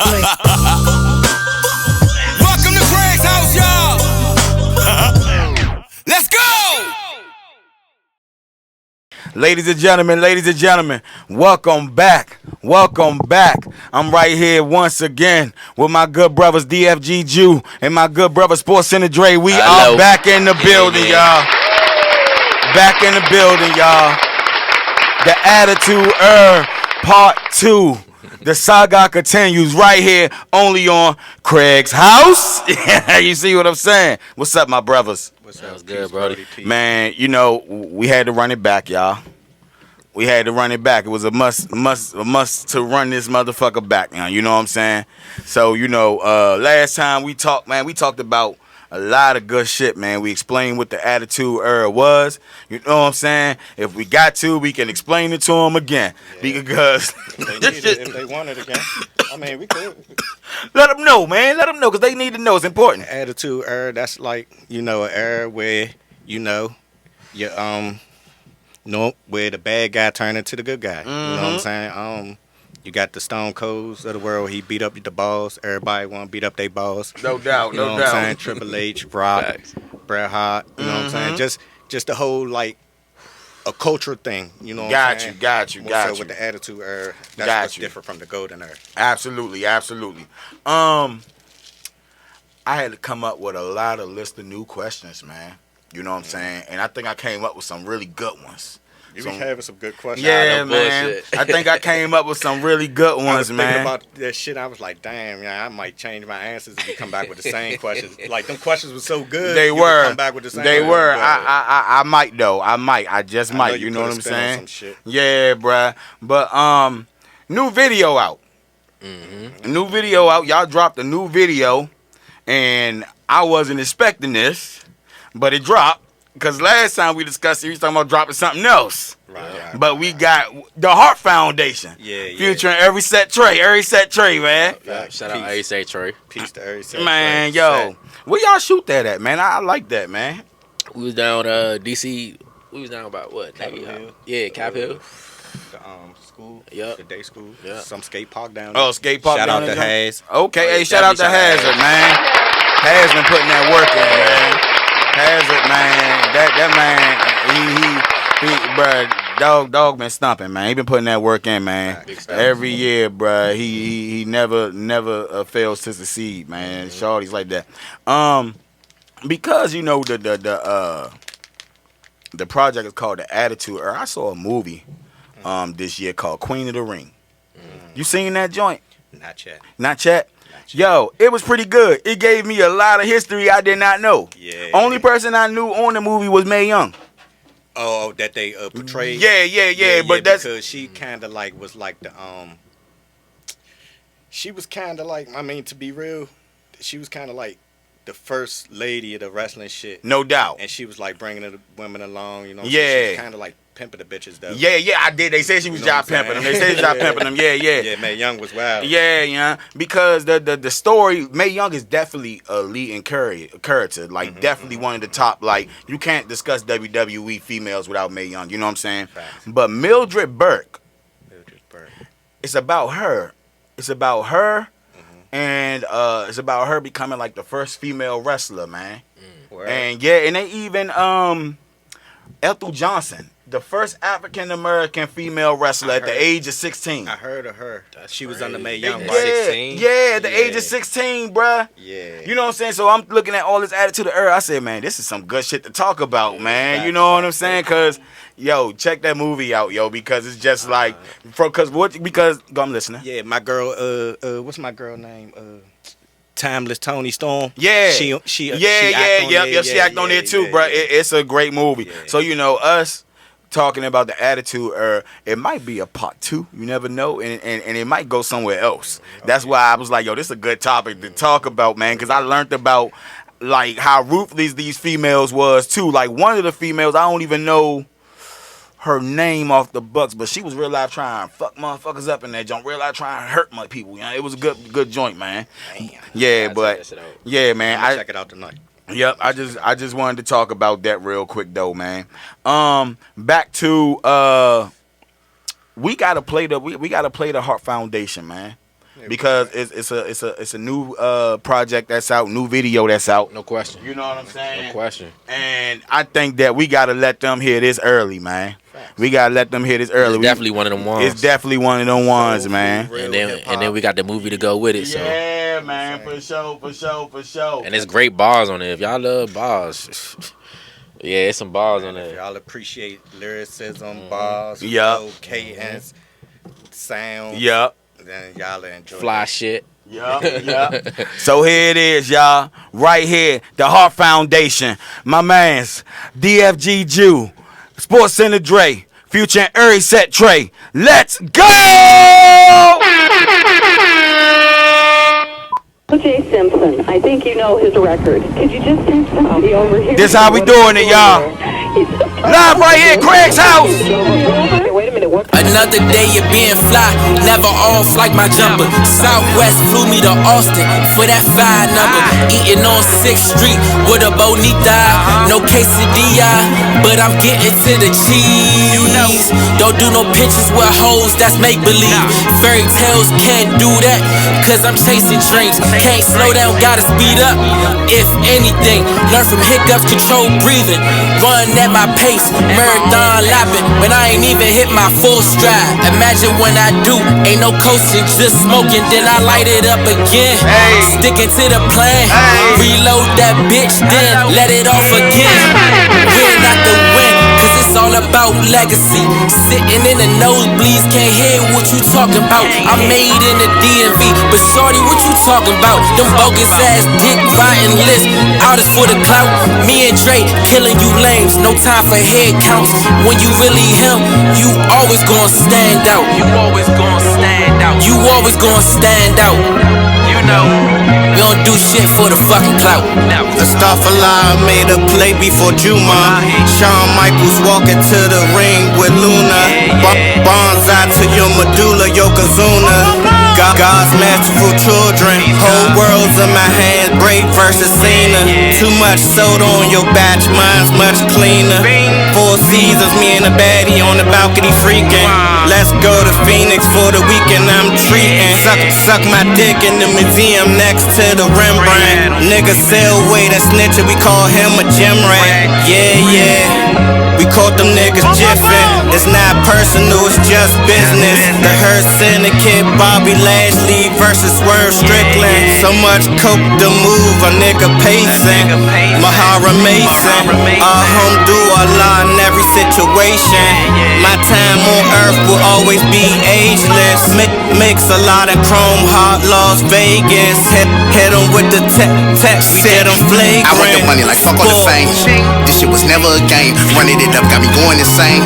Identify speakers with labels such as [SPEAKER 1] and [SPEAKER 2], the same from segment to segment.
[SPEAKER 1] Welcome to Craig's house, y'all. Let's go.
[SPEAKER 2] Ladies and gentlemen, welcome back. I'm right here once again with my good brothers DFG Ju and my good brother Sportcenter Dre. We are back in the building, y'all. Back in the building, y'all. The Attitude Part 2. The saga continues right here, only on Craig's house. You see what I'm saying? What's up, my brothers?
[SPEAKER 3] What's good, brody?
[SPEAKER 2] Man, you know, we had to run it back, y'all. We had to run it back. It was a must to run this motherfucker back now. You know what I'm saying? So, you know, last time we talked, man, we talked about a lot of good shit, man. We explained what the Attitude Era was. You know what I'm saying? If we got to, we can explain it to them again. Yeah. Because
[SPEAKER 4] if they want it again, I mean, we could.
[SPEAKER 2] Let them know, man. Let them know, because they need to know. It's important.
[SPEAKER 4] Attitude Era, that's like, you know, an era where, you know, you where the bad guy turned into the good guy. Mm-hmm. You know what I'm saying? You got the Stone Colds of the world. He beat up the balls. Everybody want to beat up their balls.
[SPEAKER 2] No doubt,
[SPEAKER 4] you know what I'm saying? Triple H, Rock, Bret Hart. You know what I'm saying? Just the whole, like, a cultural thing. You know what I'm saying?
[SPEAKER 2] Got you.
[SPEAKER 4] So with the Attitude Era, that's what's different from the Golden Era.
[SPEAKER 2] Absolutely. I had to come up with a list of new questions, man. You know what I'm saying? And I think I came up with some really good ones.
[SPEAKER 4] You be having some good questions.
[SPEAKER 2] Yeah, man. I think I came up with some really good ones,
[SPEAKER 4] I was
[SPEAKER 2] man.
[SPEAKER 4] Thinking about that shit, I was like, damn, yeah, I might change my answers if you come back with the same questions. Like, them questions were so good.
[SPEAKER 2] They were.
[SPEAKER 4] Come back with the same.
[SPEAKER 2] They were. I might though. I just might. You know what I'm saying?
[SPEAKER 4] Some shit.
[SPEAKER 2] Yeah, bruh. But new video out. Mm-hmm. New video out. Y'all dropped a new video, and I wasn't expecting this, but it dropped. Because last time we discussed it, we was talking about dropping something else. Right. But we got the Heart Foundation.
[SPEAKER 4] Yeah.
[SPEAKER 2] Featuring Every Set Trey, man.
[SPEAKER 3] Shout out Every Set Trey.
[SPEAKER 4] Peace to Every Set Trey.
[SPEAKER 2] Man, yo. Where y'all shoot that at, man? I like that, man.
[SPEAKER 3] We was down DC. We was down about what?
[SPEAKER 4] Capitol Hill.
[SPEAKER 3] Yeah, Cap Hill.
[SPEAKER 4] The school.
[SPEAKER 3] Yep.
[SPEAKER 4] The day school.
[SPEAKER 3] Yep.
[SPEAKER 4] Some skate park down there.
[SPEAKER 2] Oh, skate park
[SPEAKER 4] shout
[SPEAKER 2] down
[SPEAKER 4] out
[SPEAKER 2] there.
[SPEAKER 4] to Haz.
[SPEAKER 2] Okay, hey, shout out to Hazard, man. Haz been putting that work in, man. Hazard, man, that man, he, dog been stomping, man. He been putting that work in, man. Every year, bruh, he never fails to succeed, man. Shorty's like that. Because you know the project is called The Attitude Era. I saw a movie this year called Queen of the Ring. You seen that joint? Not yet. Yo, it was pretty good. It gave me a lot of history I did not know.
[SPEAKER 4] Yeah.
[SPEAKER 2] Only person I knew on the movie was Mae Young.
[SPEAKER 4] Oh, that they portrayed.
[SPEAKER 2] Yeah. But that's
[SPEAKER 4] because she kind of like was like the She was kind of like, I mean, to be real, she was kind of like the first lady of the wrestling shit.
[SPEAKER 2] No doubt.
[SPEAKER 4] And she was like bringing the women along, you know.
[SPEAKER 2] Yeah.
[SPEAKER 4] She was kind of like pimping the bitches though.
[SPEAKER 2] Yeah, I did. They said she was job pimping them. They said job pimping them. Yeah.
[SPEAKER 4] Yeah, Mae Young was wild.
[SPEAKER 2] Yeah. Because the story, Mae Young is definitely a leading character. Like, definitely one of the top. Like, you can't discuss WWE females without Mae Young. You know what I'm saying?
[SPEAKER 4] Facts.
[SPEAKER 2] But Mildred Burke. It's about her. And it's about her becoming like the first female wrestler, man. And they even Ethel Johnson, the first African American female wrestler at the age of 16.
[SPEAKER 4] I heard of her. She was under Mae
[SPEAKER 2] Yeah,
[SPEAKER 4] Young, right?
[SPEAKER 3] 16?
[SPEAKER 2] Yeah, at the age of 16, bruh.
[SPEAKER 4] Yeah.
[SPEAKER 2] You know what I'm saying? So I'm looking at all this Attitude Era. I said, man, this is some good shit to talk about, man. You know what I'm saying? Because, yo, check that movie out, yo, because it's just like, I'm listening.
[SPEAKER 4] Yeah, my girl, what's my girl name? Timeless Tony Storm.
[SPEAKER 2] Yeah.
[SPEAKER 4] She
[SPEAKER 2] act on there too, bro. It's a great movie.
[SPEAKER 4] Yeah.
[SPEAKER 2] So, you know, us talking about the Attitude Era, it might be a part 2. You never know, and it might go somewhere else. That's why I was like, yo, this is a good topic to talk about, man, because I learned about like how ruthless these females was too. Like, one of the females, I don't even know her name off the Bucks, but she was real life trying to fuck motherfuckers up in that joint, real life trying to hurt my people. You know, it was a good joint, man.
[SPEAKER 4] Damn.
[SPEAKER 2] Yeah, but yeah, man,
[SPEAKER 4] I'll check it out tonight.
[SPEAKER 2] Yep, I just wanted to talk about that real quick though, man. Back to we gotta play the Heart Foundation, man. because it's a new project that's out, new video that's out.
[SPEAKER 3] No question.
[SPEAKER 2] You know what I'm saying?
[SPEAKER 3] No question.
[SPEAKER 2] And I think that we gotta let them hear this early, man. We gotta let them hear this early.
[SPEAKER 3] It's definitely one of them ones.
[SPEAKER 2] It's definitely one of them ones, man.
[SPEAKER 3] And then we got the movie to go with it. So.
[SPEAKER 2] Yeah, man, for sure.
[SPEAKER 3] And it's great bars on there. If y'all love bars, yeah, it's some bars on
[SPEAKER 4] If
[SPEAKER 3] there.
[SPEAKER 4] y'all appreciate lyricism, bars,
[SPEAKER 2] Yup.
[SPEAKER 4] cadence, sound,
[SPEAKER 2] Yup.
[SPEAKER 4] then y'all enjoy
[SPEAKER 3] Fly
[SPEAKER 4] it.
[SPEAKER 3] shit.
[SPEAKER 2] Yup. So here it is, y'all. Right here, the Heart Foundation. My man's DFG Ju Sportcenter Dre, Future and Uri Set Trey. Let's go!
[SPEAKER 5] O.J. Simpson, I think you know his record. Could you just send somebody over here?
[SPEAKER 2] This how we doing it, y'all. Live right here at Craig's house.
[SPEAKER 5] Wait a minute, what?
[SPEAKER 6] Another day of being fly, never off like my jumper. Southwest flew me to Austin for that 5 number. Eating on 6th Street with a bonita. No quesadilla, but I'm getting to the cheese. Don't do no pictures with hoes, that's make believe. Fairy tales can't do that, cause I'm chasing dreams. Can't slow down, gotta speed up. If anything, learn from hiccups, control breathing. Run at my pace, marathon lapping, when I ain't even hit my full stride. Imagine when I do, ain't no coasting, just smoking, then I light it up again. Sticking to the plan, reload that bitch, then let it off again. Win after win, cause it's all about legacy. Sitting in the nosebleeds, can't hear what you talking about. I'm made in the DMV, but shorty, what you talking about? Them bogus ass dick riding lists, out is for the clout. Me and Dre killing you lames, no time for head counts. When you really him, you always gonna stand out. You always gonna stand out. You always gonna stand out. You know, we don't do shit for the fucking clout.
[SPEAKER 7] Astaghfirullah made a play before Juma. Shawn Michaels walking to the ring with Luna. Bonsai to your medulla, Yokozuna. God's masterful children. Whole world's in my hands, break versus Cena. Too much soda on your batch, mine's much cleaner. 4 seasons, me and a baddie on the balcony freaking. Let's go to Phoenix for the weekend, I'm treating. Suck my dick in the museum next to the Rembrandt. Nigga sell weight and snitching, we call him a gym rat. Yeah. We caught them niggas jiffing. It's not personal, it's just business. The Hurt Syndicate, Bobby Lashley versus Swerve Strickland. So much coke to move, a nigga pacing. Mahara Mason, alhamdulillah in every situation. My time on earth will always be ageless. Mix a lot of chrome, hot Las Vegas. Hit 'em with the tech, we did 'em flagrant.
[SPEAKER 8] I want the money like fuck all the fame. This shit was never a game. Running it up, got me going insane.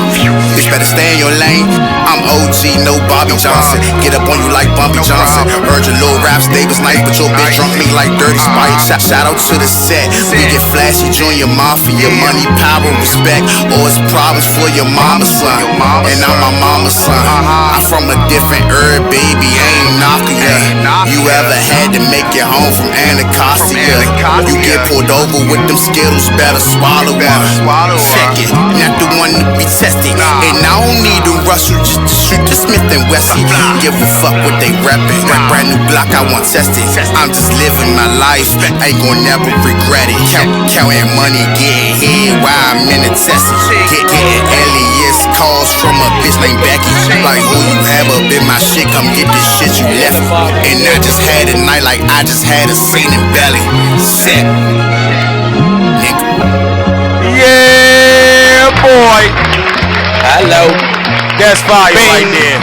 [SPEAKER 8] Bitch better stay in your lane. I'm OG, no Bobby Johnson. Get up on you like Bumpy Johnson. Heard your little raps, they was nice, but your bitch drunk me like Dirty Sprite. Shout out to the set. We get flashy, Junior Mafia. Money, power, respect. Or it's problems for your mama's son. And I'm my mama's son. I'm from a different herb, baby. Ain't knocking ya. You ever had to make it home from Anacostia? You get pulled over with them Skittles, better swallow one. Check it, not the one to be tested. And I don't need a Russell just to shoot the Smith and Wesson. Give a fuck what they rapping. Brand new block, I want tested. I'm just living my life, ain't gon' never regret it. Counting money, getting head while I'm in the test. Getting alias calls from a bitch named Becky. Like, who you have up in my shit, come get this shit you left. And I just had a night like I just had a scene in Belly. Set. Nigga.
[SPEAKER 2] Yeah, boy.
[SPEAKER 3] Hello.
[SPEAKER 2] That's fire right there.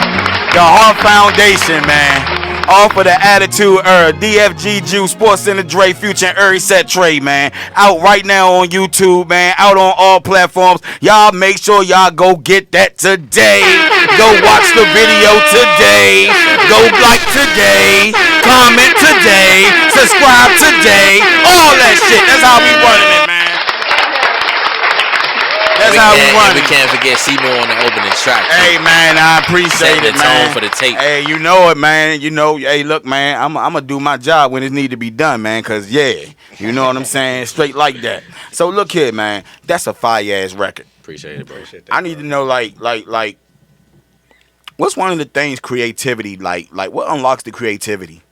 [SPEAKER 2] The Heart Foundation, man. Off of the Attitude Era. DFG Ju Sportcenter Dre, Future and Uri Set Trey, man. Out right now on YouTube, man. Out on all platforms. Y'all make sure y'all go get that today. Go watch the video today. Go like today. Comment today. Subscribe today. All that shit. That's how we running it, man. That's how we run.
[SPEAKER 3] We can't forget Seymour on the opening track.
[SPEAKER 2] Hey, man, I appreciate
[SPEAKER 3] Setting
[SPEAKER 2] it,
[SPEAKER 3] the
[SPEAKER 2] man.
[SPEAKER 3] tone for the tape.
[SPEAKER 2] Hey, you know it, man. You know, hey, look, man, I'm going to do my job when it need to be done, man, because, yeah, you know what I'm saying? Straight like that. So, look here, man. That's a fire-ass record.
[SPEAKER 3] Appreciate it, bro.
[SPEAKER 2] I need to know, like, What's one of the things creativity like what unlocks the creativity?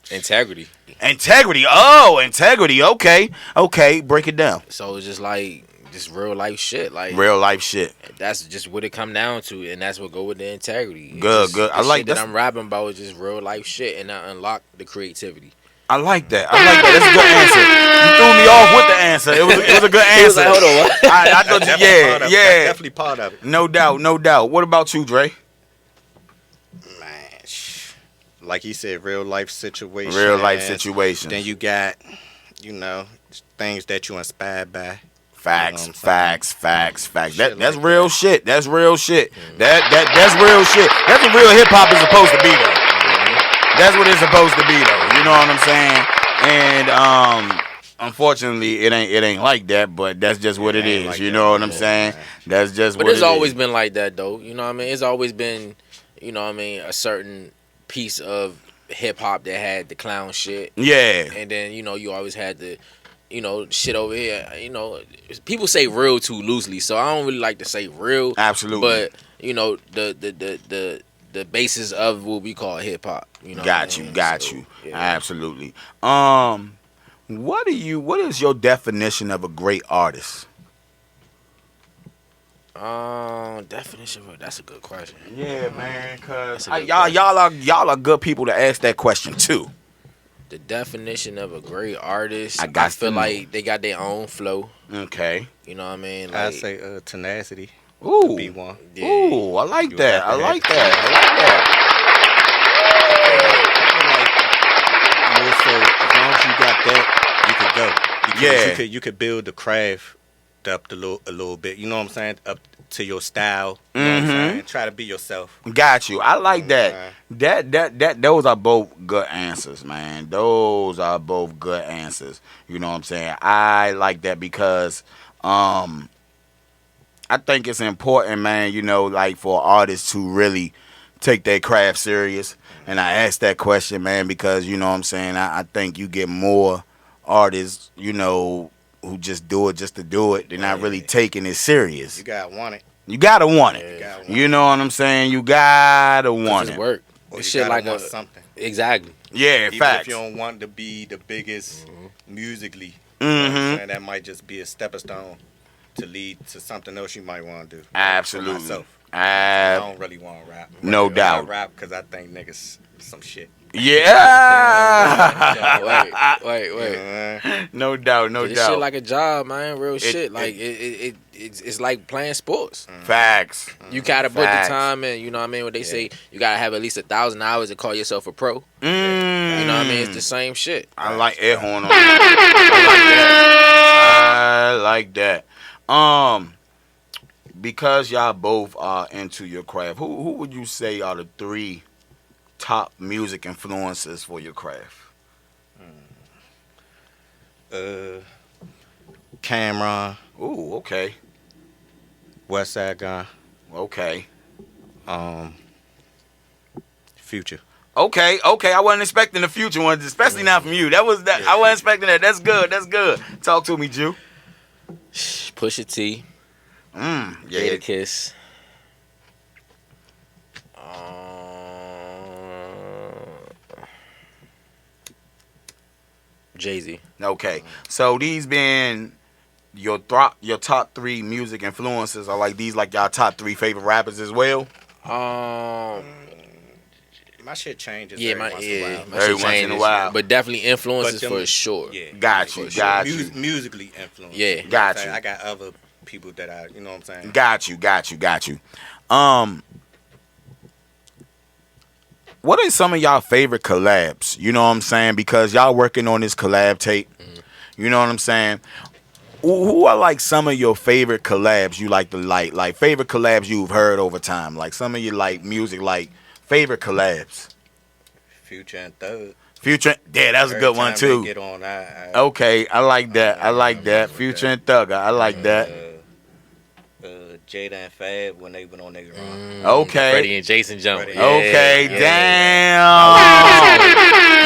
[SPEAKER 3] Integrity.
[SPEAKER 2] Integrity. Oh, integrity. Okay. Okay, break it down.
[SPEAKER 3] So it's just like just real life shit. Like
[SPEAKER 2] Real life shit.
[SPEAKER 3] that's just what it come down to, and that's what go with the integrity.
[SPEAKER 2] Good,
[SPEAKER 3] Just
[SPEAKER 2] good.
[SPEAKER 3] the
[SPEAKER 2] I like
[SPEAKER 3] shit that
[SPEAKER 2] that's-
[SPEAKER 3] I'm rapping about is just real life shit, and I unlock the creativity.
[SPEAKER 2] I like that. I like that. That's a good answer. You threw me off with the answer. It was a good answer.
[SPEAKER 3] Hold on, what?
[SPEAKER 2] I thought you,
[SPEAKER 4] That's
[SPEAKER 2] yeah.
[SPEAKER 4] definitely part of it.
[SPEAKER 2] No doubt, no doubt. What about you, Dre?
[SPEAKER 4] Man, like he said, real life situation.
[SPEAKER 2] Real life situations.
[SPEAKER 4] Then you got, you know, things that you inspired by.
[SPEAKER 2] Facts,
[SPEAKER 4] You know what I'm
[SPEAKER 2] facts.
[SPEAKER 4] Shit
[SPEAKER 2] That's
[SPEAKER 4] like
[SPEAKER 2] real
[SPEAKER 4] that.
[SPEAKER 2] shit. That's real shit. That's real shit. That's what real hip hop is supposed to be though. That's what it's supposed to be though. You know what I'm saying? And unfortunately it ain't like that, but that's just what it
[SPEAKER 4] ain't
[SPEAKER 2] is.
[SPEAKER 4] like
[SPEAKER 2] you
[SPEAKER 4] that.
[SPEAKER 2] know what I'm
[SPEAKER 4] Yeah,
[SPEAKER 2] saying?
[SPEAKER 4] man.
[SPEAKER 2] That's just
[SPEAKER 3] But
[SPEAKER 2] what
[SPEAKER 3] it's
[SPEAKER 2] it
[SPEAKER 3] always
[SPEAKER 2] is.
[SPEAKER 3] been like that though. You know what I mean? It's always been, you know what I mean, a certain piece of hip hop that had the clown shit.
[SPEAKER 2] Yeah.
[SPEAKER 3] And then, you know, you always had the, you know, shit over here. You know, people say real too loosely, so I don't really like to say real.
[SPEAKER 2] Absolutely.
[SPEAKER 3] But, you know, the basis of what we call hip hop. You know
[SPEAKER 2] Got
[SPEAKER 3] what I
[SPEAKER 2] you,
[SPEAKER 3] mean?
[SPEAKER 2] got
[SPEAKER 3] So,
[SPEAKER 2] you.
[SPEAKER 3] yeah.
[SPEAKER 2] Absolutely. What is your definition of a great artist?
[SPEAKER 3] Definition of that's a good question.
[SPEAKER 2] Yeah, man, cause
[SPEAKER 3] That's a good
[SPEAKER 2] y'all are good people to ask that question too.
[SPEAKER 3] The definition of a great artist,
[SPEAKER 2] I got
[SPEAKER 3] feel
[SPEAKER 2] to know.
[SPEAKER 3] like they got their own flow.
[SPEAKER 2] Okay.
[SPEAKER 3] You know what I mean?
[SPEAKER 4] I'd
[SPEAKER 3] Like,
[SPEAKER 4] say tenacity
[SPEAKER 2] Ooh.
[SPEAKER 4] would be one.
[SPEAKER 3] yeah.
[SPEAKER 2] Ooh, I like
[SPEAKER 4] You
[SPEAKER 2] that.
[SPEAKER 4] have
[SPEAKER 2] I
[SPEAKER 4] to
[SPEAKER 2] like
[SPEAKER 4] have
[SPEAKER 2] that. I like that.
[SPEAKER 4] More so, as long as you got that, you could go. Because
[SPEAKER 2] Yeah.
[SPEAKER 4] you could build the craft up a little bit. You know what I'm saying? Up to your style. You know what I'm saying? Try to be yourself.
[SPEAKER 2] Got you. I like that.
[SPEAKER 4] man.
[SPEAKER 2] That those are both good answers, man. Those are both good answers. You know what I'm saying? I like that because I think it's important, man, you know, like for artists to really take their craft serious. And I asked that question, man, because you know what I'm saying, I think you get more artists, you know, who just do it just to do it. They're not really taking it serious.
[SPEAKER 4] You got to want it.
[SPEAKER 2] You gotta want it.
[SPEAKER 4] You gotta want
[SPEAKER 2] You know what I'm saying? You gotta
[SPEAKER 3] 'cause
[SPEAKER 2] want
[SPEAKER 3] it's
[SPEAKER 2] it.
[SPEAKER 3] work.
[SPEAKER 4] Or
[SPEAKER 3] This
[SPEAKER 4] you
[SPEAKER 3] shit
[SPEAKER 4] gotta
[SPEAKER 3] like
[SPEAKER 4] want
[SPEAKER 3] a
[SPEAKER 4] something.
[SPEAKER 3] exactly.
[SPEAKER 2] Yeah,
[SPEAKER 4] Even
[SPEAKER 2] facts.
[SPEAKER 4] if you don't want to be the biggest musically,
[SPEAKER 2] Mhm.
[SPEAKER 4] you know what I'm saying? That might just be a stepping stone to lead to something else you might want to do.
[SPEAKER 2] Absolutely.
[SPEAKER 4] For myself, I
[SPEAKER 2] Uh,
[SPEAKER 4] don't really want to rap.
[SPEAKER 2] No doubt.
[SPEAKER 4] I rap because I think niggas some shit.
[SPEAKER 2] yeah.
[SPEAKER 3] Wait.
[SPEAKER 2] No doubt, no
[SPEAKER 3] This
[SPEAKER 2] doubt.
[SPEAKER 3] shit like a job, man. Real shit. Like it's like playing sports.
[SPEAKER 2] Facts.
[SPEAKER 3] You gotta put
[SPEAKER 2] Facts.
[SPEAKER 3] the time in. You know what I mean? When they say you gotta have at least 1,000 hours to call yourself a pro. You know what I mean? It's the same shit.
[SPEAKER 2] I like air horn on that. I like that. Because y'all both are into your craft, who would you say are the 3 top music influences for your craft?
[SPEAKER 4] Cameron,
[SPEAKER 2] Ooh, okay.
[SPEAKER 4] West Side Gun,
[SPEAKER 2] Okay.
[SPEAKER 4] Future.
[SPEAKER 2] Okay. I wasn't expecting the future ones, especially not from you. That. I wasn't expecting that. That's good. Talk to me, Jew.
[SPEAKER 3] Pusha T.
[SPEAKER 2] Yeah.
[SPEAKER 3] Jada Kiss. Jay-Z.
[SPEAKER 2] Okay. So these been your top 3 music influences. Are like these like y'all top 3 favorite rappers as well?
[SPEAKER 4] My shit changes.
[SPEAKER 3] Yeah,
[SPEAKER 4] every
[SPEAKER 3] my
[SPEAKER 4] once in a while.
[SPEAKER 3] my
[SPEAKER 2] Every
[SPEAKER 3] shit
[SPEAKER 2] once in a
[SPEAKER 3] changes,
[SPEAKER 2] while.
[SPEAKER 3] but definitely influences
[SPEAKER 4] But them-
[SPEAKER 3] for sure.
[SPEAKER 4] Yeah.
[SPEAKER 2] Got you.
[SPEAKER 4] Musically influenced.
[SPEAKER 3] Yeah.
[SPEAKER 2] Got you.
[SPEAKER 4] I got other people that I, you know what I'm saying?
[SPEAKER 2] Got you. What are some of y'all favorite collabs? You know what I'm saying? Because y'all working on this collab tape. You know what I'm saying? Who are like some of your favorite collabs you like to like favorite collabs you've heard over time? Like some of your like music, like favorite collabs.
[SPEAKER 4] Future and Thug.
[SPEAKER 2] Future, yeah, that's a
[SPEAKER 4] Every
[SPEAKER 2] good one
[SPEAKER 4] time
[SPEAKER 2] too.
[SPEAKER 4] they get on,
[SPEAKER 2] Okay, I like that. I like that. Future and Thugger, I like that.
[SPEAKER 4] Jada and Fab when they went on their run.
[SPEAKER 2] Okay.
[SPEAKER 3] Freddie and Jason jump.
[SPEAKER 4] Freddie.
[SPEAKER 2] Okay,
[SPEAKER 3] Yeah.
[SPEAKER 2] damn.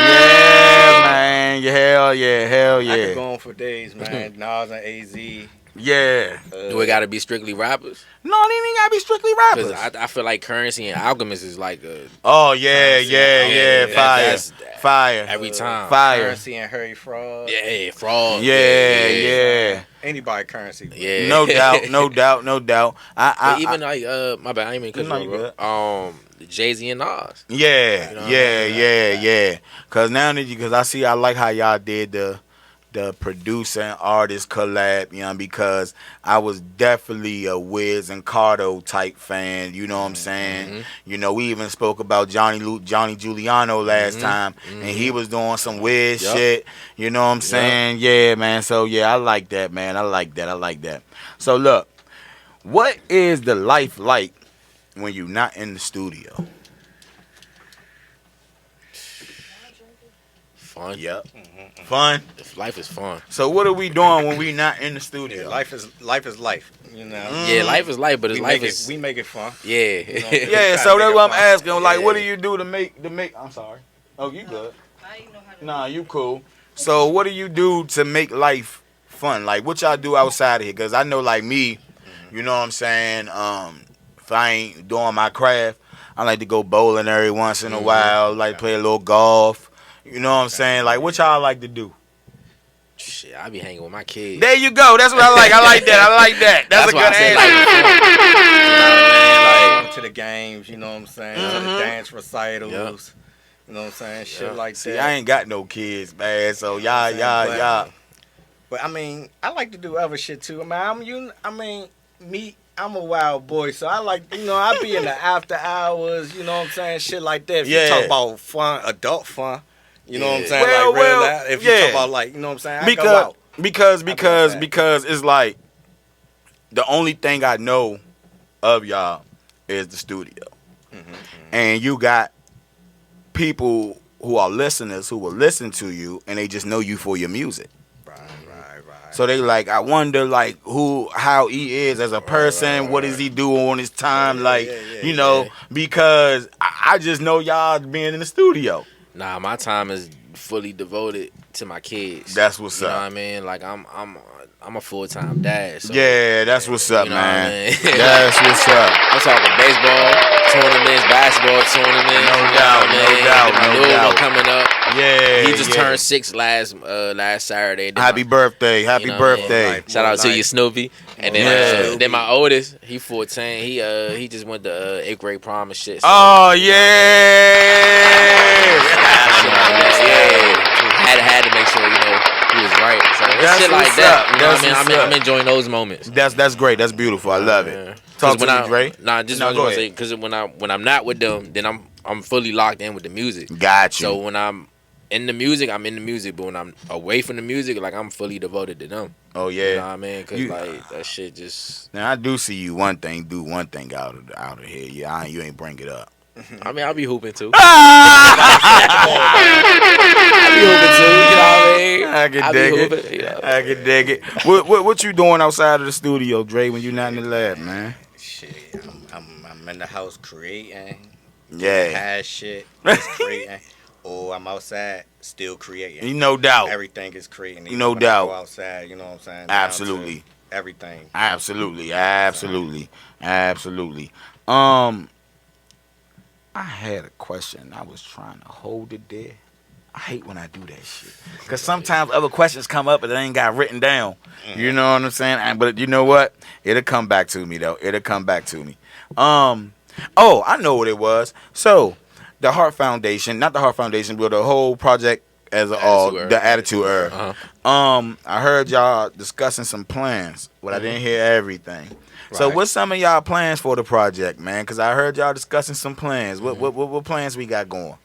[SPEAKER 2] Yeah, man. Hell
[SPEAKER 4] I could
[SPEAKER 2] yeah.
[SPEAKER 4] go on for days, man. Nas and AZ.
[SPEAKER 2] Yeah.
[SPEAKER 3] Do it gotta be strictly rappers?
[SPEAKER 2] No, it ain't even gotta be strictly
[SPEAKER 3] Because
[SPEAKER 2] rappers.
[SPEAKER 3] I feel like Currency and Alchemist is like a
[SPEAKER 2] Oh yeah, yeah,
[SPEAKER 3] Yeah,
[SPEAKER 2] fire,
[SPEAKER 3] that's-
[SPEAKER 2] fire,
[SPEAKER 3] every time.
[SPEAKER 2] fire.
[SPEAKER 4] Currency and Harry Fraud.
[SPEAKER 3] Yeah, fraud.
[SPEAKER 2] Yeah.
[SPEAKER 4] Anybody Currency.
[SPEAKER 3] Yeah.
[SPEAKER 2] No doubt, no doubt, no doubt.
[SPEAKER 3] But even like my bad, I ain't mean cut
[SPEAKER 2] No,
[SPEAKER 3] you
[SPEAKER 2] you
[SPEAKER 3] off, bro. Jay-Z and Nas.
[SPEAKER 2] Yeah,
[SPEAKER 3] You know,
[SPEAKER 2] yeah. Cause now that cause I like how y'all did the producer and artist collab, you know, because I was definitely a Wiz and Cardo type fan, you know what I'm saying? You know, we even spoke about Johnny Giuliano last time, and he was doing some Wiz shit, you know what I'm saying? Yeah, man. So yeah, I like that, man. I like that. So look, what is the life like when you're not in the studio?
[SPEAKER 3] Fun.
[SPEAKER 2] Yep. Fun.
[SPEAKER 3] Life is fun.
[SPEAKER 2] So what are we doing when we not in the studio?
[SPEAKER 4] Yeah, life is life. You know.
[SPEAKER 3] Yeah, life is life, but
[SPEAKER 4] We make it fun.
[SPEAKER 3] Yeah.
[SPEAKER 2] Yeah, so that's what I'm asking. Like, what do you do to make? I'm sorry. Oh, you good? Nah, you cool. So what do you do to make life fun? Like, what y'all do outside of here? Cause I know, like me, you know what I'm saying. If I ain't doing my craft, I like to go bowling every once in a while. Like play a little golf. You know what I'm saying? Like, what y'all like to do?
[SPEAKER 3] Shit, I be hanging with my kids.
[SPEAKER 2] There you go. That's what I like. I like that. That's a
[SPEAKER 3] why
[SPEAKER 2] good
[SPEAKER 3] I say
[SPEAKER 2] answer.
[SPEAKER 4] Going to the games, you know what I'm saying? To the dance recitals. You know what I'm saying? Shit like
[SPEAKER 2] See,
[SPEAKER 4] that.
[SPEAKER 2] I ain't got no kids, man. So y'all.
[SPEAKER 4] But I mean, I like to do other shit too. I'm a wild boy, so I like, I be in the after hours, you know what I'm saying? Shit like that. If you talk about fun, adult fun, you know what I'm saying? If you talk about like, you know what I'm saying? I go out.
[SPEAKER 2] Because it's like the only thing I know of y'all is the studio. And you got people who are listeners who will listen to you and they just know you for your music.
[SPEAKER 4] Right.
[SPEAKER 2] So they like, I wonder like how he is as a person, what does he do on his time, because I just know y'all being in the studio.
[SPEAKER 3] Nah, my time is fully devoted to my kids.
[SPEAKER 2] That's what's
[SPEAKER 3] you
[SPEAKER 2] up.
[SPEAKER 3] You know what I mean? Like I'm a full-time dad. So,
[SPEAKER 2] yeah, that's what's up,
[SPEAKER 3] you know
[SPEAKER 2] man.
[SPEAKER 3] what I mean?
[SPEAKER 2] That's what's up.
[SPEAKER 3] I'm talking baseball tournaments, basketball tournaments.
[SPEAKER 2] No doubt.
[SPEAKER 3] My one coming up.
[SPEAKER 2] Yeah,
[SPEAKER 3] he just turned 6 last Saturday.
[SPEAKER 2] Happy birthday! Happy birthday!
[SPEAKER 3] Right. Shout out to you, Snoopy. And then my oldest, he 14. He just went to 8th grade prom and shit. So,
[SPEAKER 2] oh yeah!
[SPEAKER 3] Had to make sure he was right. So
[SPEAKER 2] That's
[SPEAKER 3] shit like
[SPEAKER 2] what's
[SPEAKER 3] that.
[SPEAKER 2] up.
[SPEAKER 3] You know what
[SPEAKER 2] That's
[SPEAKER 3] I mean?
[SPEAKER 2] what's
[SPEAKER 3] I'm enjoying those moments.
[SPEAKER 2] That's great. That's beautiful. I love it. Talk to me, Dre.
[SPEAKER 3] Nah, just want to say because when I'm not with them, then I'm fully locked in with the music.
[SPEAKER 2] Got you.
[SPEAKER 3] So when I'm in the music, I'm in the music. But when I'm away from the music, like I'm fully devoted to them.
[SPEAKER 2] Oh yeah.
[SPEAKER 3] You know what I mean? Because like that shit just.
[SPEAKER 2] Now I do see you do one thing out of here. Yeah, you ain't bring it up.
[SPEAKER 3] I mean, I'll be hooping too.
[SPEAKER 2] I'll
[SPEAKER 3] be hooping too. You know what I mean?
[SPEAKER 2] I can dig it. I can dig it. What you doing outside of the studio, Dre? When you not in the lab, man?
[SPEAKER 4] Shit, I'm in the house creating.
[SPEAKER 2] Yeah.
[SPEAKER 4] Shit, just creating. Or I'm outside still creating.
[SPEAKER 2] No doubt.
[SPEAKER 4] Everything is creating.
[SPEAKER 2] No doubt.
[SPEAKER 4] Go outside, you know what I'm saying?
[SPEAKER 2] Absolutely.
[SPEAKER 4] Everything.
[SPEAKER 2] Absolutely. I had a question. I was trying to hold it there. I hate when I do that shit. Because sometimes other questions come up and they ain't got written down. You know what I'm saying? But you know what? It'll come back to me, though. Oh, I know what it was. So, the Heart Foundation, not the Heart Foundation, but the whole project as all, the Attitude Era. I heard y'all discussing some plans, but I didn't hear everything. Right. So what's some of y'all plans for the project, man? Because I heard y'all discussing some plans. What plans we got going?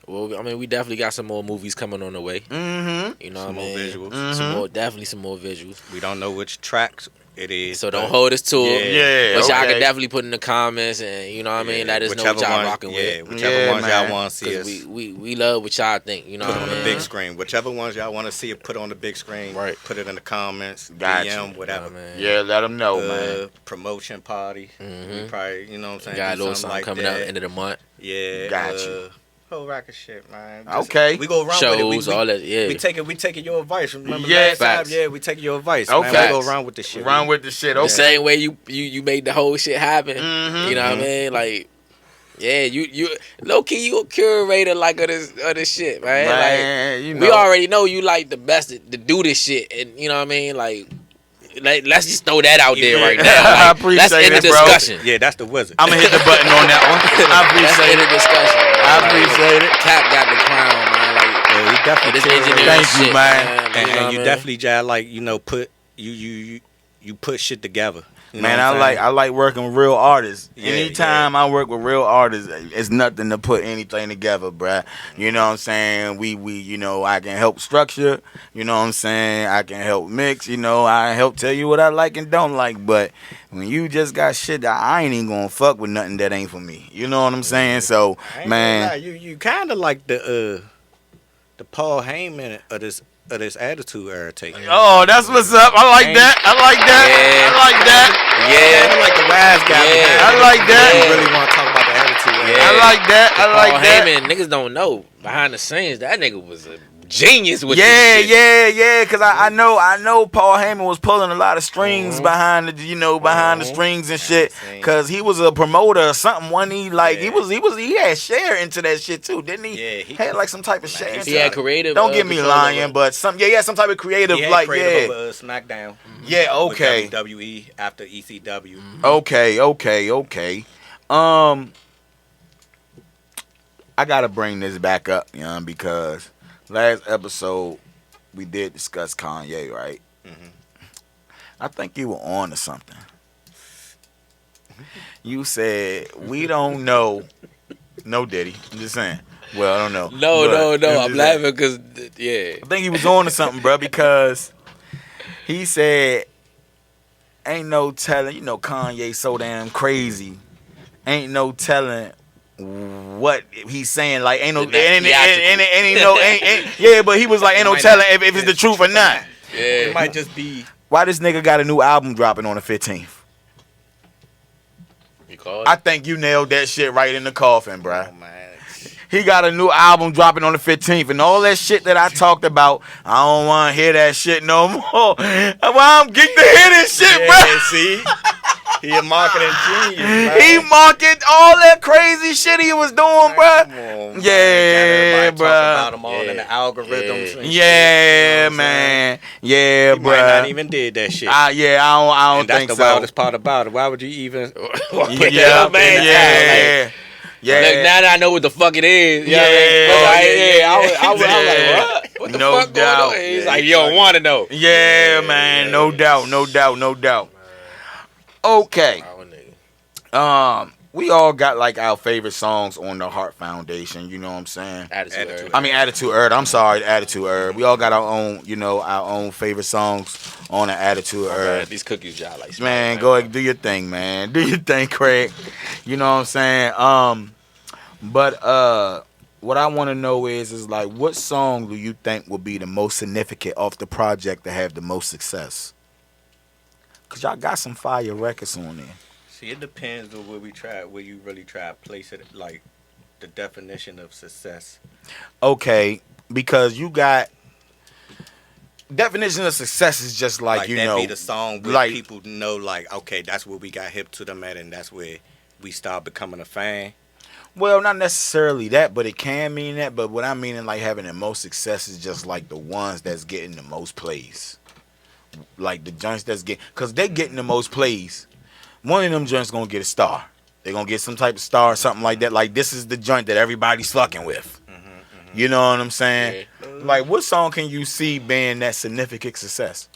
[SPEAKER 3] Well, I mean, we definitely got some more movies coming on the way. You know what I mean?
[SPEAKER 4] Some more visuals.
[SPEAKER 3] Definitely some more visuals.
[SPEAKER 4] We don't know which tracks it is.
[SPEAKER 3] So don't hold us to it.
[SPEAKER 2] Yeah,
[SPEAKER 3] but y'all can definitely put in the comments and, you know what I mean? Let us know what y'all rocking with.
[SPEAKER 4] Yeah, whichever ones y'all want to see us.
[SPEAKER 3] We love what y'all think, you know what I mean?
[SPEAKER 4] Put on the big screen. Whichever ones y'all want to see it put on the big screen.
[SPEAKER 3] Right.
[SPEAKER 4] Put it in the comments.
[SPEAKER 2] Gotcha.
[SPEAKER 4] DM, whatever.
[SPEAKER 2] Yeah, let them know, man.
[SPEAKER 4] Promotion party. We probably, you know what I'm saying?
[SPEAKER 3] Got a little something like coming up end of the month.
[SPEAKER 4] Yeah.
[SPEAKER 2] Got you.
[SPEAKER 4] Whole rack of shit, man.
[SPEAKER 2] Okay.
[SPEAKER 4] We go around
[SPEAKER 3] Shows,
[SPEAKER 4] with it.
[SPEAKER 3] all that, yeah.
[SPEAKER 4] We taking your advice. Remember
[SPEAKER 2] Yeah,
[SPEAKER 4] last time?
[SPEAKER 3] facts.
[SPEAKER 4] Yeah, we taking your advice.
[SPEAKER 2] Okay.
[SPEAKER 4] Man. We go around with the shit.
[SPEAKER 2] Run with the shit.
[SPEAKER 3] The
[SPEAKER 2] Okay.
[SPEAKER 3] same way you made the whole shit happen.
[SPEAKER 2] Mhm.
[SPEAKER 3] You know what I mean? Like, yeah, you low key you a curator like of this shit, man.
[SPEAKER 2] Man,
[SPEAKER 3] Like,
[SPEAKER 2] you
[SPEAKER 3] we
[SPEAKER 2] know.
[SPEAKER 3] already know you like the best to do this shit, and you know what I mean? Like let's just throw that out there right now. Like,
[SPEAKER 2] I appreciate
[SPEAKER 3] let's end the
[SPEAKER 2] it, bro.
[SPEAKER 3] discussion.
[SPEAKER 4] Yeah, that's the wizard.
[SPEAKER 2] I'm gonna hit the button on that one. I
[SPEAKER 3] Let's
[SPEAKER 2] appreciate
[SPEAKER 3] end
[SPEAKER 2] it.
[SPEAKER 3] the discussion. Man.
[SPEAKER 2] I appreciate it.
[SPEAKER 3] Cap got the crown, man. Like,
[SPEAKER 4] Yeah, he definitely
[SPEAKER 3] this
[SPEAKER 4] curated.
[SPEAKER 3] engineering
[SPEAKER 2] Thank you,
[SPEAKER 3] shit,
[SPEAKER 2] man.
[SPEAKER 3] man.
[SPEAKER 4] And
[SPEAKER 3] know what I
[SPEAKER 4] you
[SPEAKER 3] mean?
[SPEAKER 4] definitely, Jai, like put you put shit together. You know
[SPEAKER 2] Man,
[SPEAKER 4] what I'm saying?
[SPEAKER 2] I like working with real artists.
[SPEAKER 4] Yeah,
[SPEAKER 2] Anytime I work with real artists, it's nothing to put anything together, bruh. You know what I'm saying? We you know, I can help structure. You know what I'm saying? I can help mix. You know, I help tell you what I like and don't like. But when you just got shit that I ain't even gonna fuck with nothing that ain't for me. You know what I'm saying? So,
[SPEAKER 4] I ain't
[SPEAKER 2] man.
[SPEAKER 4] gonna lie, you kind of like the Paul Heyman of this attitude era take.
[SPEAKER 2] Oh, that's what's up. I like that. I like that.
[SPEAKER 3] Yeah.
[SPEAKER 2] I like that.
[SPEAKER 4] Kind of like the wise guy.
[SPEAKER 3] Yeah.
[SPEAKER 2] I like that.
[SPEAKER 4] You really want to talk about the attitude era.
[SPEAKER 2] I like that. I like
[SPEAKER 3] Paul
[SPEAKER 2] that.
[SPEAKER 3] Heyman, niggas don't know behind the scenes that nigga was a genius with
[SPEAKER 2] Yeah,
[SPEAKER 3] this shit.
[SPEAKER 2] yeah. Cause I know Paul Heyman was pulling a lot of strings behind the behind the strings and shit. Cause he was a promoter or something. When he he had share into that shit too, didn't he?
[SPEAKER 4] Yeah, he
[SPEAKER 2] had like some type of share.
[SPEAKER 3] He
[SPEAKER 2] into
[SPEAKER 3] had
[SPEAKER 2] it.
[SPEAKER 3] creative.
[SPEAKER 2] Don't get me
[SPEAKER 3] control
[SPEAKER 2] lying,
[SPEAKER 3] over it.
[SPEAKER 2] but some some type of creative
[SPEAKER 4] He had
[SPEAKER 2] like
[SPEAKER 4] creative over SmackDown.
[SPEAKER 2] yeah okay
[SPEAKER 4] With WWE after ECW.
[SPEAKER 2] okay. I gotta bring this back up, because last episode we did discuss Kanye, right? I think you were on to something. You said we don't know. No, Diddy. I'm just saying. Well, I don't know.
[SPEAKER 3] No.
[SPEAKER 2] But
[SPEAKER 3] I'm laughing because yeah.
[SPEAKER 2] I think he was on to something, bro, because he said, "Ain't no telling." Kanye so damn crazy. Ain't no telling what he's saying. Like ain't no yeah, but he was like, ain't no telling if it's the truth or not.
[SPEAKER 4] It might just be.
[SPEAKER 2] Why this nigga got a new album dropping on the 15th?
[SPEAKER 3] You called it?
[SPEAKER 2] I think you nailed that shit right in the coffin, bruh.
[SPEAKER 4] Oh, man.
[SPEAKER 2] He got a new album dropping on the 15th, and all that shit that I talked about, I don't want to hear that shit no more. Well, I'm geeked to hear this shit,
[SPEAKER 4] Yeah,
[SPEAKER 2] bruh.
[SPEAKER 4] see? He a marketing genius, man.
[SPEAKER 2] He marketed all that crazy shit he was doing, bruh.
[SPEAKER 4] Come on, man.
[SPEAKER 2] Yeah,
[SPEAKER 4] Got everybody talking about
[SPEAKER 2] bruh.
[SPEAKER 4] him all in the algorithms. And
[SPEAKER 2] Yeah,
[SPEAKER 4] shit,
[SPEAKER 2] man. Yeah,
[SPEAKER 4] He might not
[SPEAKER 2] bruh.
[SPEAKER 4] even did that shit.
[SPEAKER 2] I don't
[SPEAKER 4] and that's
[SPEAKER 2] think
[SPEAKER 4] the
[SPEAKER 2] so.
[SPEAKER 4] wildest part about it. Why would you even put that
[SPEAKER 2] Yeah,
[SPEAKER 4] up in the
[SPEAKER 2] yeah. Yeah.
[SPEAKER 3] Look, now that I know what the fuck it is.
[SPEAKER 2] Yeah.
[SPEAKER 3] I was
[SPEAKER 2] Yeah.
[SPEAKER 3] like, what? What the
[SPEAKER 2] No
[SPEAKER 3] fuck
[SPEAKER 2] doubt.
[SPEAKER 3] going on? He's like, you don't want to know.
[SPEAKER 2] Yeah, man. No doubt. Okay. We all got like our favorite songs on the Heart Foundation. You know what I'm saying?
[SPEAKER 3] Attitude.
[SPEAKER 2] Attitude Herb. I'm sorry, Attitude Herb. We all got our own, our own favorite songs on the Attitude Herb.
[SPEAKER 3] These cookies, John, like
[SPEAKER 2] Man, go ahead, do your thing, man. Do your thing, Craig. You know what I'm saying? But what I want to know is like, what song do you think will be the most significant off the project to have the most success? Cause y'all got some fire records on there.
[SPEAKER 4] See, it depends on where you really try to place it, like the definition of success.
[SPEAKER 2] Okay, because you got definition of success is just like
[SPEAKER 4] that be the song where
[SPEAKER 2] like
[SPEAKER 4] people know, like, okay, that's where we got hip to them at, and that's where we start becoming a fan.
[SPEAKER 2] Well, not necessarily that, but it can mean that. But what I mean in like having the most success is just like the ones that's getting the most plays. Like the joints that's because they getting the most plays. One of them joints gonna get a star. They're gonna get some type of star or something like that. Like this is the joint that everybody's fucking with. You know what I'm saying?
[SPEAKER 3] Yeah.
[SPEAKER 2] Like what song can you see being that significant success?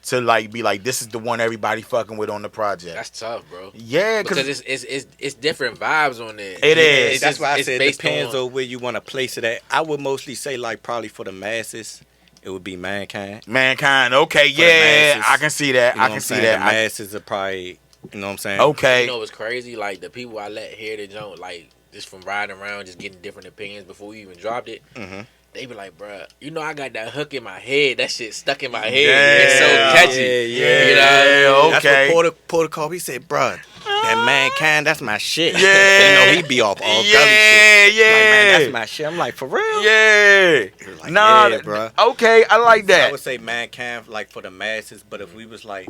[SPEAKER 2] To like be like this is the one everybody fucking with on the project.
[SPEAKER 3] That's tough, bro.
[SPEAKER 2] Yeah,
[SPEAKER 3] because it's different vibes on there.
[SPEAKER 2] It is.
[SPEAKER 4] That's why I said it
[SPEAKER 3] based
[SPEAKER 4] depends
[SPEAKER 3] on
[SPEAKER 4] on where you want to place it at. I would mostly say like probably for the masses, it would be Mankind.
[SPEAKER 2] Mankind. Okay,
[SPEAKER 4] For the
[SPEAKER 2] yeah,
[SPEAKER 4] masses.
[SPEAKER 2] I can see that.
[SPEAKER 4] You know
[SPEAKER 2] I
[SPEAKER 4] what
[SPEAKER 2] can
[SPEAKER 4] I'm
[SPEAKER 2] see
[SPEAKER 4] saying?
[SPEAKER 2] that.
[SPEAKER 4] The masses are probably, you know what I'm saying?
[SPEAKER 2] Okay.
[SPEAKER 3] You know what's crazy? Like the people I let hear the joint, like just from riding around, just getting different opinions before we even dropped it. They be like, bruh, I got that hook in my head. That shit stuck in my head. It's so catchy.
[SPEAKER 2] Yeah,
[SPEAKER 3] You know?
[SPEAKER 2] okay.
[SPEAKER 4] That's what Porter called. He said, bruh, That Mankind, that's my shit.
[SPEAKER 2] Yeah.
[SPEAKER 4] You know, he be off all gully
[SPEAKER 2] Yeah,
[SPEAKER 4] shit.
[SPEAKER 2] yeah.
[SPEAKER 4] Like, man, that's my shit. I'm like, for real?
[SPEAKER 2] Yeah.
[SPEAKER 4] Like,
[SPEAKER 2] Nah,
[SPEAKER 4] yeah, bro.
[SPEAKER 2] okay, I like
[SPEAKER 4] I
[SPEAKER 2] that.
[SPEAKER 4] would say Mankind, like, for the masses, but if we was like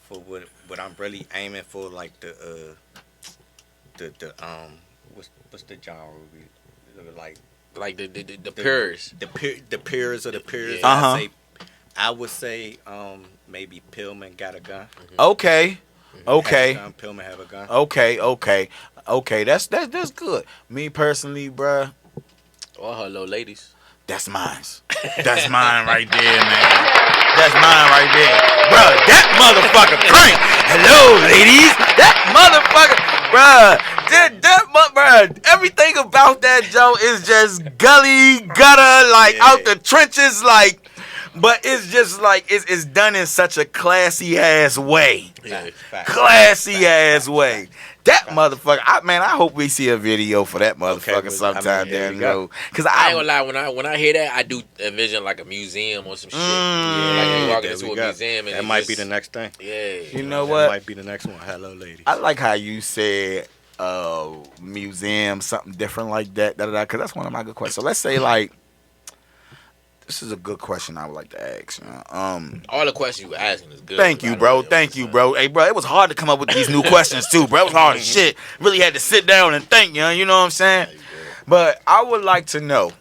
[SPEAKER 4] for what I'm really aiming for, like the what's the genre we
[SPEAKER 3] like the purrs.
[SPEAKER 4] the peers of the peers.
[SPEAKER 2] Yeah.
[SPEAKER 4] I would say maybe Pillman got a gun.
[SPEAKER 2] Okay. Okay.
[SPEAKER 4] Have a gun, Pillman have a gun.
[SPEAKER 2] Okay. That's good. Me personally, bruh,
[SPEAKER 3] Oh, hello, ladies.
[SPEAKER 2] that's mine. That's mine right there, man. That's mine right there. Bruh, that motherfucker crank. Hello, ladies. That motherfucker, bruh, everything about that Joe is just gully, gutter, like out the trenches, like, but it's just like, it's done in such a classy ass way.
[SPEAKER 3] Yeah.
[SPEAKER 2] Classy ass way. That motherfucker, I hope we see a video for that motherfucker
[SPEAKER 4] well,
[SPEAKER 2] sometime down the road. Cause
[SPEAKER 3] I ain't gonna lie, when I hear that, I do envision like a museum or some shit. Like you walking into a museum and
[SPEAKER 4] that might be the next thing.
[SPEAKER 3] Yeah.
[SPEAKER 2] You know
[SPEAKER 4] That
[SPEAKER 2] what?
[SPEAKER 4] might be the next one. Hello, ladies.
[SPEAKER 2] I like how you said museum, something different like that, because that's one of my good questions. So let's say like, this is a good question I would like to ask.
[SPEAKER 3] All the questions you asking is good.
[SPEAKER 2] Thank you, bro. Thank you, bro. Hey, bro, it was hard to come up with these new questions too, bro. It was hard as shit. Really had to sit down and think, you know what I'm saying? But I would like to know,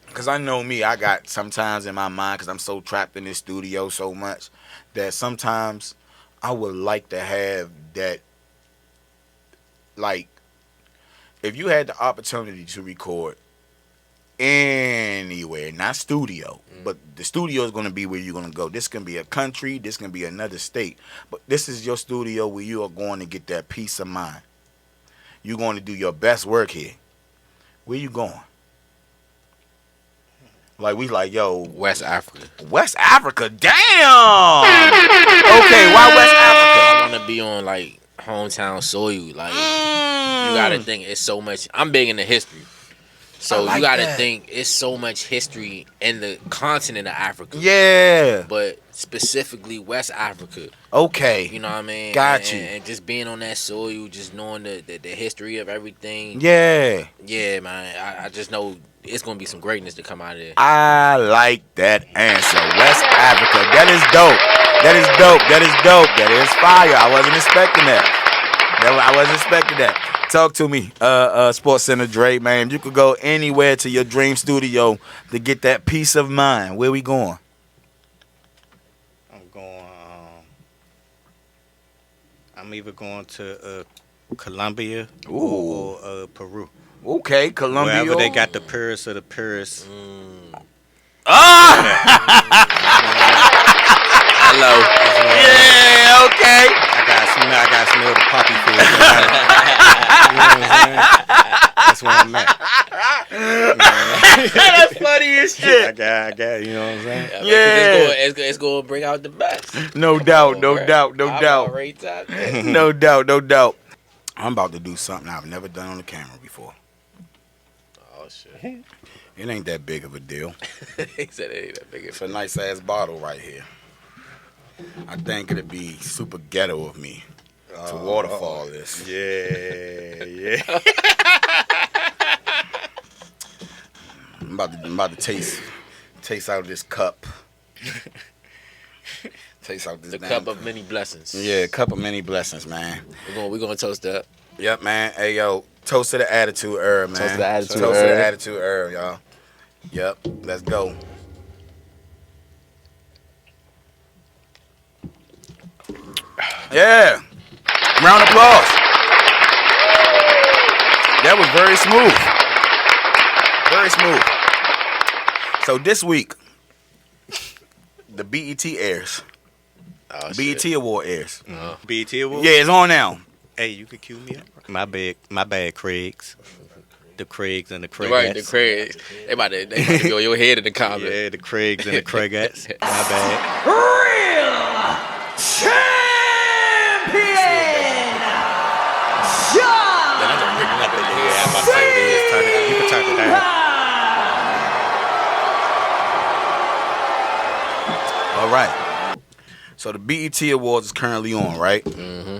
[SPEAKER 2] because I know me, I got sometimes in my mind, because I'm so trapped in this studio so much, that sometimes I would like to have that, like, if you had the opportunity to record anywhere, not studio, but the studio is going to be where you're going to go. This can be a country, this can be another state, but this is your studio where you are going to get that peace of mind. You're going to do your best work here. Where you going? Like, we like, yo,
[SPEAKER 3] West Africa.
[SPEAKER 2] West Africa, damn. Okay, why West Africa?
[SPEAKER 3] I want to be on like hometown soil. Like you gotta think it's so much. I'm big into history. So
[SPEAKER 2] like
[SPEAKER 3] you gotta
[SPEAKER 2] that.
[SPEAKER 3] think it's so much history in the continent of Africa.
[SPEAKER 2] Yeah.
[SPEAKER 3] But specifically West Africa.
[SPEAKER 2] Okay.
[SPEAKER 3] You know what I mean?
[SPEAKER 2] Got you.
[SPEAKER 3] And just being on that soil, just knowing the history of everything.
[SPEAKER 2] Yeah.
[SPEAKER 3] Yeah, man. I just know it's gonna be some greatness to come out of there.
[SPEAKER 2] I like that answer. West Africa. That is dope. That is dope. That is dope. That is fire. I wasn't expecting that. I wasn't expecting that. Talk to me, SportsCenter Dre, man. You could go anywhere to your dream studio to get that peace of mind. Where we going?
[SPEAKER 4] I'm going. I'm either going to Colombia or Peru.
[SPEAKER 2] Okay, Colombia.
[SPEAKER 4] Wherever they got the Paris of the Paris.
[SPEAKER 3] Hello.
[SPEAKER 2] Yeah, okay.
[SPEAKER 4] I got to smell the poppy field. You know what I'm saying? That's where I'm at.
[SPEAKER 2] That's funny as shit.
[SPEAKER 4] I got, you know what I'm saying?
[SPEAKER 2] Yeah.
[SPEAKER 3] It's going to bring out the best.
[SPEAKER 2] No doubt, no
[SPEAKER 3] Bruh.
[SPEAKER 2] doubt, no
[SPEAKER 3] I'm
[SPEAKER 2] doubt.
[SPEAKER 3] already tapped in.
[SPEAKER 2] No doubt, no doubt. I'm about to do something I've never done on the camera before.
[SPEAKER 3] Oh, shit.
[SPEAKER 2] It ain't that big of a deal.
[SPEAKER 3] He said it ain't that big.
[SPEAKER 2] It's a nice ass bottle right here. I think it'd be super ghetto of me to waterfall this.
[SPEAKER 4] Yeah.
[SPEAKER 2] I'm about to taste out this cup. Taste out this
[SPEAKER 3] The
[SPEAKER 2] damn
[SPEAKER 3] cup of many blessings.
[SPEAKER 2] Yeah, cup of many blessings, man.
[SPEAKER 3] We're gonna toast that.
[SPEAKER 2] Yep, man. Hey, yo, toast to the attitude herb, man.
[SPEAKER 3] Toast to the attitude
[SPEAKER 2] Toast to the
[SPEAKER 3] herb.
[SPEAKER 2] attitude herb, y'all. Yep, let's go. Yeah. Round of applause. That was very smooth. Very smooth. So this week, the BET airs.
[SPEAKER 3] Oh,
[SPEAKER 2] BET
[SPEAKER 3] shit.
[SPEAKER 2] Award airs.
[SPEAKER 4] BET Award?
[SPEAKER 2] Yeah, it's on now.
[SPEAKER 4] Hey, you can cue me up. My bad, Craigs. The Craigs and the Craigettes.
[SPEAKER 3] Right, the Craigs. They about to go your head in the comments.
[SPEAKER 4] Yeah, the Craigs and the Craigettes. My bad. Yeah, I'm about to say it is. You can turn it down.
[SPEAKER 2] All right. So the BET Awards is currently on, right? Mm-hmm.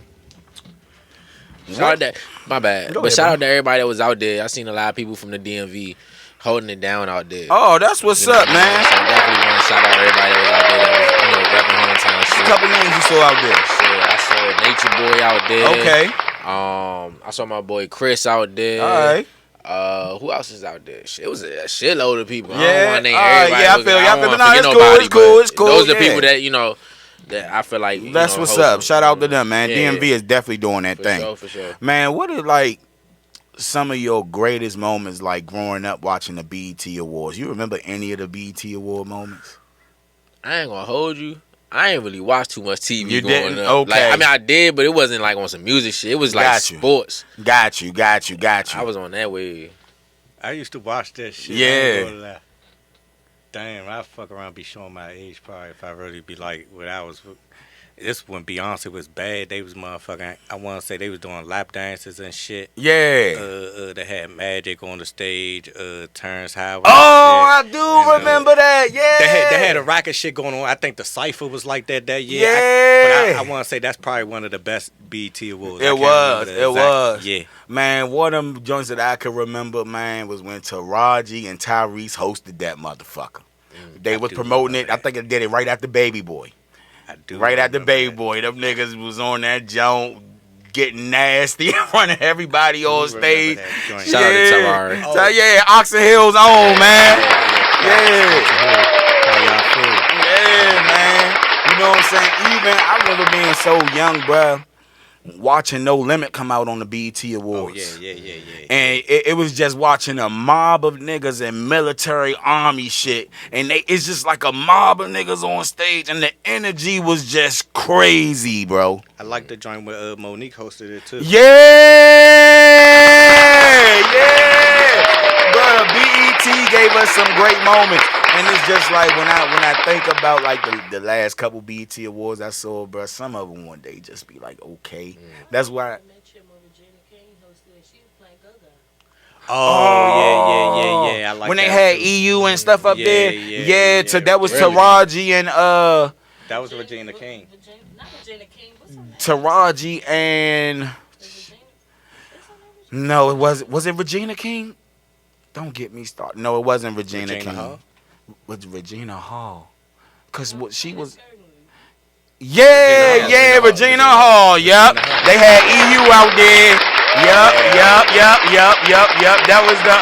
[SPEAKER 3] Shout out that. My bad.
[SPEAKER 2] Go
[SPEAKER 3] But
[SPEAKER 2] ahead,
[SPEAKER 3] shout
[SPEAKER 2] bro.
[SPEAKER 3] out to everybody that was out there. I seen a lot of people from the DMV holding it down out there.
[SPEAKER 2] Oh, that's what's
[SPEAKER 3] You know
[SPEAKER 2] up,
[SPEAKER 3] what I'm saying?
[SPEAKER 2] man.
[SPEAKER 3] So I definitely want to shout out everybody that was out there that was, repping hometown
[SPEAKER 2] A
[SPEAKER 3] shit.
[SPEAKER 2] couple names you saw out there.
[SPEAKER 3] Shit, I saw Nature Boy out there.
[SPEAKER 2] Okay.
[SPEAKER 3] I saw my boy Chris out there.
[SPEAKER 2] All right.
[SPEAKER 3] Who else is out there? Shit, it was a shitload of people. I
[SPEAKER 2] Yeah.
[SPEAKER 3] don't want to name
[SPEAKER 2] All right,
[SPEAKER 3] everybody.
[SPEAKER 2] yeah, I feel you.
[SPEAKER 3] don't wanna
[SPEAKER 2] No,
[SPEAKER 3] forget
[SPEAKER 2] it's cool,
[SPEAKER 3] nobody,
[SPEAKER 2] it's cool,
[SPEAKER 3] but
[SPEAKER 2] it's cool,
[SPEAKER 3] Those are the
[SPEAKER 2] yeah.
[SPEAKER 3] people that that I feel like.
[SPEAKER 2] That's what's up. Shout out to them, man.
[SPEAKER 3] Yeah,
[SPEAKER 2] DMV is definitely doing that thing.
[SPEAKER 3] For sure.
[SPEAKER 2] Man, what are like some of your greatest moments, like growing up watching the BET Awards? You remember any of the BET Award moments?
[SPEAKER 3] I ain't gonna hold you. I ain't really watched too much TV
[SPEAKER 2] You
[SPEAKER 3] growing
[SPEAKER 2] didn't?
[SPEAKER 3] up.
[SPEAKER 2] Okay.
[SPEAKER 3] Like, I mean, I did, but it wasn't like on some music shit. It was like
[SPEAKER 2] Got you.
[SPEAKER 3] sports.
[SPEAKER 2] Got you.
[SPEAKER 3] I was on that way.
[SPEAKER 4] I used to watch that shit.
[SPEAKER 2] Yeah.
[SPEAKER 4] I ain't gonna lie. Damn, I fuck around be showing my age probably if I really be like what I was. This when Beyonce was bad, they was motherfucking. I want to say they was doing lap dances and shit.
[SPEAKER 2] Yeah.
[SPEAKER 4] They had Magic on the stage. Terrence Howard.
[SPEAKER 2] Oh, I
[SPEAKER 4] shit.
[SPEAKER 2] do remember that. Yeah.
[SPEAKER 4] They had a rocket shit going on. I think the Cypher was like that year.
[SPEAKER 2] Yeah.
[SPEAKER 4] But I want to say that's probably one of the best BET awards.
[SPEAKER 2] It was.
[SPEAKER 4] Yeah.
[SPEAKER 2] Man, one of them joints that I could remember, man, was when Taraji and Tyrese hosted that motherfucker. They was
[SPEAKER 4] do
[SPEAKER 2] promoting it.
[SPEAKER 4] remember
[SPEAKER 2] I
[SPEAKER 4] that.
[SPEAKER 2] think it did it right after Baby Boy.
[SPEAKER 4] I do
[SPEAKER 2] Right after
[SPEAKER 4] remember
[SPEAKER 2] Baby
[SPEAKER 4] that.
[SPEAKER 2] Boy. Them niggas was on that joint getting nasty in front of everybody on
[SPEAKER 4] remember
[SPEAKER 2] stage.
[SPEAKER 4] that joint.
[SPEAKER 3] Shout out to Tamara.
[SPEAKER 2] Yeah, Oxon Hill's on, man. Yeah.
[SPEAKER 4] How y'all feel?
[SPEAKER 2] Yeah, man. You know what I'm saying? Even I remember being so young, bruh, watching No Limit come out on the BET
[SPEAKER 4] Oh
[SPEAKER 2] Awards.
[SPEAKER 4] yeah.
[SPEAKER 2] And it was just watching a mob of niggas in military army shit. And it's just like a mob of niggas on stage. And the energy was just crazy, bro.
[SPEAKER 4] I like the joint where Monique hosted it too.
[SPEAKER 2] Yeah. Bro, BET gave us some great moments. And it's just like when I think about like the last couple BET Awards I saw, bro, some of them one day just be like, okay. That's why.
[SPEAKER 4] Oh, yeah. I like
[SPEAKER 2] when they
[SPEAKER 4] that
[SPEAKER 2] had
[SPEAKER 4] too.
[SPEAKER 2] EU and stuff up
[SPEAKER 4] Yeah,
[SPEAKER 2] there.
[SPEAKER 4] yeah,
[SPEAKER 2] Yeah,
[SPEAKER 4] yeah.
[SPEAKER 2] that was
[SPEAKER 4] Really?
[SPEAKER 2] Taraji and
[SPEAKER 4] That was Regina King.
[SPEAKER 2] Taraji and no, was it Regina King? Don't get me started. No, it wasn't Regina King.
[SPEAKER 4] Hall?
[SPEAKER 2] Was Regina Hall? Cause what she was. Yeah, Regina Hall. Yep, they had EU out there. Yep. That was the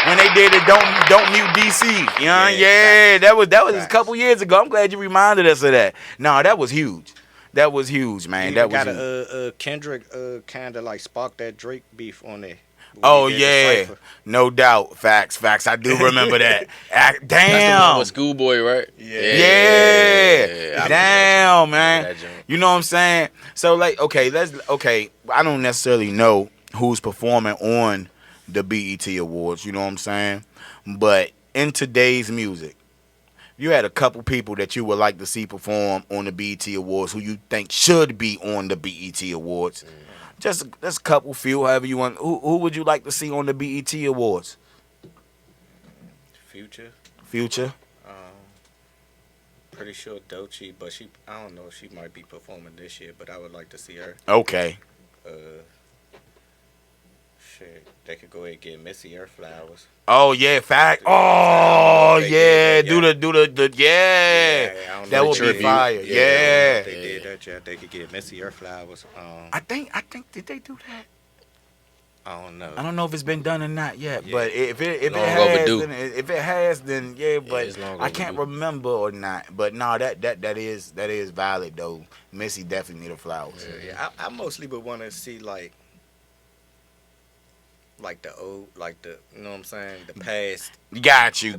[SPEAKER 2] when they did it. Don't mute DC. You know? Yeah, that was a couple years ago. I'm glad you reminded us of that. No, that was huge. That was huge, man. That was
[SPEAKER 4] got
[SPEAKER 2] huge.
[SPEAKER 4] Kendrick kind of like sparked that Drake beef on there.
[SPEAKER 2] Oh
[SPEAKER 4] He did the
[SPEAKER 2] yeah,
[SPEAKER 4] cypher.
[SPEAKER 2] no doubt. Facts. I do remember that.
[SPEAKER 3] That's the one
[SPEAKER 2] Damn.
[SPEAKER 3] with Schoolboy, right?
[SPEAKER 2] Yeah.
[SPEAKER 3] I
[SPEAKER 2] Damn,
[SPEAKER 3] remember
[SPEAKER 2] man.
[SPEAKER 3] that joint.
[SPEAKER 2] You know what I'm saying? So like, okay. I don't necessarily know who's performing on the BET Awards. You know what I'm saying? But in today's music, you had a couple people that you would like to see perform on the BET Awards who you think should be on the BET Awards. Just a couple, few, however you want. Who would you like to see on the BET Awards? Future.
[SPEAKER 4] Pretty sure Doechii, but I don't know if she might be performing this year, but I would like to see her.
[SPEAKER 2] Okay.
[SPEAKER 4] Shit, they could go ahead and get Missy her flowers.
[SPEAKER 2] Oh yeah, fact. Oh
[SPEAKER 4] They
[SPEAKER 2] yeah,
[SPEAKER 4] did that,
[SPEAKER 2] do the yeah.
[SPEAKER 4] I don't
[SPEAKER 2] That
[SPEAKER 4] know
[SPEAKER 2] would
[SPEAKER 4] if
[SPEAKER 2] be
[SPEAKER 4] tribute.
[SPEAKER 2] fire.
[SPEAKER 4] If
[SPEAKER 2] Yeah.
[SPEAKER 4] they did that, yeah, they could get Missy her flowers.
[SPEAKER 2] I think did they do that?
[SPEAKER 4] I don't know.
[SPEAKER 2] I don't know if it's been done or not yet,
[SPEAKER 4] Yeah.
[SPEAKER 2] but if it
[SPEAKER 3] Long
[SPEAKER 2] has,
[SPEAKER 3] overdue.
[SPEAKER 2] if it has, then yeah. But
[SPEAKER 3] it's long
[SPEAKER 2] I can't
[SPEAKER 3] overdue.
[SPEAKER 2] remember or not. But no, that is valid though. Missy definitely need her flowers.
[SPEAKER 4] Yeah, I mostly would want to see like the old, like the, you know what I'm saying, the past.
[SPEAKER 2] Got you.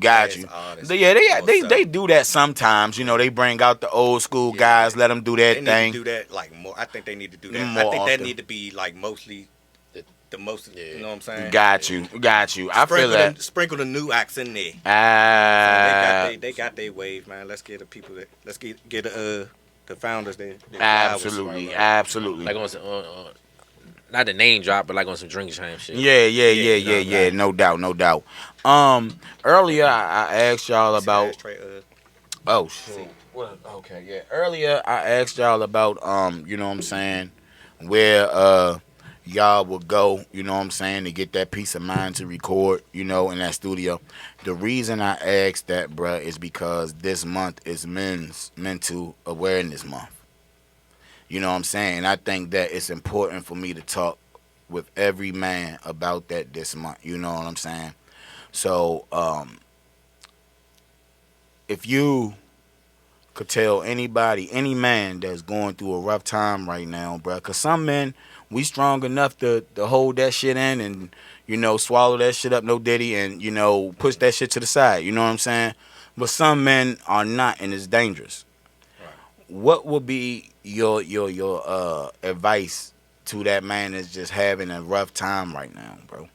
[SPEAKER 4] artists,
[SPEAKER 2] Yeah,
[SPEAKER 4] most
[SPEAKER 2] they do that sometimes. You know, they bring out the old school guys, let them do
[SPEAKER 4] They
[SPEAKER 2] their
[SPEAKER 4] need
[SPEAKER 2] thing.
[SPEAKER 4] to do that like more. I think they need to do that.
[SPEAKER 2] More
[SPEAKER 4] I think
[SPEAKER 2] often.
[SPEAKER 4] that need to be like mostly the most. You know what I'm saying?
[SPEAKER 2] Got you. I feel that.
[SPEAKER 4] Sprinkle the new acts in there. They got their wave, man. Let's get the people that. Let's get the founders there.
[SPEAKER 2] Absolutely.
[SPEAKER 3] Like on some, not the name drop, but like on some drink champ shit.
[SPEAKER 2] Yeah. No doubt. Earlier I asked y'all about. Oh shit. Okay, yeah. Earlier I asked y'all about you know what I'm saying, where y'all would go, you know what I'm saying, to get that peace of mind to record, you know, in that studio. The reason I asked that, bruh, is because this month is Men's Mental Awareness Month. You know what I'm saying? I think that it's important for me to talk with every man about that this month. You know what I'm saying? So, if you could tell anybody, any man that's going through a rough time right now, bruh, because some men, we strong enough to hold that shit in and, you know, swallow that shit up, no diddy, and, you know, push that shit to the side. You know what I'm saying? But some men are not, and it's dangerous. Right. What would be your advice to that man that's just having a rough time right now, bro?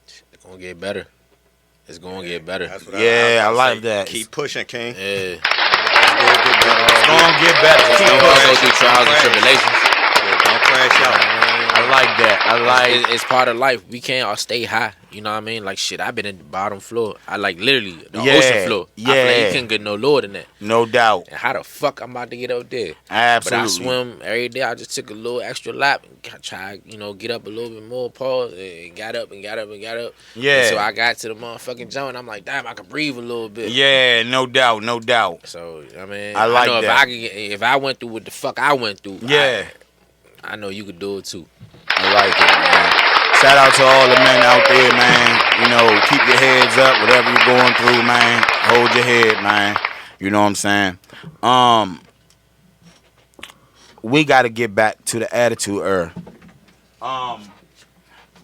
[SPEAKER 3] It's gonna get better. It's gonna get better.
[SPEAKER 2] I like that.
[SPEAKER 4] Keep pushing, King.
[SPEAKER 3] Yeah.
[SPEAKER 2] It's gonna get better.
[SPEAKER 3] Keep go through trials and tribulations.
[SPEAKER 4] Don't crash out.
[SPEAKER 2] I like that.
[SPEAKER 3] It's part of life. We can't all stay high. You know what I mean? Like, shit, I've been in the bottom floor. I like literally the ocean floor. I feel like you can't get no lower than that.
[SPEAKER 2] No doubt.
[SPEAKER 3] And how the fuck I'm about to get up there?
[SPEAKER 2] Absolutely.
[SPEAKER 3] But I swim every day. I just took a little extra lap and try, you know, get up a little bit more, pause, and got up.
[SPEAKER 2] Yeah.
[SPEAKER 3] And so I got to the motherfucking joint. I'm like, damn, I can breathe a little bit.
[SPEAKER 2] Yeah, no doubt.
[SPEAKER 3] So, I mean,
[SPEAKER 2] I like
[SPEAKER 3] know
[SPEAKER 2] that.
[SPEAKER 3] If I went through what the fuck I went through, I know you could do it too.
[SPEAKER 2] I like it, man. Shout out to all the men out there, man. You know, keep your heads up, whatever you're going through, man. Hold your head, man. You know what I'm saying? We got to get back to the attitude era.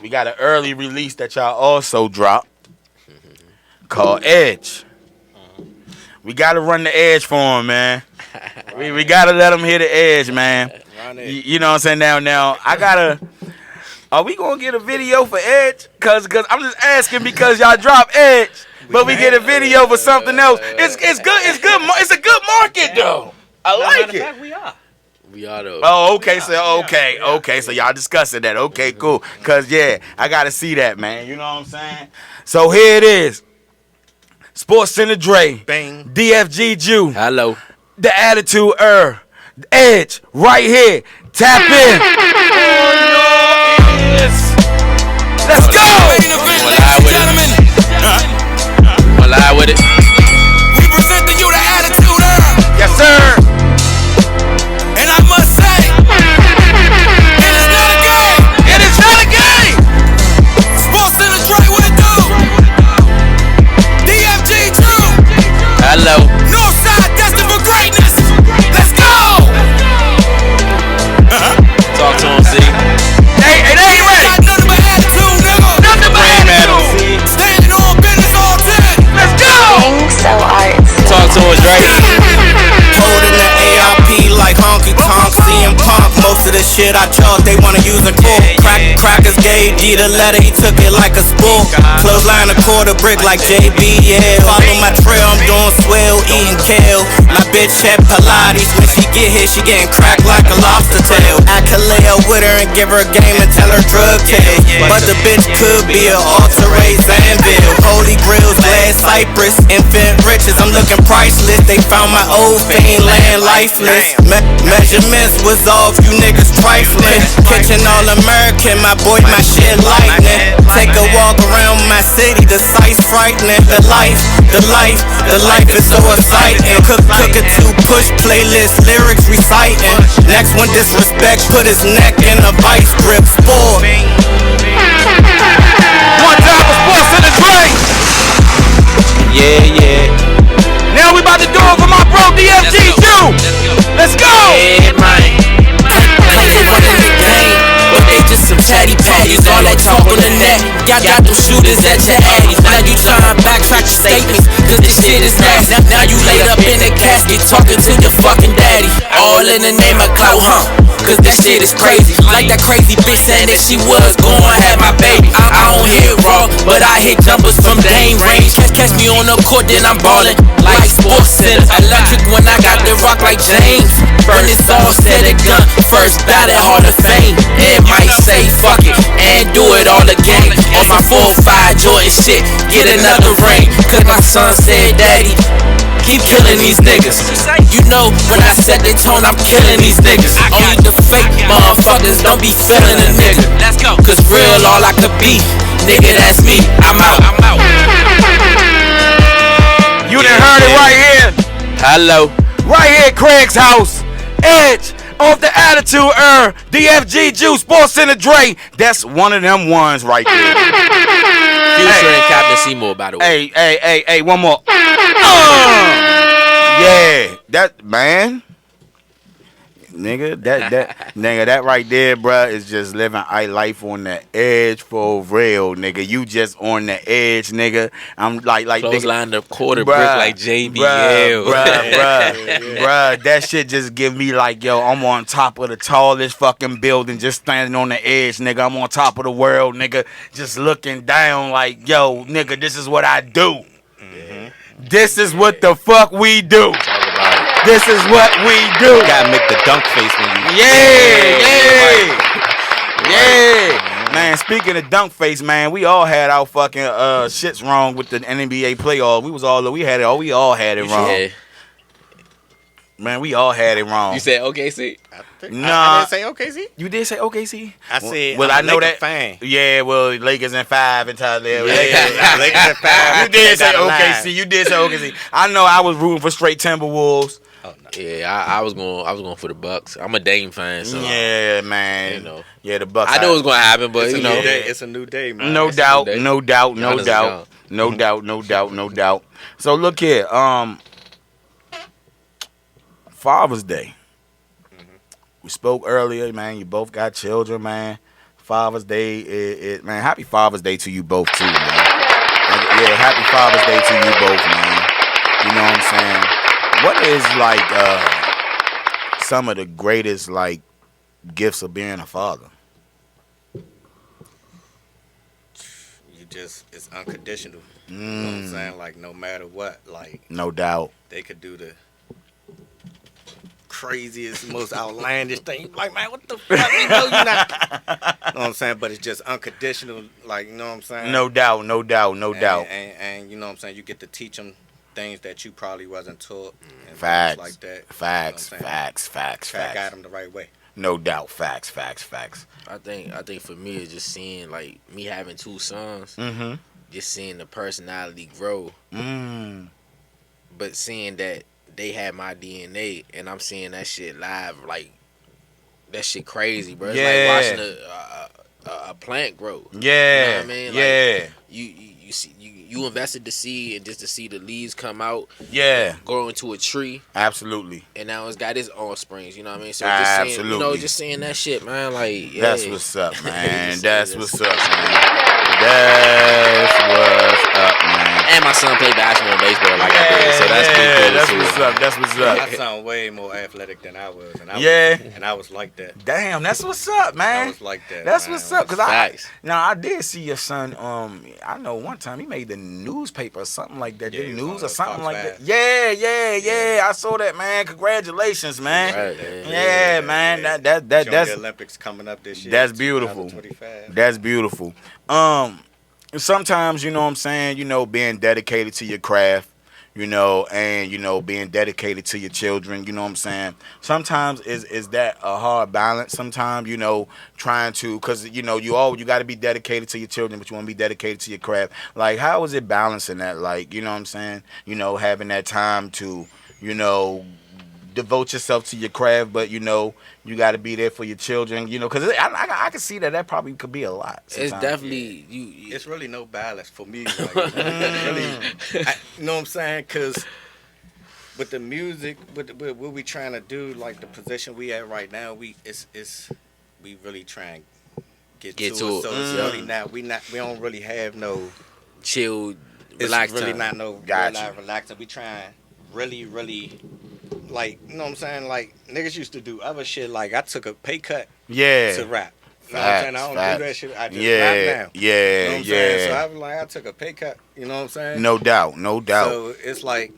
[SPEAKER 2] We got an early release that y'all also dropped called Edge. We got to run the edge for him, man. We got to let him hit the edge, man. You know what I'm saying? Now, I got to... Are we going to get a video for Edge? Cause I'm just asking because y'all drop Edge, but we get a video for something else. It's good. It's a good market, though. I like it.
[SPEAKER 3] Fact, we are though.
[SPEAKER 2] Oh, okay. So okay. So y'all discussing that. Okay, cool. Cause I gotta see that, man. You know what I'm saying? So here it is. Sportcenter Dre.
[SPEAKER 4] Bang.
[SPEAKER 2] DFG Ju.
[SPEAKER 3] Hello.
[SPEAKER 2] The Attitude Era. Edge right here. Tap in. Let's go.
[SPEAKER 3] We'll lie with it.
[SPEAKER 1] We present to you the Attitude Era.
[SPEAKER 2] Yes, sir.
[SPEAKER 1] And I must say, it is not a game.
[SPEAKER 2] It is not a game.
[SPEAKER 1] Sportcenter Dre, what it do? DFG Ju.
[SPEAKER 3] Hello.
[SPEAKER 1] Northside destined for greatness. Let's go.
[SPEAKER 3] Talk to him, see.
[SPEAKER 2] Hey, they ain't ready.
[SPEAKER 1] Got nothing but attitude, nigga.
[SPEAKER 2] Nothing but attitude.
[SPEAKER 1] Standing on business all 10.
[SPEAKER 2] Let's go.
[SPEAKER 9] So arts.
[SPEAKER 3] Talk to us, Dre.
[SPEAKER 7] Holding the ARP like honky tonk, CM Punk. Most of the shit I chalk, they wanna use a cork. Crackers gave D the letter, he took it like a sport. Clothesline a quarter brick like JBL. Follow my trail, I'm doing swell, eating kale. My bitch had Pilates, when she get hit, she getting cracked like a lobster tail. I could lay up with her and give her a game and tell her drug tale. But the bitch could be an alter-race Zanville. Holy grills, glass cypress, infant riches, I'm looking priceless. They found my old fame land lifeless. Measurements was off, you niggas trifling. Kitchen all American, my boy, my shit lightning. Take a walk around my city, the sight's frightening. The life is so exciting. Cook it to push playlist, lyrics reciting. Next one disrespect, put his neck in a vice grip. Sport.
[SPEAKER 2] One time for Sportcenter Dre.
[SPEAKER 3] Yeah.
[SPEAKER 2] Now we about to do it for my bro DFG Ju. Let's go.
[SPEAKER 3] Yeah, man.
[SPEAKER 6] Players running the game, but they just some chatty patties. All that talk on the net, got them shooters at your addies. Now you tryna backtrack your statements, cause this shit is nasty. Now you laid up in a casket, talking to your fucking daddy. All in the name of clout, cause this shit is crazy. Like that crazy bitch saying that she was gon' have my baby. I don't hit raw, but I hit jumpers from Dame range. Catch me on the court, then I'm ballin' like Sportcenter. Electric when I got the rock like James. When it's all said and done, first ballot Hall of Fame. It might say fuck it and do it all again. On my 4-5 Jordan shit, get another ring. Cause my son said, Daddy, keep killing these niggas. You know when I set the tone, I'm killing these niggas. Only the fake motherfuckers don't be feeling a nigga. Let's go. Cause real all I could be, nigga, that's me. I'm out.
[SPEAKER 2] You done heard it right here.
[SPEAKER 3] Hello.
[SPEAKER 2] Right here at Craig's house. Edge off the Attitude DFG Ju Sportcenter Dre. That's one of them ones right there.
[SPEAKER 3] Future and Captain Seymour, by the way.
[SPEAKER 2] Hey, one more. Yeah, that man. Nigga, that right there, bruh, is just living life on the edge for real, nigga. You just on the edge, nigga. I'm like
[SPEAKER 3] Clothesline the quarter brick like JBL.
[SPEAKER 2] Bruh, that shit just give me like, yo, I'm on top of the tallest fucking building, just standing on the edge, nigga. I'm on top of the world, nigga, just looking down like, yo, nigga, this is what I do. This is what the fuck we do. This is what we do.
[SPEAKER 4] You gotta make the dunk face when you.
[SPEAKER 2] Yeah. Man, speaking of dunk face, man, we all had our fucking shits wrong with the NBA playoffs. We all had it wrong. Man, we all had it wrong.
[SPEAKER 3] You said OKC?
[SPEAKER 2] Nah.
[SPEAKER 4] I didn't say OKC.
[SPEAKER 2] You did say OKC?
[SPEAKER 4] I said,
[SPEAKER 2] well, I know that.
[SPEAKER 4] Fan.
[SPEAKER 2] Yeah, well, Lakers in 5 and Tyler.
[SPEAKER 4] Yeah, Lakers in 5.
[SPEAKER 2] You did say OKC. You did say OKC. I know I was rooting for straight Timberwolves.
[SPEAKER 3] Oh, no. Yeah, I was going for the Bucks. I'm a Dame fan, so
[SPEAKER 2] yeah, man.
[SPEAKER 3] You know,
[SPEAKER 2] yeah, the Bucks.
[SPEAKER 3] I know it was gonna happen, but you know,
[SPEAKER 4] it's a new day, man.
[SPEAKER 2] No doubt. So look here, Father's Day. We spoke earlier, man. You both got children, man. Father's Day, man. Happy Father's Day to you both too, man. Yeah, happy Father's Day to you both, man. You know what I'm saying? What is like some of the greatest like gifts of being a father?
[SPEAKER 4] It's unconditional. You know what I'm saying? Like no matter what, like
[SPEAKER 2] no doubt.
[SPEAKER 4] They could do the craziest, most outlandish thing. Like, man, what the fuck? You know you're not. You know what I'm saying? But it's just unconditional. Like, you know what I'm saying?
[SPEAKER 2] No doubt.
[SPEAKER 4] And you know what I'm saying? You get to teach them things that you probably wasn't taught. And
[SPEAKER 2] facts.
[SPEAKER 4] Like that.
[SPEAKER 2] Facts.
[SPEAKER 4] You know
[SPEAKER 2] facts.
[SPEAKER 4] Guide them the right way.
[SPEAKER 2] No doubt. Facts.
[SPEAKER 3] I think for me it's just seeing like me having 2 sons.
[SPEAKER 2] Mm-hmm.
[SPEAKER 3] Just seeing the personality grow. But seeing that they had my DNA and I'm seeing that shit live, like that shit crazy, bro. It's like watching a plant grow.
[SPEAKER 2] Yeah.
[SPEAKER 3] You know what I mean?
[SPEAKER 2] Yeah.
[SPEAKER 3] Like, you see you invested the seed and just to see the leaves come out.
[SPEAKER 2] Yeah.
[SPEAKER 3] Grow into a tree.
[SPEAKER 2] Absolutely.
[SPEAKER 3] And now it's got its offsprings, you know what I mean? So
[SPEAKER 2] absolutely.
[SPEAKER 3] just seeing, just seeing that shit, man, like yeah.
[SPEAKER 2] That's what's up, man. That's what's up, man. That's what's up, man.
[SPEAKER 3] And my son played basketball and baseball like I did, so that's pretty cool.
[SPEAKER 2] That's what's up. That's what's up.
[SPEAKER 4] My son way more athletic than I was, and I was like that.
[SPEAKER 2] Damn, that's what's up, man.
[SPEAKER 4] I was like that.
[SPEAKER 2] That's
[SPEAKER 4] man.
[SPEAKER 2] what's up, cause I did see your son. I know one time he made the newspaper or something like that.
[SPEAKER 4] Yeah,
[SPEAKER 2] news or something like that.
[SPEAKER 4] Yeah.
[SPEAKER 2] Yeah. I saw that, man. Congratulations, man.
[SPEAKER 3] Right,
[SPEAKER 2] yeah, man.
[SPEAKER 4] Yeah.
[SPEAKER 2] That's
[SPEAKER 4] the Olympics coming up this year.
[SPEAKER 2] That's beautiful. That's beautiful. Sometimes, you know what I'm saying, being dedicated to your craft, and, being dedicated to your children, you know what I'm saying? Sometimes is that a hard balance? Sometimes, trying to, because, you got to be dedicated to your children, but you want to be dedicated to your craft. Like, how is it balancing that? Like, you know what I'm saying? Having that time to, devote yourself to your craft, but, you got to be there for your children, because I can see that probably could be a lot. Sometimes.
[SPEAKER 3] It's definitely,
[SPEAKER 4] it's really no balance for me. Like, really, you know what I'm saying? Because with the music, with what we trying to do, like the position we at right now, we really trying to get to it. So it's really we don't really have no
[SPEAKER 3] chill, relax.
[SPEAKER 4] It's really
[SPEAKER 3] time.
[SPEAKER 4] not no relaxing. We trying really. Like, you know what I'm saying? Like, niggas used to do other shit. Like, I took a pay cut to rap. You know what I'm saying? I don't do that shit. I just rap now.
[SPEAKER 2] Yeah,
[SPEAKER 4] you know what I'm saying? So I was like, I took a pay cut. You know what I'm saying?
[SPEAKER 2] No doubt.
[SPEAKER 4] So it's like,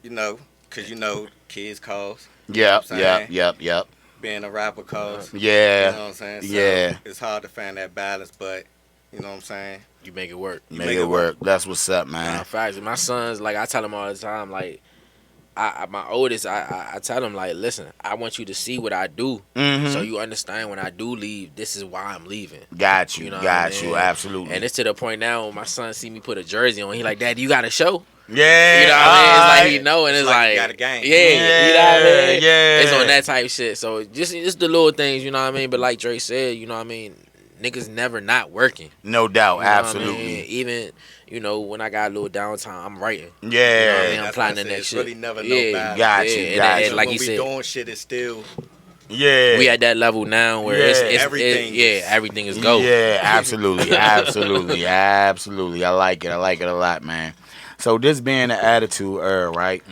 [SPEAKER 4] because kids cost.
[SPEAKER 2] Yep.
[SPEAKER 4] Being a rapper costs.
[SPEAKER 2] Yeah.
[SPEAKER 4] You know what I'm saying? So it's hard to find that balance, but, you know what I'm saying?
[SPEAKER 3] You make it work.
[SPEAKER 2] Make it work. That's what's up, man.
[SPEAKER 3] Facts. My sons, like, I tell them all the time, like, my oldest, I tell him like, listen, I want you to see what I do, so you understand when I do leave, this is why I'm leaving.
[SPEAKER 2] Got you,
[SPEAKER 3] know what
[SPEAKER 2] got
[SPEAKER 3] I mean?
[SPEAKER 2] you, absolutely.
[SPEAKER 3] And it's to the point now when my son see me put a jersey on, he like, Dad, you got a show?
[SPEAKER 2] Yeah,
[SPEAKER 3] You know what I mean? It's like he know, and it's
[SPEAKER 4] like
[SPEAKER 3] like,
[SPEAKER 4] you got a game.
[SPEAKER 3] yeah, you know what I mean?
[SPEAKER 2] Yeah.
[SPEAKER 3] It's on that type shit. So just the little things, you know what I mean? But like Dre said, you know what I mean? Niggas never not working.
[SPEAKER 2] No doubt,
[SPEAKER 3] You know what I
[SPEAKER 2] absolutely.
[SPEAKER 3] mean? Even, you know, when I got a little downtime, I'm writing.
[SPEAKER 2] Yeah,
[SPEAKER 3] You know what I mean? I'm
[SPEAKER 4] That's
[SPEAKER 3] plotting
[SPEAKER 4] why I
[SPEAKER 3] the
[SPEAKER 4] said
[SPEAKER 3] next
[SPEAKER 4] it's
[SPEAKER 3] shit.
[SPEAKER 4] really never no
[SPEAKER 3] Yeah,
[SPEAKER 4] balance.
[SPEAKER 2] Got you,
[SPEAKER 3] and-
[SPEAKER 2] got
[SPEAKER 3] and
[SPEAKER 2] you.
[SPEAKER 3] like
[SPEAKER 4] when
[SPEAKER 3] you
[SPEAKER 4] we
[SPEAKER 3] said,
[SPEAKER 4] doing shit is still
[SPEAKER 2] Yeah,
[SPEAKER 3] we at that level now where
[SPEAKER 2] Yeah,
[SPEAKER 4] everything
[SPEAKER 3] everything is go.
[SPEAKER 2] Yeah, absolutely, absolutely, absolutely. I like it a lot, man. So this being the attitude era, right?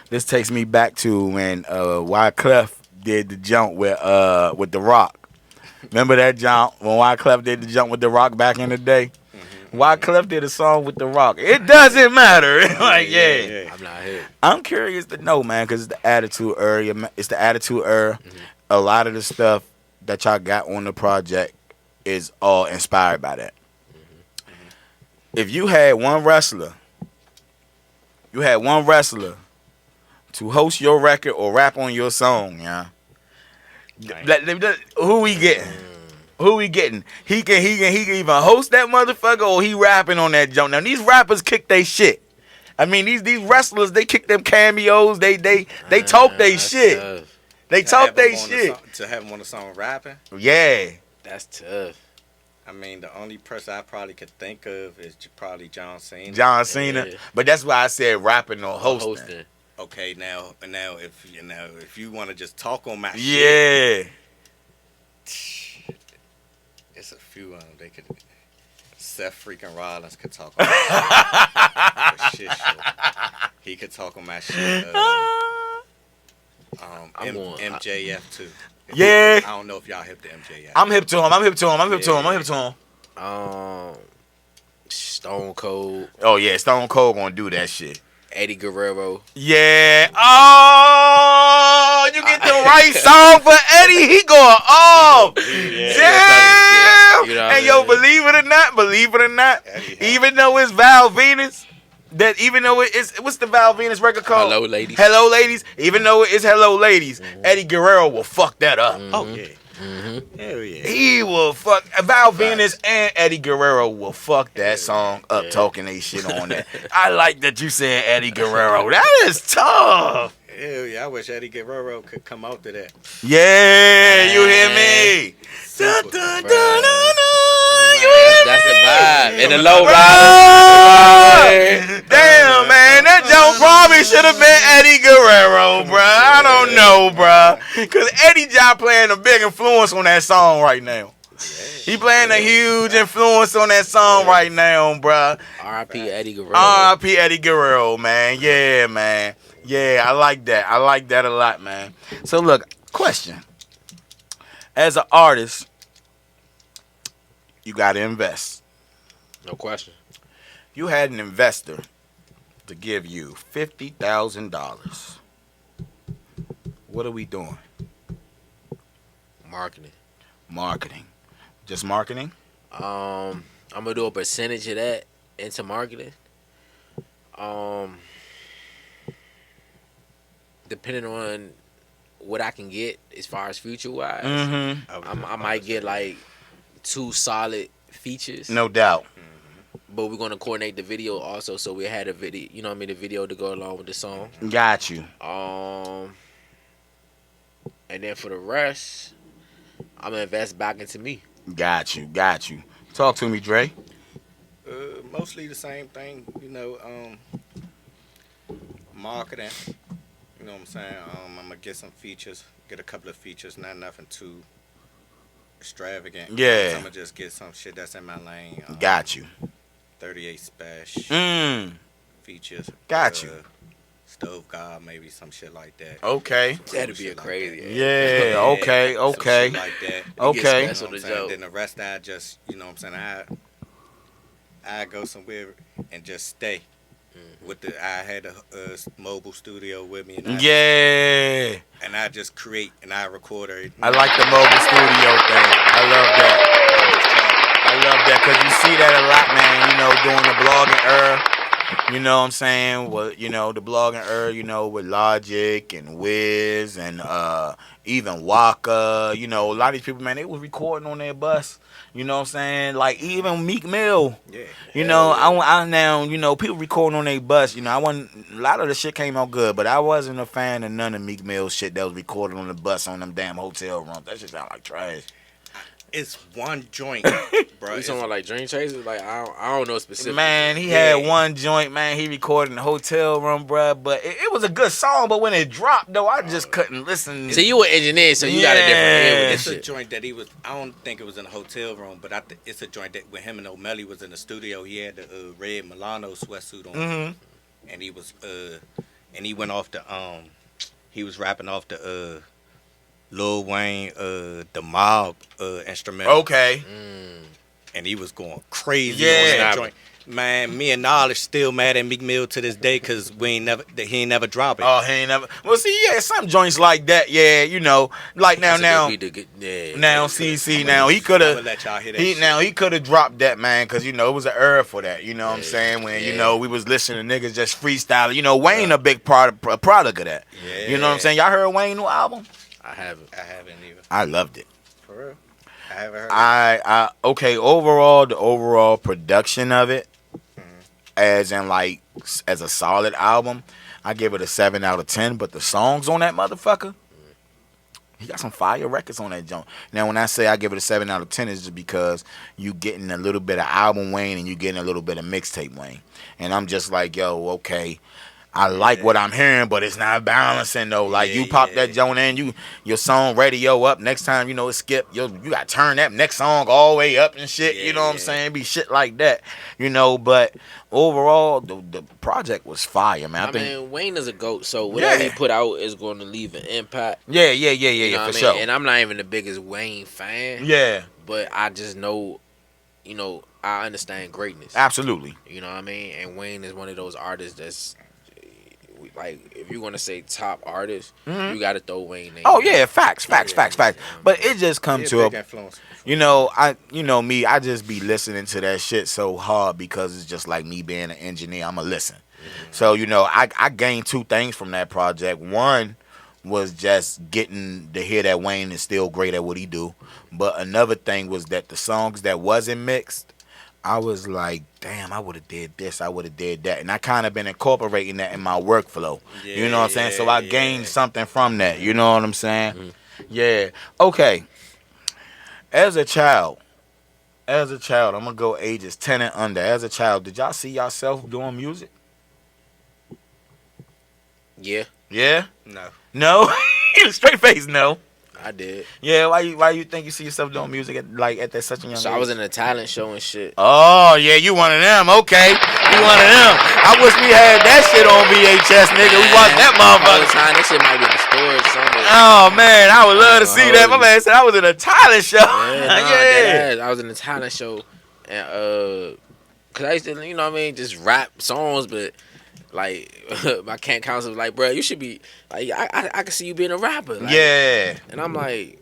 [SPEAKER 2] This takes me back to when Wyclef did the jump with The Rock. Remember that jump when Wyclef did the jump with The Rock back in the day? Wyclef did a song with The Rock. It doesn't matter. Like, yeah.
[SPEAKER 3] I'm not here.
[SPEAKER 2] I'm curious to know, man, because it's the attitude era. It's the attitude era. A lot of the stuff that y'all got on the project is all inspired by that. If you had one wrestler to host your record or rap on your song, yeah, who we getting? Who we getting? He can even host that motherfucker or he rapping on that jump. Now these rappers kick they shit. I mean these wrestlers, they kick them cameos. They talk they shit.
[SPEAKER 3] Tough.
[SPEAKER 2] They talk they shit.
[SPEAKER 4] To have him on the song rapping.
[SPEAKER 2] Yeah.
[SPEAKER 3] That's tough.
[SPEAKER 4] I mean, the only person I probably could think of is probably John Cena.
[SPEAKER 2] John Cena.
[SPEAKER 3] Yeah.
[SPEAKER 2] But that's why I said rapping or hosting.
[SPEAKER 4] Okay, now if you want to just talk on my shit,
[SPEAKER 2] Yeah.
[SPEAKER 4] it's a few of them. They could. Seth freaking Rollins could talk on my shit. For shit show. He could talk on my shit. MJF too.
[SPEAKER 2] Yeah.
[SPEAKER 4] I don't know if y'all hip to MJF.
[SPEAKER 2] I'm hip to him.
[SPEAKER 3] Stone Cold,
[SPEAKER 2] Oh yeah, Stone Cold gonna do that shit.
[SPEAKER 3] Eddie Guerrero.
[SPEAKER 2] Yeah. Oh, you get the right song for Eddie. He going off. Damn.
[SPEAKER 3] You know what
[SPEAKER 2] And
[SPEAKER 3] I
[SPEAKER 2] yo,
[SPEAKER 3] mean?
[SPEAKER 2] believe it or not, even though it's Val Venus, what's the Val Venus record called?
[SPEAKER 3] Hello, Ladies.
[SPEAKER 2] Hello, Ladies. Even though it's Hello, Ladies, Eddie Guerrero will fuck that up.
[SPEAKER 4] Oh yeah. Hell yeah.
[SPEAKER 2] He will fuck. Val Venus and Eddie Guerrero will fuck that song up, talking they shit on that. I like that you said Eddie Guerrero. That is tough.
[SPEAKER 4] Hell yeah. I wish Eddie Guerrero could come out to that.
[SPEAKER 2] Yeah, you hear me?
[SPEAKER 4] Super.
[SPEAKER 3] That's the vibe. And the low
[SPEAKER 2] Bruh. Damn, man, that joke probably should have been Eddie Guerrero, bruh. I don't know, bruh. Because Eddie J playing a big influence on that song right now. He playing a huge influence on that song right now, bruh.
[SPEAKER 3] R.I.P. Eddie Guerrero.
[SPEAKER 2] R.I.P. Eddie Guerrero, man. Yeah, man. Yeah, I like that. I like that a lot, man. So, look, question. As an artist, you got to invest.
[SPEAKER 3] No question.
[SPEAKER 2] You had an investor to give you $50,000. What are we doing?
[SPEAKER 3] Marketing.
[SPEAKER 2] Just marketing?
[SPEAKER 3] I'm gonna do a percentage of that into marketing. Depending on what I can get as far as future wise, I might get like 2 solid features.
[SPEAKER 2] No doubt.
[SPEAKER 3] But we're gonna coordinate the video also, so we had a video, you know what I mean, the video to go along with the song.
[SPEAKER 2] Got you.
[SPEAKER 3] And then for the rest, I'm gonna invest back into me.
[SPEAKER 2] Got you. Talk to me, Dre.
[SPEAKER 4] Mostly the same thing, marketing. You know what I'm saying? I'm gonna get some features, get a couple of features, not nothing too extravagant.
[SPEAKER 2] Yeah.
[SPEAKER 4] I'm gonna just get some shit that's in my lane.
[SPEAKER 2] Got you.
[SPEAKER 4] 38 Spash features.
[SPEAKER 2] Got you.
[SPEAKER 4] Stove God, maybe some shit like that.
[SPEAKER 2] Okay.
[SPEAKER 3] That'd be a crazy.
[SPEAKER 2] Yeah. Okay.
[SPEAKER 4] Some shit like that.
[SPEAKER 2] Okay.
[SPEAKER 4] You know what I'm saying? Then the rest I just, you know what I'm saying, I go somewhere and just stay. With I had a mobile studio with me. And and I just create and I record everything.
[SPEAKER 2] I like the mobile studio thing. I love that because you see that a lot, man. You know, during the blogging era, You know what I'm saying? Well, you know, the blogging era, you know, with Logic and Wiz and even Waka, you know, a lot of these people, man, they was recording on their bus. You know what I'm saying? Like even Meek Mill.
[SPEAKER 4] Yeah.
[SPEAKER 2] You know, I now, you know, people recording on their bus. You know, I wasn't. A lot of the shit came out good, but I wasn't a fan of none of Meek Mill shit that was recorded on the bus on them damn hotel rooms. That shit sound like trash.
[SPEAKER 4] It's one joint, bro.
[SPEAKER 3] You talking about like Dream Chasers? Like I don't know specifically.
[SPEAKER 2] Man, he had one joint, man. He recorded in the hotel room, bruh. But it was a good song. But when it dropped, though, I just couldn't listen.
[SPEAKER 3] So you an engineer, so you got a different ear with
[SPEAKER 4] It's
[SPEAKER 3] this
[SPEAKER 4] a
[SPEAKER 3] shit.
[SPEAKER 4] joint that he was. I don't think it was in a hotel room, but it's a joint that when him and O'Malley was in the studio, he had the red Milano sweatsuit on, and he was and he went off the he was rapping off the Lil Wayne the Mob instrumental.
[SPEAKER 2] Okay.
[SPEAKER 4] And he was going crazy
[SPEAKER 2] Yeah.
[SPEAKER 4] on that joint. Man, me and Knowledge still mad at Meek Mill to this day because he ain't never drop it.
[SPEAKER 2] Oh, he ain't never. Well, see, yeah, some joints like that, yeah, you know, like now, CC, now he could
[SPEAKER 4] I'ma
[SPEAKER 2] have.
[SPEAKER 4] let y'all hear that
[SPEAKER 2] He
[SPEAKER 4] shit.
[SPEAKER 2] he could have dropped that, man, because you know it was an era for that. You know what I'm saying? When you know we was listening to niggas just freestyling. You know, Wayne a big product of that.
[SPEAKER 4] Yeah.
[SPEAKER 2] You know what I'm saying? Y'all heard Wayne new album?
[SPEAKER 3] I haven't.
[SPEAKER 4] I haven't either.
[SPEAKER 2] I loved it.
[SPEAKER 4] For real. I haven't heard
[SPEAKER 2] Okay, overall, the overall production of it, as in like as a solid album, I give it a 7 out of 10. But the songs on that motherfucker, he got some fire records on that joint. Now, when I say I give it a 7 out of 10, it's just because you getting a little bit of album Wayne and you getting a little bit of mixtape Wayne, and I'm just like, yo, okay. I like what I'm hearing, but it's not balancing though. Like you pop that joint in, your song radio up. Next time, you know, it skip. You got to turn that next song all the way up and shit. You know what I'm saying? Be shit like that. You know, but overall, the project was fire, man.
[SPEAKER 3] I mean, Wayne is a GOAT, so whatever he put out is going to leave an impact.
[SPEAKER 2] Yeah,
[SPEAKER 3] You know
[SPEAKER 2] for
[SPEAKER 3] what I mean?
[SPEAKER 2] sure.
[SPEAKER 3] And I'm not even the biggest Wayne fan.
[SPEAKER 2] Yeah,
[SPEAKER 3] but I just know, you know, I understand greatness.
[SPEAKER 2] absolutely.
[SPEAKER 3] You know what I mean? And Wayne is one of those artists that's like, if you want to say top artist, you got to throw Wayne in.
[SPEAKER 2] Oh yeah, facts. But it just comes to
[SPEAKER 4] big influence.
[SPEAKER 2] you know me, I just be listening to that shit so hard because it's just like me being an engineer. I'ma listen. So you know, I gained two things from that project. One was just getting to hear that Wayne is still great at what he do, but another thing was that the songs that wasn't mixed, I was like, damn, I would have did this, I would have did that. And I kind of been incorporating that in my workflow. You know what I'm saying? So I gained something from that. You know what I'm saying? Yeah. Okay. As a child, I'm going to go ages 10 and under. As a child, did y'all see yourself doing music?
[SPEAKER 3] Yeah,
[SPEAKER 2] Yeah?
[SPEAKER 4] No.
[SPEAKER 2] No? Straight face, no.
[SPEAKER 3] I did.
[SPEAKER 2] Yeah, why you think you see yourself doing music at that such a young age?
[SPEAKER 3] So I was in a talent show and shit.
[SPEAKER 2] Oh, yeah, you one of them. Okay. You one of them. I wish we had that shit on VHS, nigga. We watched that
[SPEAKER 3] All the
[SPEAKER 2] motherfucker.
[SPEAKER 3] time, that shit might be in the storage somewhere.
[SPEAKER 2] Oh, man, I would love to see that. My man said I was in a talent show.
[SPEAKER 3] Yeah, I was in a talent show. And, cause I used to, you know what I mean, just rap songs, but like my camp counselor was like, bro, you should be like, I can see you being a rapper. Like,
[SPEAKER 2] Yeah.
[SPEAKER 3] And I'm like,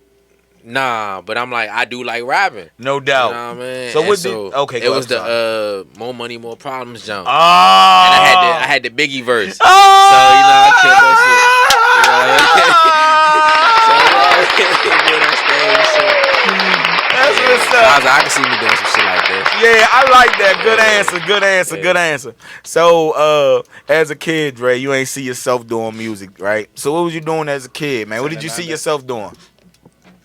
[SPEAKER 3] nah, but I'm like, I do like rapping.
[SPEAKER 2] No doubt.
[SPEAKER 3] You know what I mean?
[SPEAKER 2] So
[SPEAKER 3] And
[SPEAKER 2] what did okay,
[SPEAKER 3] it
[SPEAKER 2] go
[SPEAKER 3] was
[SPEAKER 2] ahead,
[SPEAKER 3] the More Money, More Problems jump.
[SPEAKER 2] Oh.
[SPEAKER 3] And I had the Biggie verse.
[SPEAKER 2] Oh.
[SPEAKER 3] So, you know, I killed that shit. You know what I mean? So, being on stage and shit.
[SPEAKER 2] That's what's
[SPEAKER 3] I
[SPEAKER 2] up.
[SPEAKER 3] was like, I can see me doing some shit like this.
[SPEAKER 2] Yeah, I like that. Good answer. So, as a kid, Dre, you ain't see yourself doing music, right? So what was you doing as a kid, man? What did you see yourself doing?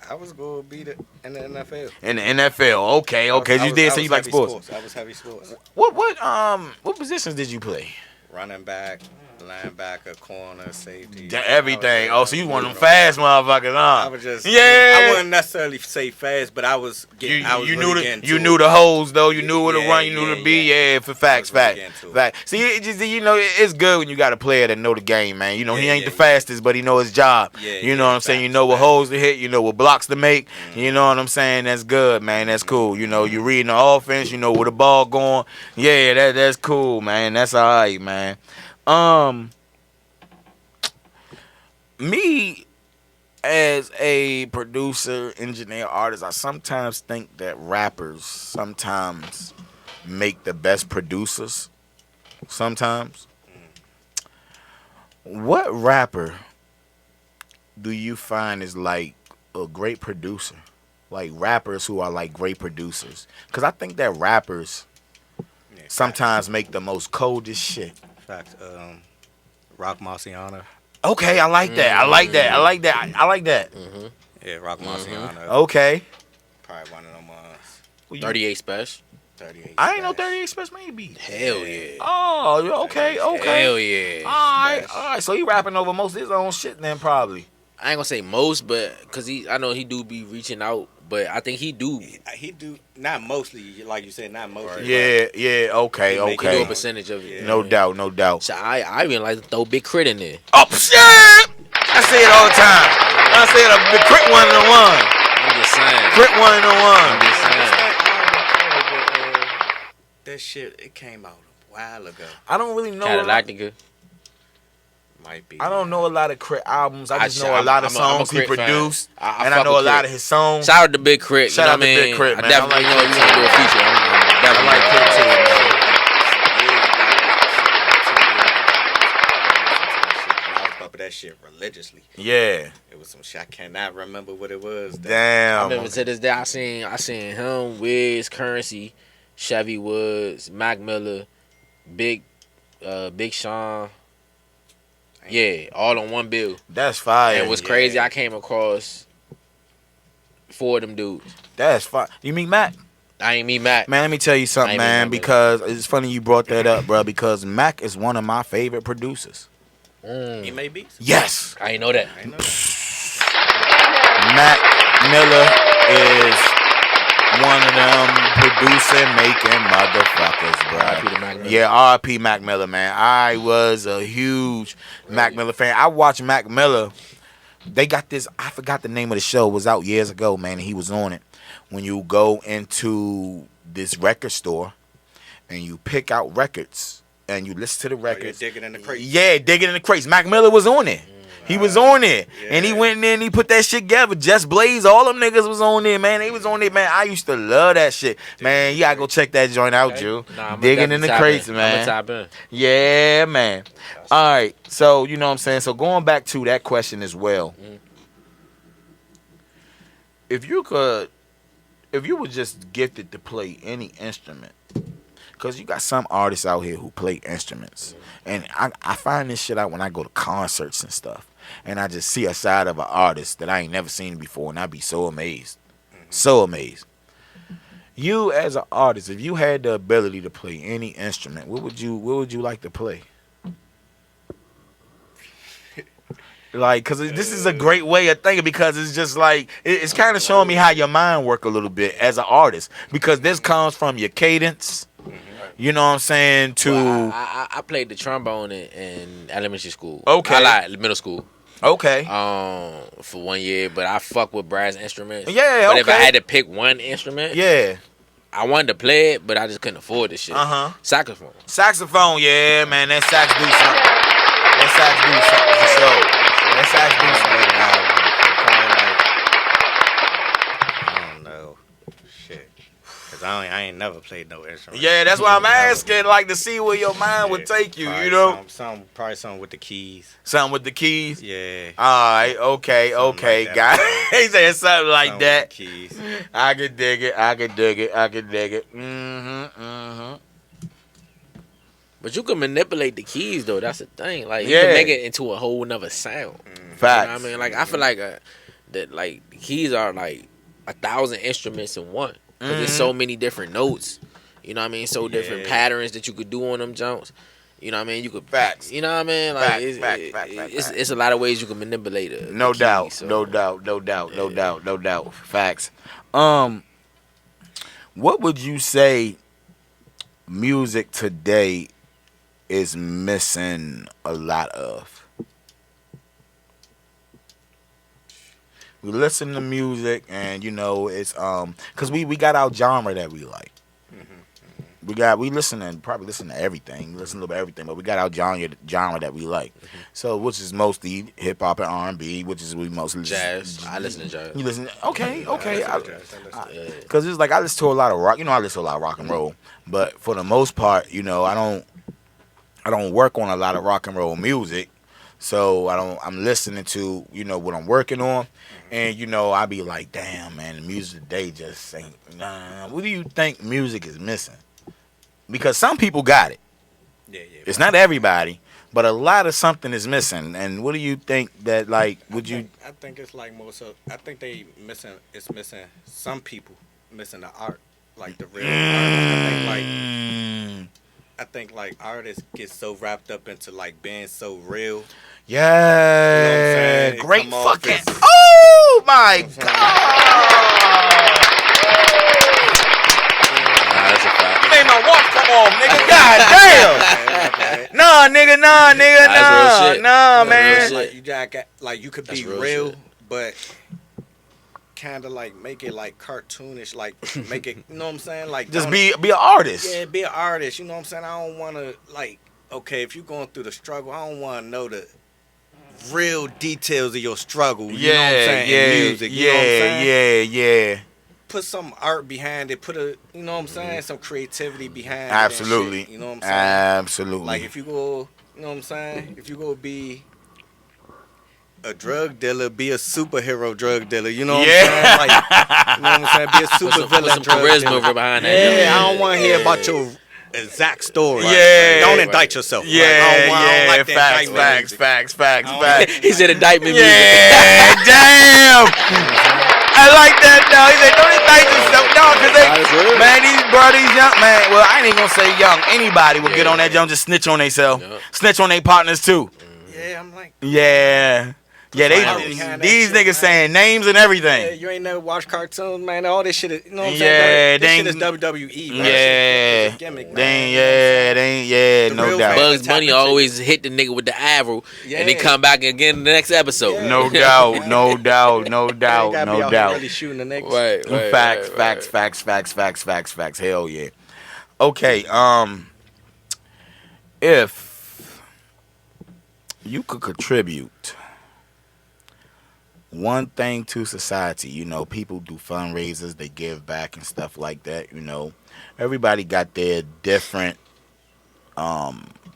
[SPEAKER 4] I was going to be in the NFL.
[SPEAKER 2] In the NFL. Okay. You did say you like sports.
[SPEAKER 4] I was heavy sports.
[SPEAKER 2] What positions did you play?
[SPEAKER 4] Running back, linebacker, corner, safety.
[SPEAKER 2] Everything. Oh, so you one of them fast motherfuckers, huh?
[SPEAKER 4] I was just
[SPEAKER 2] yeah.
[SPEAKER 4] I wouldn't necessarily say fast, but I was getting.
[SPEAKER 2] You knew the holes though. You knew where to run. You knew to be. Yeah, for facts. Fact. See, you know, it's good when you got a player that know the game, man. You know, he ain't the fastest, but he know his job. You know what I'm saying? You know what holes to hit. You know what blocks to make. You know what I'm saying? That's good, man. That's cool. You know, you reading the offense. You know where the ball going. Yeah, that's cool, man. That's all right, man. Me as a producer, engineer, artist, I sometimes think that rappers sometimes make the best producers sometimes. What rapper do you find is like a great producer? Like rappers who are like great producers? Because I think that rappers sometimes make the most coldest shit.
[SPEAKER 4] Facts. Rock Marciano.
[SPEAKER 2] Okay, I like that. I like that. I like that. I like that.
[SPEAKER 4] Yeah, Rock Marciano.
[SPEAKER 2] Okay.
[SPEAKER 4] Probably one of them.
[SPEAKER 3] 38 Special.
[SPEAKER 4] 38.
[SPEAKER 2] I ain't know 38 Special maybe.
[SPEAKER 3] Hell yeah.
[SPEAKER 2] Oh, okay.
[SPEAKER 3] Hell yeah.
[SPEAKER 2] All right. So he rapping over most of his own shit then probably.
[SPEAKER 3] I ain't gonna say most, but because I know he do be reaching out, but I think he do.
[SPEAKER 4] He do not mostly, like you said, not mostly.
[SPEAKER 2] Yeah. Okay.
[SPEAKER 3] He do a percentage of it.
[SPEAKER 2] No doubt.
[SPEAKER 3] So I even like to throw Big Crit in there.
[SPEAKER 2] Oh shit! I say it all the time. I say it. The Crit one and the one.
[SPEAKER 3] I'm just saying.
[SPEAKER 2] Crit one and the one.
[SPEAKER 3] I'm just saying.
[SPEAKER 4] That shit, it came out a while ago.
[SPEAKER 2] I don't really know.
[SPEAKER 3] Catalactica.
[SPEAKER 4] Might be.
[SPEAKER 2] I don't know a lot of Crit albums. I just know a lot of songs he produced,
[SPEAKER 3] and
[SPEAKER 2] I know a lot of his songs.
[SPEAKER 3] Shout out to Big Crit.
[SPEAKER 2] Shout out to Big Crit, man.
[SPEAKER 3] I definitely know you gonna do a feature. I'm definitely
[SPEAKER 2] like Crit too, man.
[SPEAKER 4] I was bumping that shit religiously.
[SPEAKER 2] Yeah.
[SPEAKER 4] It was some shit. I cannot remember what it was.
[SPEAKER 2] Damn.
[SPEAKER 3] I remember to this day I seen him, Wiz, Currency, Chevy Woods, Mac Miller, Big Sean. Yeah, all on one bill.
[SPEAKER 2] That's fire.
[SPEAKER 3] And what's crazy, I came across 4 of them dudes.
[SPEAKER 2] That's fire. You mean Mac?
[SPEAKER 3] I ain't meet Mac.
[SPEAKER 2] Man, let me tell you something, man, because it's funny you brought that up, bro, because Mac is one of my favorite producers.
[SPEAKER 4] He may be.
[SPEAKER 2] Yes.
[SPEAKER 3] I ain't know that.
[SPEAKER 2] Mac Miller is one of them producing making motherfuckers, bro. Yeah, R.I.P. Mac Miller, man. I was a huge Mac Miller fan. I watched Mac Miller. They got this, I forgot the name of the show. It was out years ago, man, and he was on it. When you go into this record store and you pick out records and you listen to the records.
[SPEAKER 4] Digging in the crates.
[SPEAKER 2] Yeah, digging in the crates. Mac Miller was on it. He was on it.
[SPEAKER 4] Yeah.
[SPEAKER 2] And he went in there and he put that shit together. Just Blaze, all them niggas was on there, man. They was on there, man. I used to love that shit. Man, you gotta go check that joint out, Jew. Digging in the crates, man.
[SPEAKER 3] I'm in.
[SPEAKER 2] Yeah, man. All right. So, you know what I'm saying? So, going back to that question as well. If you were just gifted to play any instrument, because you got some artists out here who play instruments. And I find this shit out when I go to concerts and stuff. And I just see a side of an artist that I ain't never seen before, and I be so amazed. So amazed. You as an artist, if you had the ability to play any instrument, what would you like to play? Like, because this is a great way of thinking, because it's just like, it's kind of showing me how your mind work a little bit as an artist. Because this comes from your cadence, you know what I'm saying, to...
[SPEAKER 3] Well, I played the trombone in elementary school.
[SPEAKER 2] Okay.
[SPEAKER 3] I like middle school.
[SPEAKER 2] Okay.
[SPEAKER 3] For 1 year, but I fuck with brass instruments.
[SPEAKER 2] Yeah,
[SPEAKER 3] But
[SPEAKER 2] okay.
[SPEAKER 3] if I had to pick one instrument,
[SPEAKER 2] Yeah.
[SPEAKER 3] I wanted to play it, but I just couldn't afford this shit. Saxophone.
[SPEAKER 2] Saxophone, yeah, man. That sax do something. That sax do something for sure. That sax do something.
[SPEAKER 4] I don't know. Shit. Because I ain't never played no instrument.
[SPEAKER 2] Yeah, that's why I'm asking, like, to see where your mind would take you,
[SPEAKER 4] Probably
[SPEAKER 2] you know?
[SPEAKER 4] Probably something with the keys.
[SPEAKER 2] Something with the keys?
[SPEAKER 4] Yeah.
[SPEAKER 2] All right, okay,
[SPEAKER 4] Something like
[SPEAKER 2] guys.
[SPEAKER 4] that.
[SPEAKER 2] He said something like
[SPEAKER 4] Something
[SPEAKER 2] that.
[SPEAKER 4] with the keys.
[SPEAKER 2] I could dig it.
[SPEAKER 3] But you can manipulate the keys, though. That's the thing. Like, you
[SPEAKER 2] Yeah.
[SPEAKER 3] can make it into a whole nother sound.
[SPEAKER 2] Facts.
[SPEAKER 3] You know what I mean? Like, I feel like that, like, the keys are like 1,000 instruments in one. Because there's so many different notes. You know what I mean? So different patterns that you could do on them jumps. You know what I mean? You could...
[SPEAKER 2] Facts.
[SPEAKER 3] You know what I mean? Like,
[SPEAKER 2] Facts.
[SPEAKER 3] it's a lot of ways you can manipulate it.
[SPEAKER 2] No doubt. No doubt. Facts. What would you say music today is missing a lot of? We listen to music, and you know it's because we got our genre that we like. We probably listen to everything. We listen to everything, but we got our genre that we like. So, which is mostly hip hop and R&B, which is we mostly
[SPEAKER 3] Jazz. I listen to jazz.
[SPEAKER 2] You listen? Okay. Because it's like I listen to a lot of rock. You know, I listen to a lot of rock and roll, but for the most part, you know, I don't I don't work on a lot of rock and roll music. So I'm listening to, what I'm working on. And, I be like, damn, man, the music today just ain't, nah. What do you think music is missing? Because some people got it.
[SPEAKER 4] Yeah.
[SPEAKER 2] It's not everybody, but a lot of something is missing. And what do you think that, like, would you?
[SPEAKER 4] I think it's like I think it's missing some people missing the art, like the real art. I think like artists get so wrapped up into like being so real.
[SPEAKER 2] Yeah,
[SPEAKER 4] You know
[SPEAKER 2] great fucking.
[SPEAKER 4] as-
[SPEAKER 2] Oh my god!
[SPEAKER 3] That's a fact.
[SPEAKER 2] You made my watch come off, nigga. God damn. Nah, nigga.
[SPEAKER 3] That's real shit.
[SPEAKER 2] Nah,
[SPEAKER 3] That's
[SPEAKER 2] man.
[SPEAKER 3] real
[SPEAKER 4] Like like you could
[SPEAKER 3] That's
[SPEAKER 4] be
[SPEAKER 3] real
[SPEAKER 4] real,
[SPEAKER 3] shit.
[SPEAKER 4] but kind of like make it like cartoonish, like make it. You know what I'm saying? Like
[SPEAKER 2] Just
[SPEAKER 4] don't-
[SPEAKER 2] be an artist.
[SPEAKER 4] Yeah, be an artist. You know what I'm saying? I don't want to like. Okay, if you're going through the struggle, I don't want to know the real details of your struggle. You know what I'm saying? In music, you know what I'm saying?
[SPEAKER 2] yeah.
[SPEAKER 4] Put some art behind it. Put a, you know what I'm saying? Some creativity behind it.
[SPEAKER 2] Absolutely.
[SPEAKER 4] And shit, you know what I'm saying?
[SPEAKER 2] Absolutely.
[SPEAKER 4] Like if you go, you know what I'm saying? If you go be a drug dealer, be a superhero drug dealer. You know what I'm saying? Like, you know what I'm saying? Be a
[SPEAKER 3] Put
[SPEAKER 4] super
[SPEAKER 3] some
[SPEAKER 4] villain drug
[SPEAKER 3] charisma
[SPEAKER 4] dealer.
[SPEAKER 3] behind that.
[SPEAKER 4] Yeah, I don't want to hear about your exact story.
[SPEAKER 2] Yeah.
[SPEAKER 4] Don't indict yourself.
[SPEAKER 2] Yeah,
[SPEAKER 4] I don't like that
[SPEAKER 2] facts,
[SPEAKER 4] indictment music.
[SPEAKER 2] facts.
[SPEAKER 3] He said indictment music.
[SPEAKER 2] Yeah, damn. I like that though. He said, don't indict yourself. No, because these young, man, well, I ain't even going to say young. Anybody will get on that jump, just snitch on themselves.
[SPEAKER 3] Yep.
[SPEAKER 2] Snitch on their partners too.
[SPEAKER 4] Yeah, I'm like,
[SPEAKER 2] Yeah. Yeah, these niggas
[SPEAKER 4] shit,
[SPEAKER 2] saying names and everything.
[SPEAKER 4] yeah, you ain't never watched cartoons, man. All this shit is, you know what I'm
[SPEAKER 2] Yeah,
[SPEAKER 4] saying?
[SPEAKER 2] they
[SPEAKER 4] This
[SPEAKER 2] ain't-
[SPEAKER 4] shit is WWE, man.
[SPEAKER 2] Yeah,
[SPEAKER 4] It's a gimmick, man.
[SPEAKER 2] they ain't,
[SPEAKER 4] You know what I'm saying?
[SPEAKER 2] they ain't,
[SPEAKER 4] The
[SPEAKER 2] no
[SPEAKER 4] real
[SPEAKER 2] doubt.
[SPEAKER 4] fans.
[SPEAKER 3] Bugs Bunny always hit the nigga with the arrow, and he
[SPEAKER 4] Yeah.
[SPEAKER 3] come back again in the next episode.
[SPEAKER 4] Yeah.
[SPEAKER 2] No doubt, no doubt, no
[SPEAKER 4] You ain't
[SPEAKER 2] doubt,
[SPEAKER 4] gotta be
[SPEAKER 2] no
[SPEAKER 4] out here
[SPEAKER 2] doubt.
[SPEAKER 4] really shooting the niggas.
[SPEAKER 2] Facts. Hell yeah. Okay, if you could contribute one thing to society, people do fundraisers, they give back and stuff like that, Everybody got their different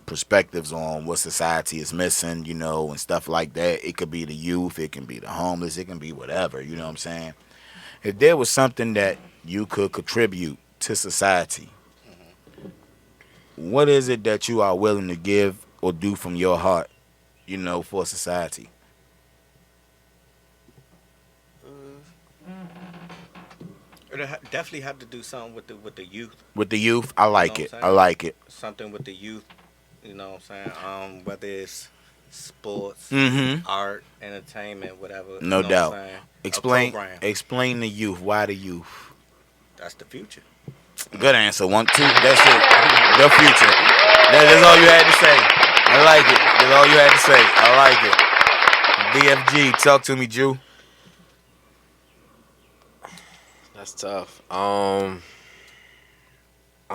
[SPEAKER 2] perspectives on what society is missing, and stuff like that. It could be the youth, it can be the homeless, it can be whatever, you know what I'm saying? If there was something that you could contribute to society, what is it that you are willing to give or do from your heart, for society?
[SPEAKER 4] Definitely have to do something with the youth.
[SPEAKER 2] With the youth, I like
[SPEAKER 4] You know
[SPEAKER 2] it.
[SPEAKER 4] what I'm
[SPEAKER 2] I
[SPEAKER 4] saying?
[SPEAKER 2] like it.
[SPEAKER 4] Something with the youth. You know what I'm saying? Whether it's sports,
[SPEAKER 2] Mm-hmm.
[SPEAKER 4] art, entertainment, whatever.
[SPEAKER 2] No
[SPEAKER 4] you know
[SPEAKER 2] doubt.
[SPEAKER 4] What I'm saying? A
[SPEAKER 2] Explain
[SPEAKER 4] program.
[SPEAKER 2] the youth. Why the youth?
[SPEAKER 4] That's the future.
[SPEAKER 2] Good answer. 1, 2. That's it. The future. That's all you had to say. I like it. That's all you had to say. I like it. DFG, talk to me, Ju.
[SPEAKER 3] That's tough. I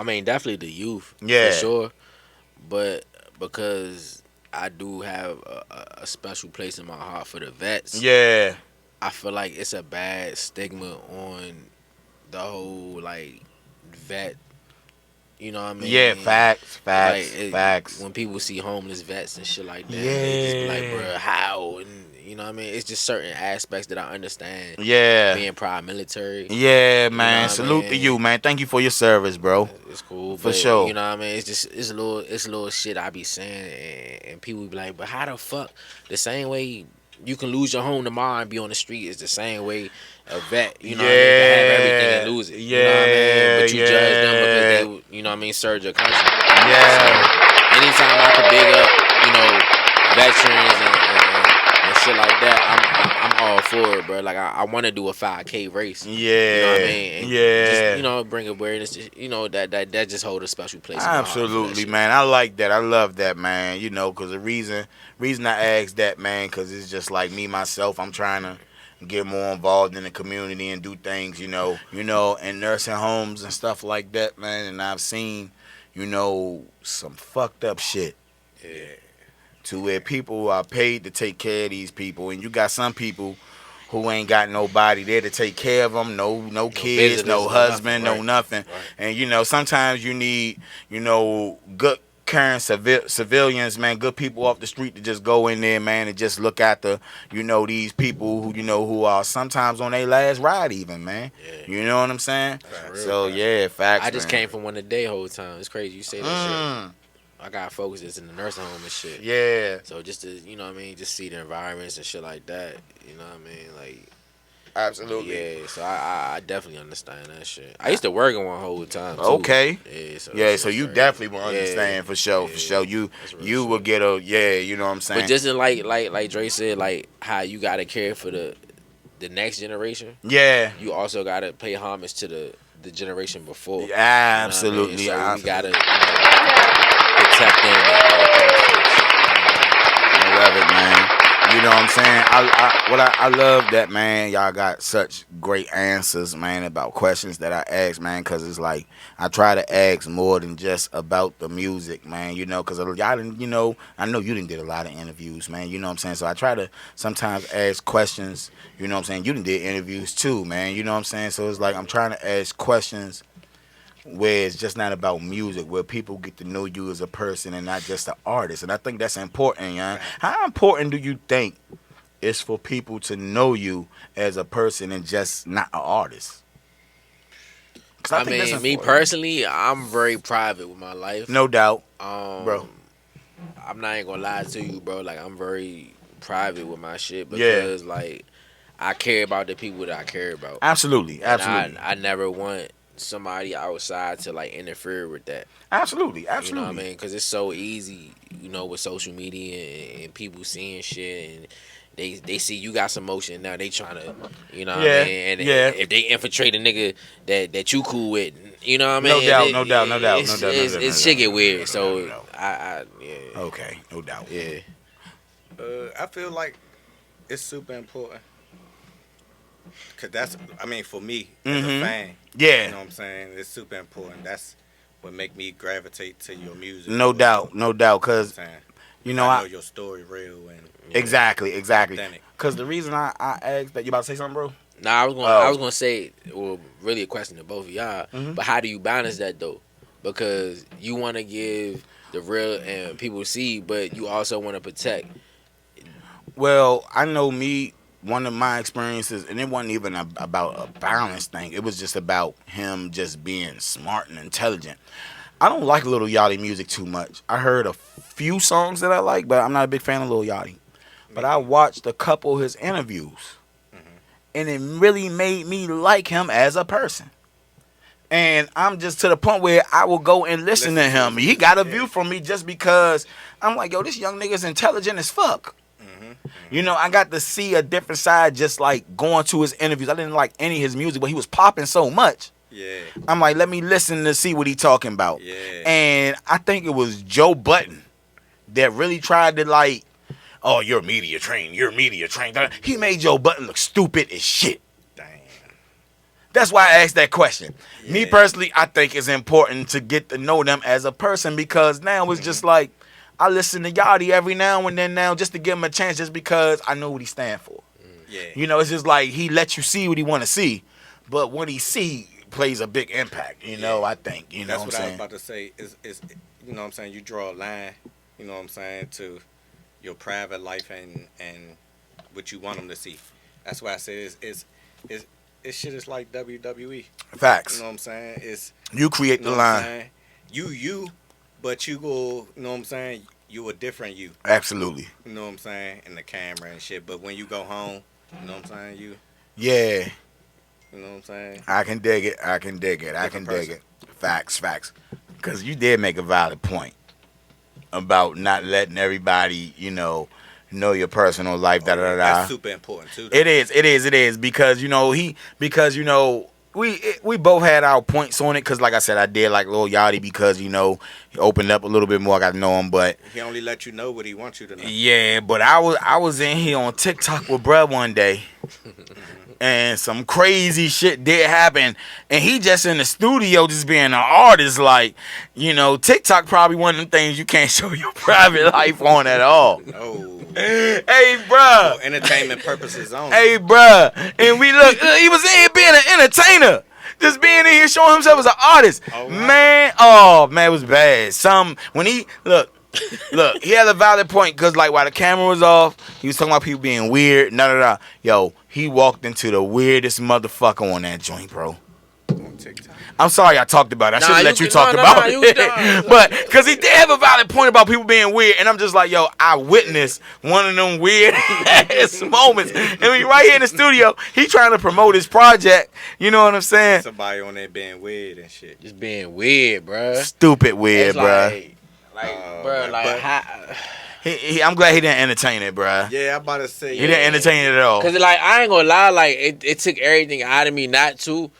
[SPEAKER 3] mean, definitely the youth,
[SPEAKER 2] Yeah.
[SPEAKER 3] for sure. But because I do have a special place in my heart for the vets,
[SPEAKER 2] Yeah.
[SPEAKER 3] I feel like it's a bad stigma on the whole like vet. You know what I mean?
[SPEAKER 2] Yeah, facts.
[SPEAKER 3] Like, when people see homeless vets and shit like that, they just be like,
[SPEAKER 2] Yeah.
[SPEAKER 3] bro, how? And you know what I mean? It's just certain aspects that I understand.
[SPEAKER 2] Yeah.
[SPEAKER 3] Being prior military.
[SPEAKER 2] Yeah, man.
[SPEAKER 3] what I
[SPEAKER 2] Salute to
[SPEAKER 3] mean?
[SPEAKER 2] you, man. Thank you for your service, bro.
[SPEAKER 3] It's cool,
[SPEAKER 2] For
[SPEAKER 3] but,
[SPEAKER 2] sure.
[SPEAKER 3] You know what I mean? It's a little shit I be saying, and people be like, but how the fuck? The same way you can lose your home tomorrow and be on the street is the same way a vet, you know what I mean, can have everything and lose it. You know what I mean? But you judge them because they, you know what I mean, served your country.
[SPEAKER 2] Yeah.
[SPEAKER 3] So, anytime I can big up, veterans and shit like that, I'm all for it, bro. Like I want to do a 5K race.
[SPEAKER 2] Yeah.
[SPEAKER 3] You know what I mean? And
[SPEAKER 2] Yeah.
[SPEAKER 3] just, bring awareness. That just hold a special place. in my heart for that
[SPEAKER 2] Absolutely,
[SPEAKER 3] shit.
[SPEAKER 2] man. I like that. I love that, man. Because the reason I asked that, man, because it's just like me, myself, I'm trying to get more involved in the community and do things, in nursing homes and stuff like that, man. And I've seen, some fucked up shit.
[SPEAKER 3] Yeah.
[SPEAKER 2] To where people are paid to take care of these people, and you got some people who ain't got nobody there to take care of them, no kids,
[SPEAKER 3] visitors,
[SPEAKER 2] no
[SPEAKER 3] no
[SPEAKER 2] husband,
[SPEAKER 3] nothing,
[SPEAKER 2] no nothing.
[SPEAKER 3] right.
[SPEAKER 2] And sometimes you need, good carrying civilians, man, good people off the street to just go in there, man, and just look at the, these people who, who are sometimes on their last ride even, man. Yeah. You know what I'm saying? So, yeah, facts,
[SPEAKER 3] I just
[SPEAKER 2] man.
[SPEAKER 3] came from one a day whole time. It's crazy you say that shit. I got folks that's in the nursing home and shit.
[SPEAKER 2] Yeah.
[SPEAKER 3] So just to, just see the environments and shit like that. You know what I mean? Like,
[SPEAKER 2] absolutely.
[SPEAKER 3] Yeah, so I definitely understand that shit. I used to work in one whole time too.
[SPEAKER 2] Okay.
[SPEAKER 3] Yeah,
[SPEAKER 2] so you definitely will understand for sure. For sure. You will get you know what I'm saying?
[SPEAKER 3] But just in like Dre said, like how you gotta care for the next generation.
[SPEAKER 2] Yeah.
[SPEAKER 3] You also gotta pay homage to the generation before.
[SPEAKER 2] Yeah, absolutely.
[SPEAKER 3] You know what I mean? So
[SPEAKER 2] absolutely.
[SPEAKER 3] you gotta protect them and all that
[SPEAKER 2] I love it, man. You know what I'm saying? I love that, man. Y'all got such great answers, man, about questions that I ask, man, because it's like I try to ask more than just about the music, man, because y'all didn't, I know you didn't did a lot of interviews, man, you know what I'm saying? So I try to sometimes ask questions, you know what I'm saying? You done did interviews too, man, you know what I'm saying? So it's like I'm trying to ask questions where it's just not about music, where people get to know you as a person and not just an artist. And I think that's important, young. How important do you think it's for people to know you as a person and just not an artist?
[SPEAKER 3] I mean, me personally, I'm very private with my life.
[SPEAKER 2] No doubt, bro.
[SPEAKER 3] I'm not even gonna lie to you, bro. Like, I'm very private with my shit because, like, I care about the people that I care about.
[SPEAKER 2] Absolutely.
[SPEAKER 3] I never want somebody outside to like interfere with that.
[SPEAKER 2] Absolutely.
[SPEAKER 3] You know what I mean? Because it's so easy, with social media and people seeing shit and they see you got some motion now. They trying to, what I mean? And if they infiltrate a nigga that you cool with, you know what I mean?
[SPEAKER 2] No doubt.
[SPEAKER 3] It shit get weird. So I
[SPEAKER 2] okay, no doubt.
[SPEAKER 3] Yeah.
[SPEAKER 4] I feel like it's super important. Cause that's, for me as a fan,
[SPEAKER 2] yeah,
[SPEAKER 4] you know what I'm saying. It's super important. That's what make me gravitate to your music.
[SPEAKER 2] No doubt, cause
[SPEAKER 4] I
[SPEAKER 2] know
[SPEAKER 4] know your story real and
[SPEAKER 2] exactly.
[SPEAKER 4] Authentic.
[SPEAKER 2] Cause the reason I asked that, you about to say something, bro?
[SPEAKER 3] Nah, I was gonna say, well, really a question to both of y'all. But how do you balance that though? Because you want to give the real and people see, but you also want to protect.
[SPEAKER 2] Well, I know me. One of my experiences, and it wasn't even about a balance thing. It was just about him just being smart and intelligent. I don't like Lil Yachty music too much. I heard a few songs that I like, but I'm not a big fan of Lil Yachty. But I watched a couple of his interviews, and it really made me like him as a person. And I'm just to the point where I will go and listen to him. He got a view from me just because I'm like, yo, this young nigga's intelligent as fuck. I got to see a different side just like going to his interviews. I didn't like any of his music, but he was popping so much.
[SPEAKER 4] Yeah.
[SPEAKER 2] I'm like, let me listen to see what he talking about.
[SPEAKER 4] Yeah.
[SPEAKER 2] And I think it was Joe Budden that really tried to like, oh, you're media trained. He made Joe Budden look stupid as shit.
[SPEAKER 4] Damn.
[SPEAKER 2] That's why I asked that question.
[SPEAKER 4] Yeah.
[SPEAKER 2] Me personally, I think it's important to get to know them as a person because now it's just like, I listen to Yachty every now and then now just to give him a chance just because I know what he stand for.
[SPEAKER 4] Yeah.
[SPEAKER 2] It's just like he lets you see what he want to see, but what he see plays a big impact, I think.
[SPEAKER 4] That's what
[SPEAKER 2] I'm
[SPEAKER 4] I was about to say is you know what I'm saying, you draw a line, you know what I'm saying, to your private life and what you want them to see. That's why I say it's shit is like WWE.
[SPEAKER 2] Facts.
[SPEAKER 4] You know what I'm saying?
[SPEAKER 2] You create the line.
[SPEAKER 4] You, but you go, you know what I'm saying? You a different you.
[SPEAKER 2] Absolutely.
[SPEAKER 4] You know what I'm saying? In the camera and shit. But when you go home, you know what I'm saying?
[SPEAKER 2] Yeah.
[SPEAKER 4] You know what I'm saying?
[SPEAKER 2] I can dig it. Facts. Because you did make a valid point about not letting everybody, know your personal life.
[SPEAKER 4] That's super important too. Though.
[SPEAKER 2] It is because we both had our points on it. Because like I said, I did like Lil Yachty because he opened up a little bit more. I got to know him, but
[SPEAKER 4] he only let you know what he wants you to know.
[SPEAKER 2] Yeah, but I was in here on TikTok with bruh one day. And some crazy shit did happen. And he just in the studio just being an artist. Like, TikTok probably one of them things you can't show your private life on at all.
[SPEAKER 4] No.
[SPEAKER 2] Hey, bruh.
[SPEAKER 4] For entertainment purposes only.
[SPEAKER 2] Hey, bruh. And we look, he was in here being an entertainer. Just being in here showing himself as an artist.
[SPEAKER 4] Oh, wow.
[SPEAKER 2] Man, it was bad. When he look, he had a valid point because like while the camera was off, he was talking about people being weird. No. Yo, he walked into the weirdest motherfucker on that joint, bro.
[SPEAKER 4] On TikTok.
[SPEAKER 2] I'm sorry I talked about it. I should let you talk about it.
[SPEAKER 3] No.
[SPEAKER 2] But because he did have a valid point about people being weird, and I'm just like, yo, I witnessed one of them weird ass moments. And we right here in the studio, he trying to promote his project. You know what I'm saying?
[SPEAKER 4] Somebody on there being weird and shit.
[SPEAKER 3] Just being weird, bro.
[SPEAKER 2] Stupid weird, bro. I'm glad he didn't entertain it, bro.
[SPEAKER 4] Yeah, I'm about to say.
[SPEAKER 2] He didn't entertain it at all.
[SPEAKER 3] Cause like I ain't gonna lie, like it took everything out of me not to.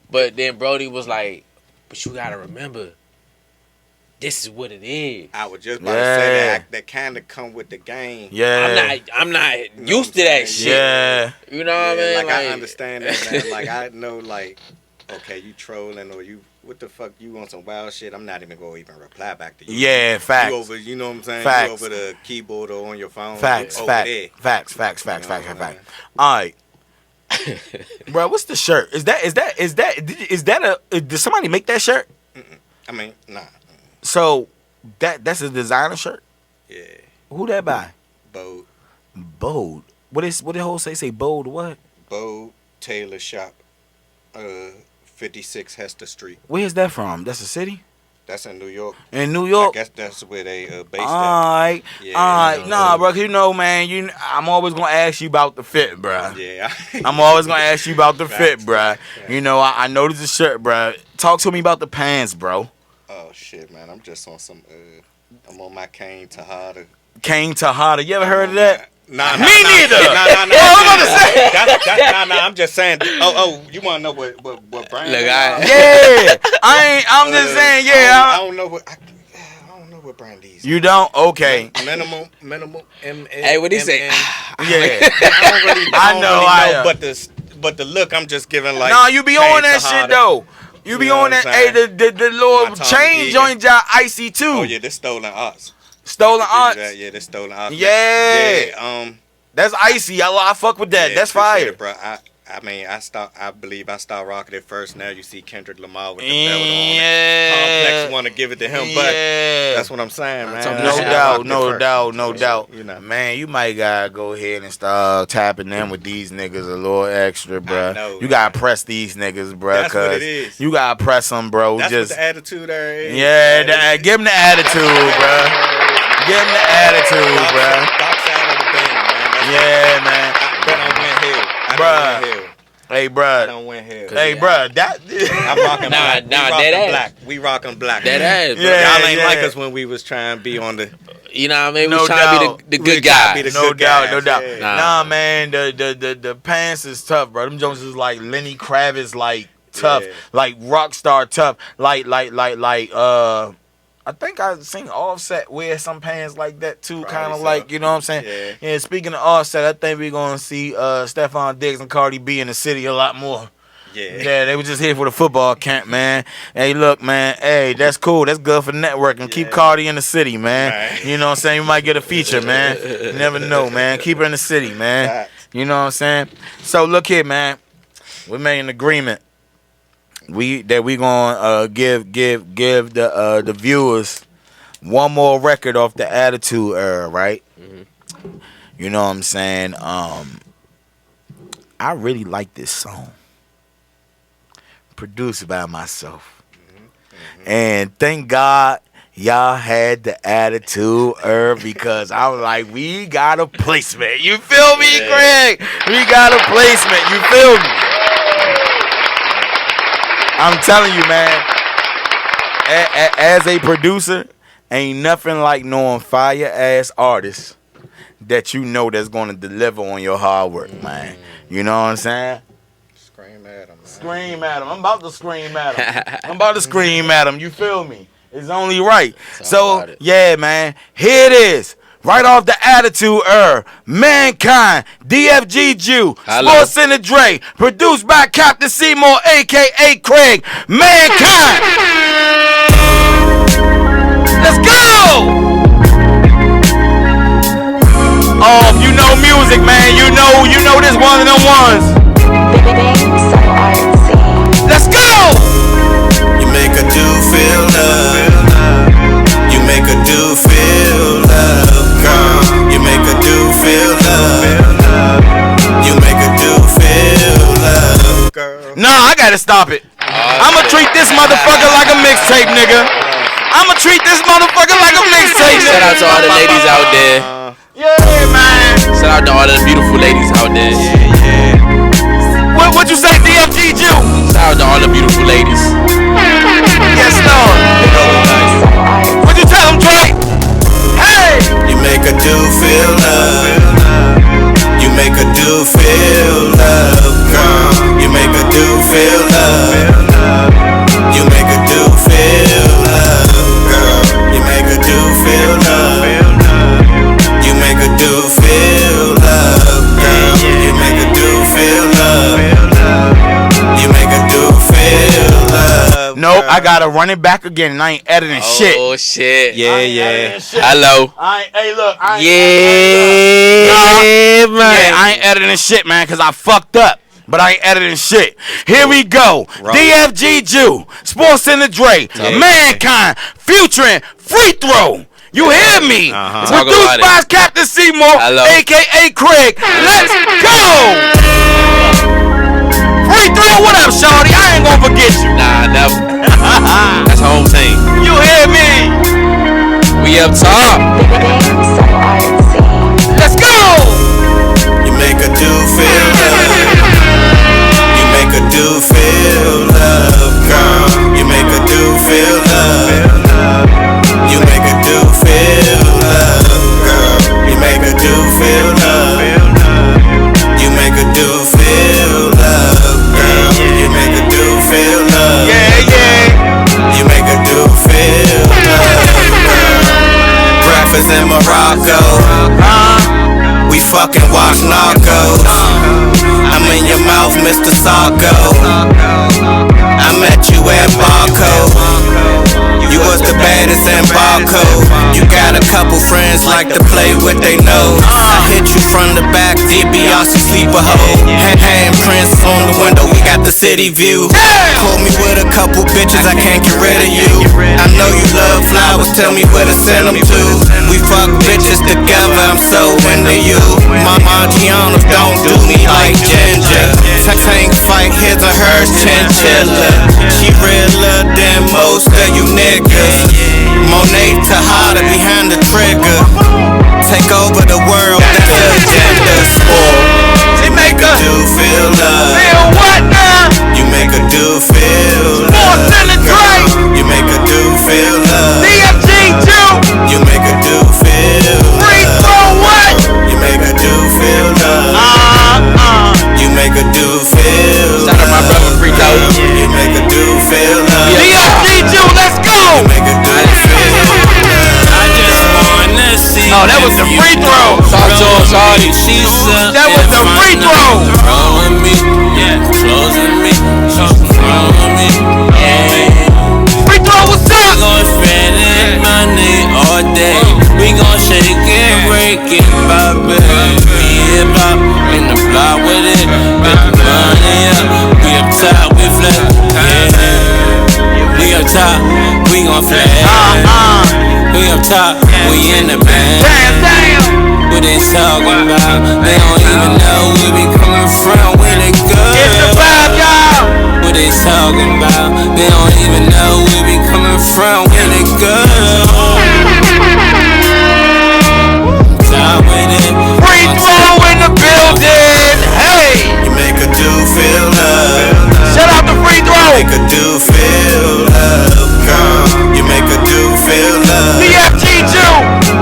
[SPEAKER 3] But then Brody was like, but you gotta remember, this is what it is.
[SPEAKER 4] I was just about to say that kind of come with the game.
[SPEAKER 2] Yeah.
[SPEAKER 3] I'm not used to that shit.
[SPEAKER 2] Yeah.
[SPEAKER 3] You know what I mean?
[SPEAKER 4] Like I understand that, man. Like I know, like, okay, you trolling or you, what the fuck, you on some wild shit. I'm not even gonna even reply back to you.
[SPEAKER 2] Yeah, facts.
[SPEAKER 4] You over, you know what I'm saying?
[SPEAKER 2] Facts.
[SPEAKER 4] You over the keyboard or on your phone.
[SPEAKER 2] Facts.
[SPEAKER 4] Over there.
[SPEAKER 2] Facts. All right. Bro, what's the shirt? Is that did somebody make that shirt?
[SPEAKER 4] I mean, nah.
[SPEAKER 2] So that's a designer shirt?
[SPEAKER 4] Yeah.
[SPEAKER 2] Who that by?
[SPEAKER 4] Bold.
[SPEAKER 2] What did whole say Bold what?
[SPEAKER 4] Bold Taylor Shop. 56 Hester Street.
[SPEAKER 2] Where's that from? That's a city?
[SPEAKER 4] That's in New York.
[SPEAKER 2] In New York?
[SPEAKER 4] I guess that's where they based
[SPEAKER 2] all right.
[SPEAKER 4] Yeah,
[SPEAKER 2] all right. Nah, bro, you know, man, I'm always going to ask you about the fit, bro.
[SPEAKER 4] Yeah.
[SPEAKER 2] I'm always going to ask you about the fit, bro. You know, I noticed the shirt, bro. Talk to me about the pants, bro.
[SPEAKER 4] Oh, shit, man. I'm just on some, I'm on my Kane Tejada.
[SPEAKER 2] Kane Tejada. You ever heard of that?
[SPEAKER 4] Nah,
[SPEAKER 2] me neither.
[SPEAKER 4] Nah, I'm just saying. Oh, you want to know what brand?
[SPEAKER 3] Look,
[SPEAKER 2] I'm just saying. Yeah,
[SPEAKER 4] I don't know what. I don't know what brand these.
[SPEAKER 2] You don't? Okay.
[SPEAKER 4] Minimal.
[SPEAKER 3] Hey, what he say?
[SPEAKER 2] Yeah.
[SPEAKER 4] I know. But the look, I'm just giving like.
[SPEAKER 2] Nah, you be on that shit though. You be on that. Hey, the little chain joint job icy too.
[SPEAKER 4] Oh yeah, this stolen arts.
[SPEAKER 2] Stolen arts.
[SPEAKER 4] Yeah, this stolen arts.
[SPEAKER 2] Yeah. That's icy. I fuck with that.
[SPEAKER 4] Yeah,
[SPEAKER 2] that's fire,
[SPEAKER 4] bro. I mean, I believe I started rocking it first. Now you see Kendrick Lamar with the belt on it. Complex want to give it to him, but that's what I'm saying, man.
[SPEAKER 2] No doubt.
[SPEAKER 4] You know,
[SPEAKER 2] man, you might gotta go ahead and start tapping them with these niggas a little extra, bro.
[SPEAKER 4] Know,
[SPEAKER 2] you gotta press these niggas, bro.
[SPEAKER 4] That's what it is.
[SPEAKER 2] You gotta press them, bro.
[SPEAKER 4] That's
[SPEAKER 2] just
[SPEAKER 4] what the attitude there is.
[SPEAKER 2] Yeah, give him the attitude, bro. Give him the attitude, bro.
[SPEAKER 4] Dark side of the game, man.
[SPEAKER 2] Yeah, man.
[SPEAKER 4] I don't win here.
[SPEAKER 2] Hey, bro.
[SPEAKER 4] I don't win here.
[SPEAKER 2] Hey, bro. That.
[SPEAKER 4] I'm rocking black.
[SPEAKER 3] Black.
[SPEAKER 4] We rocking black.
[SPEAKER 3] That ass, bro.
[SPEAKER 4] Y'all ain't like us when we was trying to be on the.
[SPEAKER 3] You know what I mean? We was trying to be the good guy.
[SPEAKER 2] No doubt.
[SPEAKER 4] Yeah.
[SPEAKER 2] Nah, man. The pants is tough, bro. Them Jones is like Lenny Kravitz, like tough, like rock star tough, like I think I seen Offset wear some pants like that too, kind of like, you know what I'm saying? Yeah. Speaking of Offset, I think we're gonna see Stephon Diggs and Cardi B in the city a lot more. Yeah, they were just here for the football camp, man. Hey, look, man. Hey, that's cool. That's good for networking. Keep Cardi in the city, man. Right. You know what I'm saying? You might get a feature, man. You never know, man. Keep her in the city, man. You know what I'm saying? So look here, man. We made an agreement. We gonna give the viewers one more record off the Attitude Era, right? Mm-hmm. You know what I'm saying? I really like this song, produced by myself, and thank God y'all had the Attitude Era because I was like, we got a placement. You feel me, Greg? We got a placement. You feel me? I'm telling you, man, as a producer, ain't nothing like knowing fire-ass artists that you know that's going to deliver on your hard work, man. You know what I'm saying?
[SPEAKER 4] Scream at him, man.
[SPEAKER 2] Scream at him. I'm about to scream at him. You feel me? It's only right. So, yeah, man, here it is. Right off the Attitude Era, Mankind, DFG Ju Sportcenter Dre, produced by Captain Seymour, a.k.a. Craig. Mankind! Let's go! Oh, if you know music, man, you know this one of them ones. Let's go! Nah, I gotta stop it. I'ma treat this motherfucker like a mixtape, nigga. I'ma treat this motherfucker like a mixtape, nigga.
[SPEAKER 3] Shout out to all the ladies out there.
[SPEAKER 2] Yeah, man.
[SPEAKER 3] Shout out to all the beautiful ladies out there.
[SPEAKER 2] What you say, DFG Ju?
[SPEAKER 3] Shout out to all the beautiful ladies.
[SPEAKER 2] Yes, Lord. What you tell them, Dre? Hey!
[SPEAKER 7] You make a dude feel love. You make a dude feel love, girl. You make a dude feel love. You make a dude feel love, girl. You make a dude feel love. You make a dude feel love, girl. You make a dude feel love. You make a dude feel love.
[SPEAKER 2] Nope, I gotta run it back again and I ain't editing shit.
[SPEAKER 3] Oh shit.
[SPEAKER 4] Yeah.
[SPEAKER 3] Hello.
[SPEAKER 2] Hey, look. I ain't editing shit, man, because I fucked up. But I ain't editing shit. Here we go. DFG Ju Sportcenter Dre, Mankind, Future, Free Throw. You hear me? Produced by Captain Seymour, a.k.a. Craig. Let's go! Free Throw, what up, shorty? I ain't gonna forget you.
[SPEAKER 3] Nah, never. That's home team.
[SPEAKER 2] You hear me?
[SPEAKER 3] We up top.
[SPEAKER 2] Let's go!
[SPEAKER 7] You make a dude feel love. You make a dude feel love, girl. You make a dude feel love. You make a dude feel love, girl. You make a dude feel love. You make a dude feel love, girl. You make a dude feel love.
[SPEAKER 2] Yeah.
[SPEAKER 7] You make a dude feel love, girl. Breakfast in Morocco. We fucking watch Narcos. I'm in your mouth, Mr. Sarko. I met you at Barcode. You was the baddest in Barcode. You got a couple friends like to play with they nose. I hit you from the back, DiBiase sleeper hoe. Handprints on the window, we got the city view. Pull me with a couple bitches, I can't get rid of you. I know you love flowers, tell me where to send them to. We fuck bitches together, I'm so into you. My Giannos don't do me like ginger. Tank fight, his and hers chinchilla. She realer than most of you niggas. Monet Tejada behind the trigger. Take over the world, that's the agenda. They make a dude feel love.
[SPEAKER 2] Feel what now?
[SPEAKER 7] You make a dude feel love.
[SPEAKER 2] Sportcenter Dre.
[SPEAKER 7] You make a dude feel love.
[SPEAKER 2] DFG Ju.
[SPEAKER 7] You make a dude feel love.
[SPEAKER 2] Free Throw what?
[SPEAKER 7] You make a dude feel love. You make a dude feel love.
[SPEAKER 3] Shout out my brother Free Throw.
[SPEAKER 7] You make a dude feel love.
[SPEAKER 2] DFG Ju, let's go!
[SPEAKER 7] You make a dude feel love.
[SPEAKER 6] I just wanna see.
[SPEAKER 2] Oh, that was the free throw.
[SPEAKER 3] Talk to him, shawty.
[SPEAKER 2] That was the free throw.
[SPEAKER 6] Growing me, yeah, closing me, growing me, yeah.
[SPEAKER 2] Free throw, what's
[SPEAKER 6] We
[SPEAKER 2] up?
[SPEAKER 6] gon' spend that money all day. We gon' shake it, break it, pop it. We hip hop in the block with it. Get the money up. We up top, we flex. Yeah. We up top, we gon' flex. We up top, we in the band.
[SPEAKER 2] Damn.
[SPEAKER 6] What they talking about? They don't even know where we coming from, where they go.
[SPEAKER 2] It's the vibe, y'all.
[SPEAKER 6] What they talking about? They don't even know where we coming from, where they go. Time with it.
[SPEAKER 2] Free throw in the building. Hey.
[SPEAKER 7] You make a dude feel love.
[SPEAKER 2] Shout out to Free Throw.
[SPEAKER 7] Make a dude feel love, girl. You make a dude feel love.
[SPEAKER 2] DFG Ju.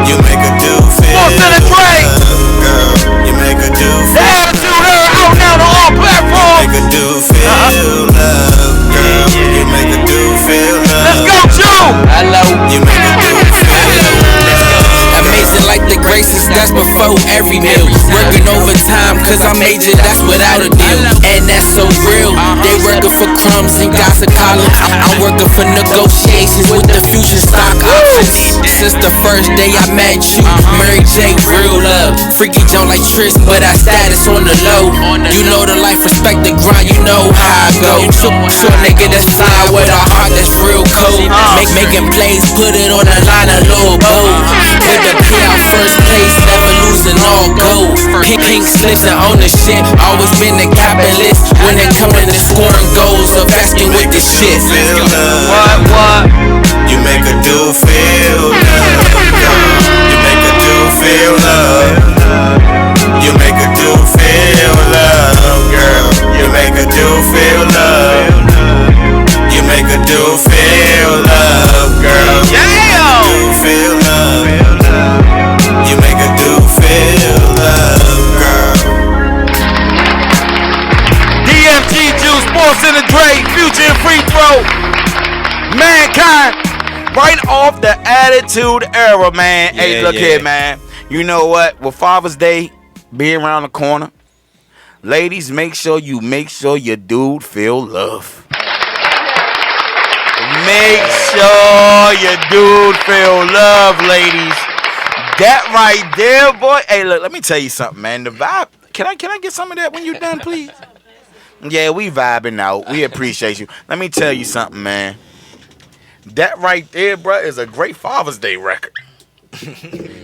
[SPEAKER 7] You make a dude feel
[SPEAKER 2] Sportcenter Dre.
[SPEAKER 7] love, girl. You make a dude
[SPEAKER 2] The
[SPEAKER 7] feel
[SPEAKER 2] attitude her out now to all platforms.
[SPEAKER 7] Make a dude feel love, girl. You make a dude feel love.
[SPEAKER 2] Let's go, Ju.
[SPEAKER 3] Hello.
[SPEAKER 7] You make a dude feel love.
[SPEAKER 6] Amazing like the graces, that's before every meal. Working overtime, cause I'm major, that's without a deal. And that's so real. They working for crumbs and gossip columns. I'm working for negotiations with the future stock options. since the first day I met you. Mary J, real love. Freaky Joe like Tris, but I status on the low. You know the life, respect the grind, you know how I go. Short nigga that's fly with a heart that's real cold. Making plays, put it on the line, a little bold. With the P out first place, never losing all gold. Pink slips and own the shit, always been the capitalist. When it comes to scoring goals, of asking with this shit.
[SPEAKER 7] What? You make a dude feel love. You make a dude feel love. You make a dude feel love, girl. You make a dude feel love. You make a dude feel love, girl. Yeah. Dude feel love. You make a dude feel love, girl.
[SPEAKER 2] DFG Ju Sportcenter Dre, Future and Free Throw. Mankind, right off the Attitude Era, man. Hey, look here, man. You know what? With Father's Day being around the corner, ladies, make sure your dude feel love. Make sure your dude feel love, ladies. That right there, boy. Hey, look, let me tell you something, man. The vibe. Can I get some of that when you're done, please? Yeah, we vibing out. We appreciate you. Let me tell you something, man. That right there, bro, is a great Father's Day record.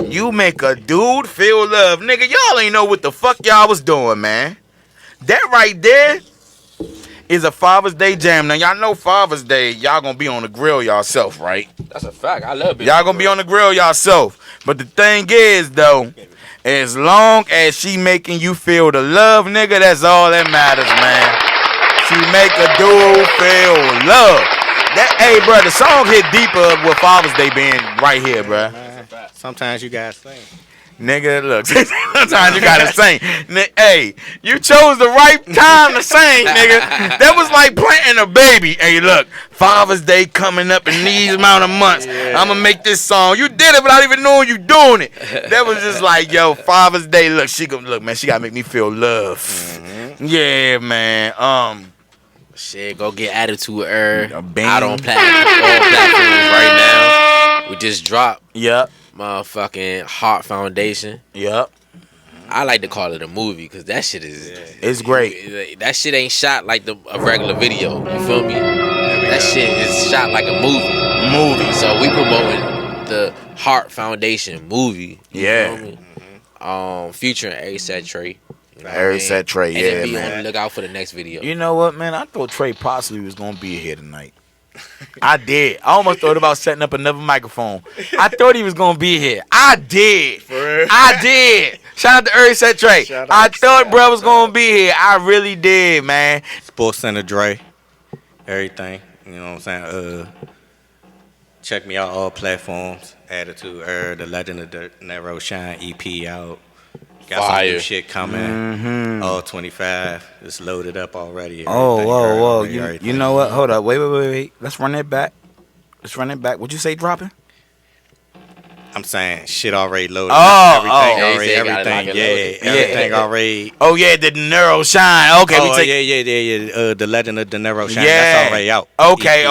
[SPEAKER 2] You make a dude feel love. Nigga, y'all ain't know what the fuck y'all was doing, man. That right there is a Father's Day jam. Now, y'all know Father's Day, y'all gonna be on the grill yourself, right?
[SPEAKER 3] That's a fact. I love it.
[SPEAKER 2] Y'all gonna be on the grill yourself. But the thing is, though, as long as she making you feel the love, nigga, that's all that matters, man. She make a dude feel love. That, hey, bro, the song hit deeper with Father's Day being right here, bro.
[SPEAKER 4] Sometimes you gotta sing.
[SPEAKER 2] Nigga, look, sometimes you gotta sing. Hey, you chose the right time to sing, nigga. That was like planting a baby. Hey, look, Father's Day coming up in these amount of months. I'm gonna make this song. You did it without even knowing you doing it. That was just like, yo, Father's Day. Look, she man, she gotta make me feel love. Mm-hmm. Yeah, man.
[SPEAKER 3] Shit, go get Attitude out on all platforms right now. We just dropped.
[SPEAKER 2] Yep.
[SPEAKER 3] Motherfucking Heart Foundation.
[SPEAKER 2] Yep.
[SPEAKER 3] I like to call it a movie because that shit is.
[SPEAKER 2] It's great.
[SPEAKER 3] That shit ain't shot like a regular video. You feel me? That shit is shot like a movie. So we promoting the Heart Foundation movie.
[SPEAKER 2] Yeah.
[SPEAKER 3] Feel me? Featuring A$AP Trey.
[SPEAKER 2] A$AP Trey,
[SPEAKER 3] and then be
[SPEAKER 2] man.
[SPEAKER 3] on the lookout for the next video.
[SPEAKER 2] You know what, man? I thought Trey possibly was gonna be here tonight. I did. I almost thought about setting up another microphone. I thought he was gonna be here. I did. I did. Shout out to A$AP Trey. I thought bro was gonna be here. I really did, man.
[SPEAKER 4] Sportcenter Dre, everything. You know what I'm saying? Check me out all platforms. Attitude, the Legend of the Narrow Shine EP out. Got some new shit coming. Mm-hmm. All 25. It's loaded up already.
[SPEAKER 2] Whoa. You know what? Hold up. Wait. Let's run that back. What'd you say dropping?
[SPEAKER 4] I'm saying shit already loaded.
[SPEAKER 3] Everything
[SPEAKER 4] already.
[SPEAKER 2] Oh yeah, the Neuro Shine. Okay,
[SPEAKER 4] the Legend of the Neuro Shine. That's already out.
[SPEAKER 2] Okay.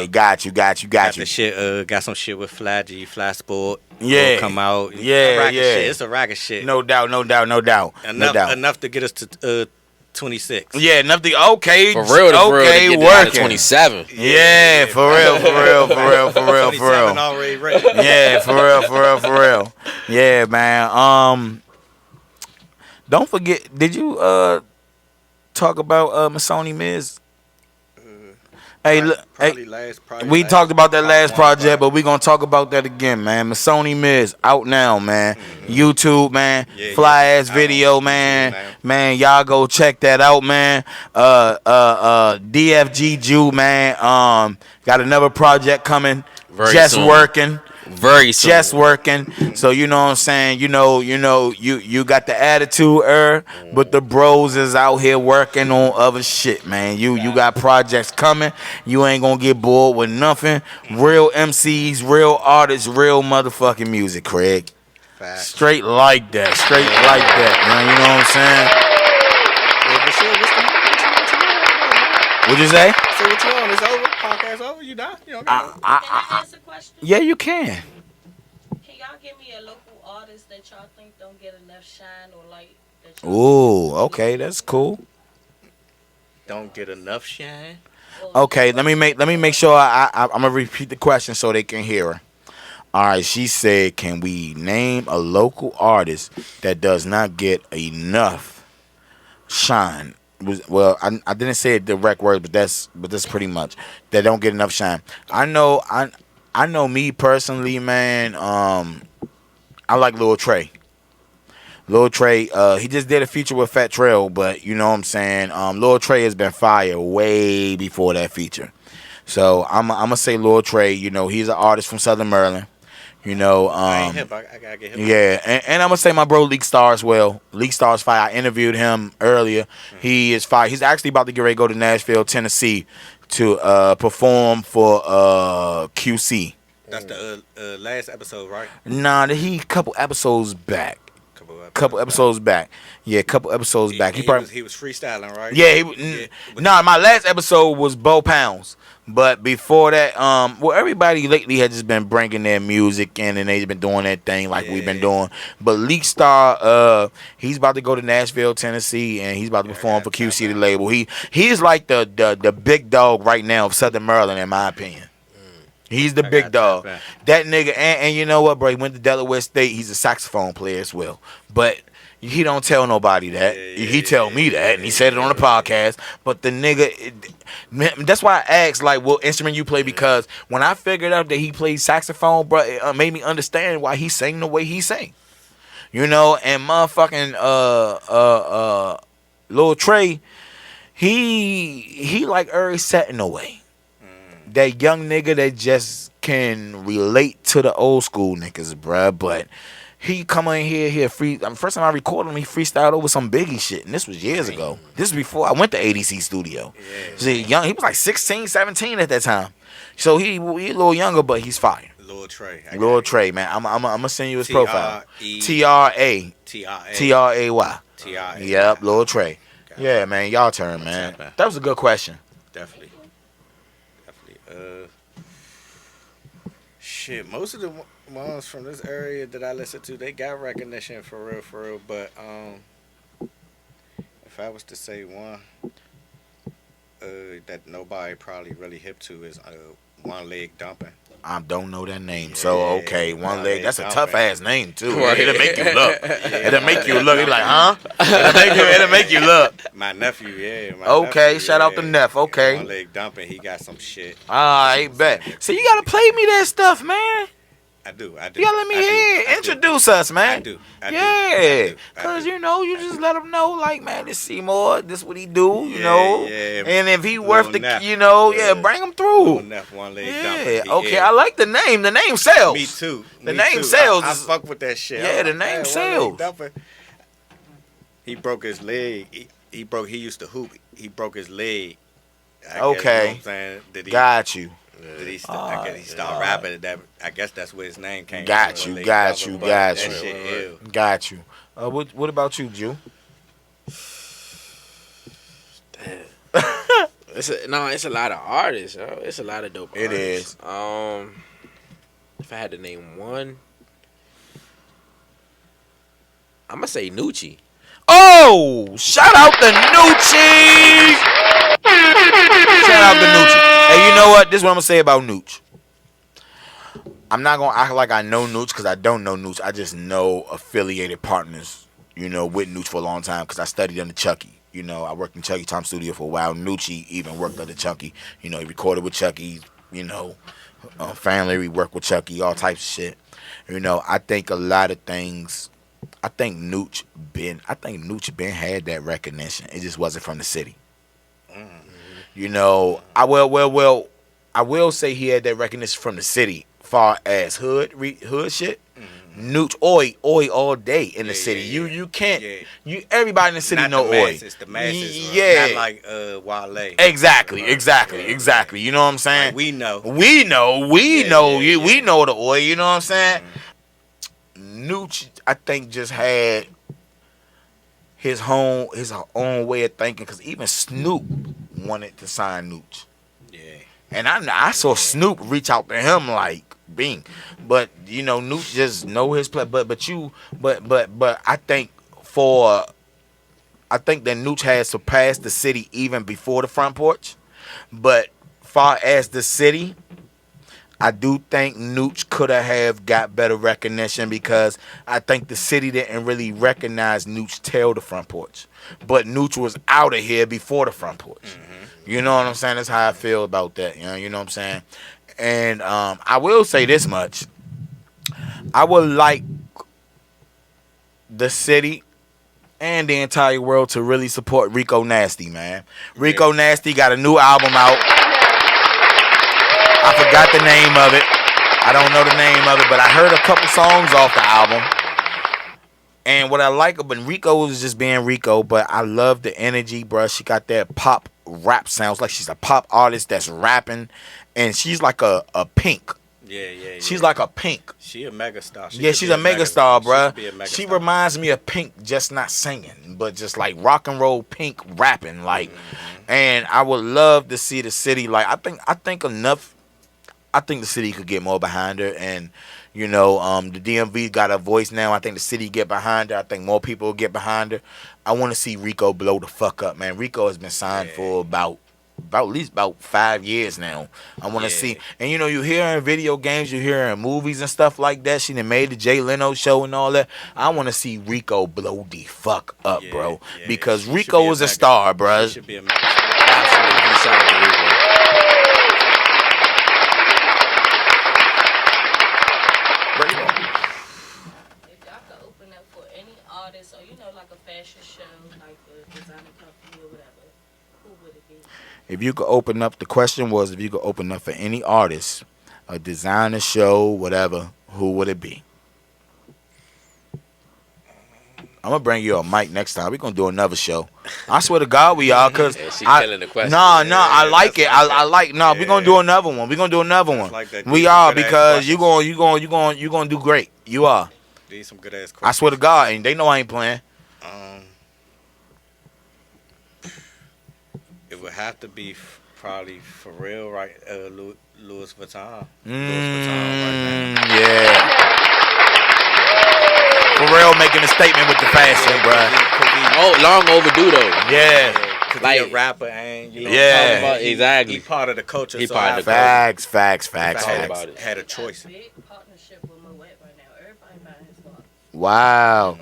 [SPEAKER 2] Got you.
[SPEAKER 4] Got the shit. Got some shit with Fly G, Fly Sport.
[SPEAKER 2] Yeah,
[SPEAKER 4] come out.
[SPEAKER 2] Yeah.
[SPEAKER 4] It's a racket shit.
[SPEAKER 2] No doubt.
[SPEAKER 4] Enough to get us to 26.
[SPEAKER 2] Yeah, enough to okay.
[SPEAKER 3] For real,
[SPEAKER 2] okay,
[SPEAKER 3] working. 27.
[SPEAKER 2] Yeah, for real.
[SPEAKER 4] 27 already ready.
[SPEAKER 2] Yeah, for real. Yeah, man. Don't forget. Did you talk about Masoni Miz? Hey, look, we talked about that last project, but we gonna talk about that again, man. Masoni Miz out now, man. Mm-hmm. YouTube, man. Fly ass video, man. Man, y'all go check that out, man. DFG Ju, man. Got another project coming. Very soon. Working.
[SPEAKER 3] Very soon.
[SPEAKER 2] Just working. So you know what I'm saying? You got the attitude, but the bros is out here working on other shit, man. You got projects coming. You ain't gonna get bored with nothing. Real MCs, real artists, real motherfucking music, Craig.
[SPEAKER 4] Fact.
[SPEAKER 2] Straight like that, man. You know what I'm saying? What'd you say?
[SPEAKER 4] So what you on? It's over? Podcast it's over. You done. You don't
[SPEAKER 2] I,
[SPEAKER 4] got
[SPEAKER 9] Can I ask a question?
[SPEAKER 2] yeah, you can.
[SPEAKER 9] Can y'all give me a local artist that y'all think don't get enough shine or light? That
[SPEAKER 2] Ooh, okay, that's cool.
[SPEAKER 4] don't get enough shine.
[SPEAKER 2] Okay, let me make sure I'm gonna repeat the question so they can hear her. All right, she said, "Can we name a local artist that does not get enough shine?" Well, I didn't say it direct words, but that's pretty much that don't get enough shine. I know me personally, man. I like Lil Trey. Lil Trey, he just did a feature with Fat Trail, but you know what I'm saying. Lil Trey has been fire way before that feature, so I'm gonna say Lil Trey. You know, he's an artist from Southern Maryland. You know,
[SPEAKER 4] I ain't hip. I gotta get hip.
[SPEAKER 2] yeah, and I'm gonna say my bro Leak Star as well. Leak Star's fire. I interviewed him earlier. He is fire. He's actually about to get ready to go to Nashville, Tennessee, to perform for QC.
[SPEAKER 4] That's the last episode, right?
[SPEAKER 2] Nah, he couple episodes back. Couple episodes back. Yeah, couple episodes back.
[SPEAKER 4] He was freestyling, right?
[SPEAKER 2] Yeah, nah, my last episode was Bo Pounds. But before that, well, everybody lately has just been bringing their music in, and they've been doing that thing like we've been doing. But Leak Star, he's about to go to Nashville, Tennessee, and he's about to perform for QC, the label. He's like the big dog right now of Southern Maryland, in my opinion. He's the big dog. That nigga, and you know what, bro? He went to Delaware State. He's a saxophone player as well. But he don't tell nobody that. He tell me that, and he said it on the podcast. But the nigga, man, that's why I asked, like, what instrument you play? Because when I figured out that he played saxophone, bro, it made me understand why he sang the way he sang. You know, and motherfucking Lil Trey, he like Uri Set in a way. That young nigga that just can relate to the old school niggas, bruh. But he come in here free. First time I recorded him, he freestyled over some Biggie shit, and this was years ago. This was before I went to ADC studio. See, young, he was like 16, 17 at that time. So he a little younger, but he's fire.
[SPEAKER 4] Lil Trey.
[SPEAKER 2] Lil Trey, man. I'm gonna send you his profile.
[SPEAKER 4] T-R-A-Y.
[SPEAKER 2] Yep, Lil Trey. Yeah, man. Y'all turn, man. That was a good question.
[SPEAKER 4] Definitely. Shit, most of the ones from this area that I listen to, they got recognition for real. But if I was to say one that nobody probably really hip to is One Leg Dumping.
[SPEAKER 2] I don't know that name, so okay, One Leg. That's a tough ass name too. It'll make you look. It'll make you look. It'll be like, huh? It'll make you look.
[SPEAKER 4] My nephew,
[SPEAKER 2] okay, shout out to Neff. Okay.
[SPEAKER 4] One Leg Dumping, he got some shit.
[SPEAKER 2] I bet. So you gotta play me that stuff, man.
[SPEAKER 4] I do.
[SPEAKER 2] You gotta let me hear it. Introduce us, man.
[SPEAKER 4] I do.
[SPEAKER 2] Cause you know, you just let them know, like, man, this Seymour, this what he do, you know.
[SPEAKER 4] Yeah.
[SPEAKER 2] And if he worth the, you know, bring him through.
[SPEAKER 4] One Leg
[SPEAKER 2] Yeah.
[SPEAKER 4] Dumping.
[SPEAKER 2] Okay, I like the name. The name sells.
[SPEAKER 4] Me too.
[SPEAKER 2] The name sells.
[SPEAKER 4] I fuck with that shit.
[SPEAKER 2] Yeah, the name sells.
[SPEAKER 4] He broke his leg. He used to hoop. He broke his leg.
[SPEAKER 2] Okay.
[SPEAKER 4] You know what I'm saying?
[SPEAKER 2] Got you.
[SPEAKER 4] Did he start rapping? I guess that's where his name came from.
[SPEAKER 2] Got you.
[SPEAKER 4] That shit ill.
[SPEAKER 2] Got you. What about you, Ju?
[SPEAKER 3] It's a lot of artists, yo. It's a lot of dope artists.
[SPEAKER 2] It is.
[SPEAKER 3] If I had to name one, I'm gonna say Nucci.
[SPEAKER 2] Oh, shout out to Nucci. Shout out to Nucci. Hey, you know what? This is what I'm gonna say about Nooch. I'm not gonna act like I know Nooch because I don't know Nooch. I just know affiliated partners, you know, with Nooch for a long time because I studied under Chucky. You know, I worked in Chucky Tom Studio for a while. Nucci even worked under Chucky. You know, he recorded with Chucky. You know, family, we worked with Chucky, all types of shit. You know, I think a lot of things. I think Nooch been had that recognition. It just wasn't from the city. You know, I will say he had that recognition from the city, far as hood shit. Nooch, Oi all day in the city. You can't. Everybody in the city know Oi.
[SPEAKER 4] The masses.
[SPEAKER 2] Yeah.
[SPEAKER 4] Not like Wale.
[SPEAKER 2] Exactly. You know what I'm saying?
[SPEAKER 4] Like we know
[SPEAKER 2] the Oi. You know what I'm saying? Nooch, I think, just had his own way of thinking, because even Snoop wanted to sign Nooch.
[SPEAKER 4] Yeah.
[SPEAKER 2] And I saw Snoop reach out to him like Bing, but you know Nooch just know his play. But I think that Nooch has surpassed the city even before the front porch. But far as the city, I do think Nooch could have got better recognition because I think the city didn't really recognize Nooch till the front porch. But Nooch was out of here before the front porch. Mm-hmm. You know what I'm saying? That's how I feel about that. You know what I'm saying? And I will say this much. I would like the city and the entire world to really support Rico Nasty, man. Rico Nasty got a new album out. I forgot the name of it. I don't know the name of it, but I heard a couple songs off the album. And what I like about Rico is just being Rico, but I love the energy, bruh. She got that pop rap sounds like she's a pop artist that's rapping, and she's like a Pink.
[SPEAKER 4] Yeah.
[SPEAKER 2] She's like a Pink.
[SPEAKER 4] She a megastar.
[SPEAKER 2] She's a megastar, bruh. She reminds me of Pink, just not singing, but just like rock and roll Pink rapping, like. And I would love to see the city, like. I think the city could get more behind her, and you know, the DMV got a voice now. I think the city get behind her. I think more people will get behind her. I want to see Rico blow the fuck up, man. Rico has been signed for about at least 5 years now. I want to see, and you know, you hear her in video games, you hear her in movies and stuff like that. She done made the Jay Leno show and all that. I want to see Rico blow the fuck up, bro, because Rico is a star, bro.
[SPEAKER 3] She should be a absolutely shout out to Rico.
[SPEAKER 9] Or you know, like a fashion show, like a designer company or whatever, who would it be?
[SPEAKER 2] If you could open up, the question was if you could open up for any artist, a designer show, whatever, who would it be? I'm gonna bring you a mic next time. We're gonna do another show. I swear to God we are, cause
[SPEAKER 3] she killing the question.
[SPEAKER 2] I like it. I like we're gonna do another one. We're gonna do another one. Like we are, because you gonna do great. You are.
[SPEAKER 4] These some good ass questions.
[SPEAKER 2] I swear to God, and they know I ain't playing.
[SPEAKER 4] It would have to be probably for real, right? Louis Vuitton.
[SPEAKER 2] Yeah. For real, making a statement with the fashion, bro.
[SPEAKER 3] Oh, long overdue though.
[SPEAKER 2] Yeah.
[SPEAKER 4] Like a rapper, and you know,
[SPEAKER 3] exactly.
[SPEAKER 4] He part of the culture.
[SPEAKER 2] He part of the facts.
[SPEAKER 4] Had a choice.
[SPEAKER 9] Big partnership with Moet right now. Everybody buying his clothes.
[SPEAKER 2] Wow.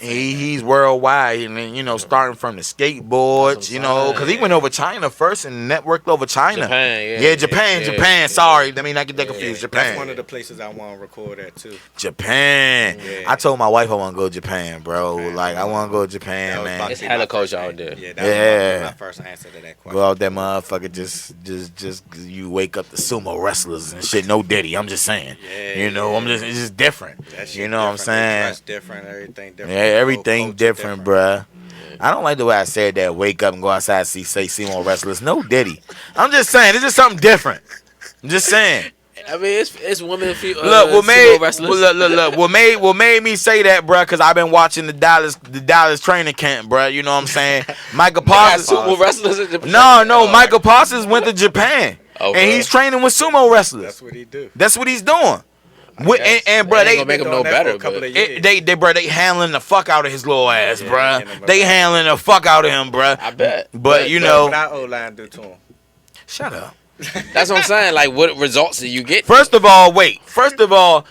[SPEAKER 2] He's worldwide, and you know, starting from the skateboards, you know, because he went over China first and networked over China. Japan. Sorry, I mean I get that confused. Japan.
[SPEAKER 4] That's one of the places I want to record at too.
[SPEAKER 2] Japan. I told my wife I want to go to Japan, bro. Like I want to go to Japan, man.
[SPEAKER 3] It's hella culture out there.
[SPEAKER 4] That was my first answer to that question.
[SPEAKER 2] Go out there, motherfucker. Just you wake up the sumo wrestlers and shit. No Diddy. I'm just saying. You know, it's just different. You know what I'm saying?
[SPEAKER 4] That's different. Everything different.
[SPEAKER 2] Yeah, everything different, bruh. I don't like the way I said that. Wake up and go outside and say sumo wrestlers. No Diddy. I'm just saying, it's just something different. I'm just saying.
[SPEAKER 3] I mean, it's women.
[SPEAKER 2] Look, what made me say that, bruh? Because I've been watching the Dallas training camp, bruh. You know what I'm saying? Michael Parsons.
[SPEAKER 3] Sumo wrestlers in Japan.
[SPEAKER 2] No. Michael Parsons went to Japan, and he's training with sumo wrestlers.
[SPEAKER 4] That's what he do.
[SPEAKER 2] That's what he's doing. And bro,
[SPEAKER 3] they gonna make him no better.
[SPEAKER 2] They handling the fuck out of his little ass, bro. They handling the fuck out of him, bro.
[SPEAKER 3] I bet.
[SPEAKER 2] But you know,
[SPEAKER 4] what our O-line do to him?
[SPEAKER 2] Shut up.
[SPEAKER 3] That's what I'm saying. Like, what results do you get?
[SPEAKER 2] First of all,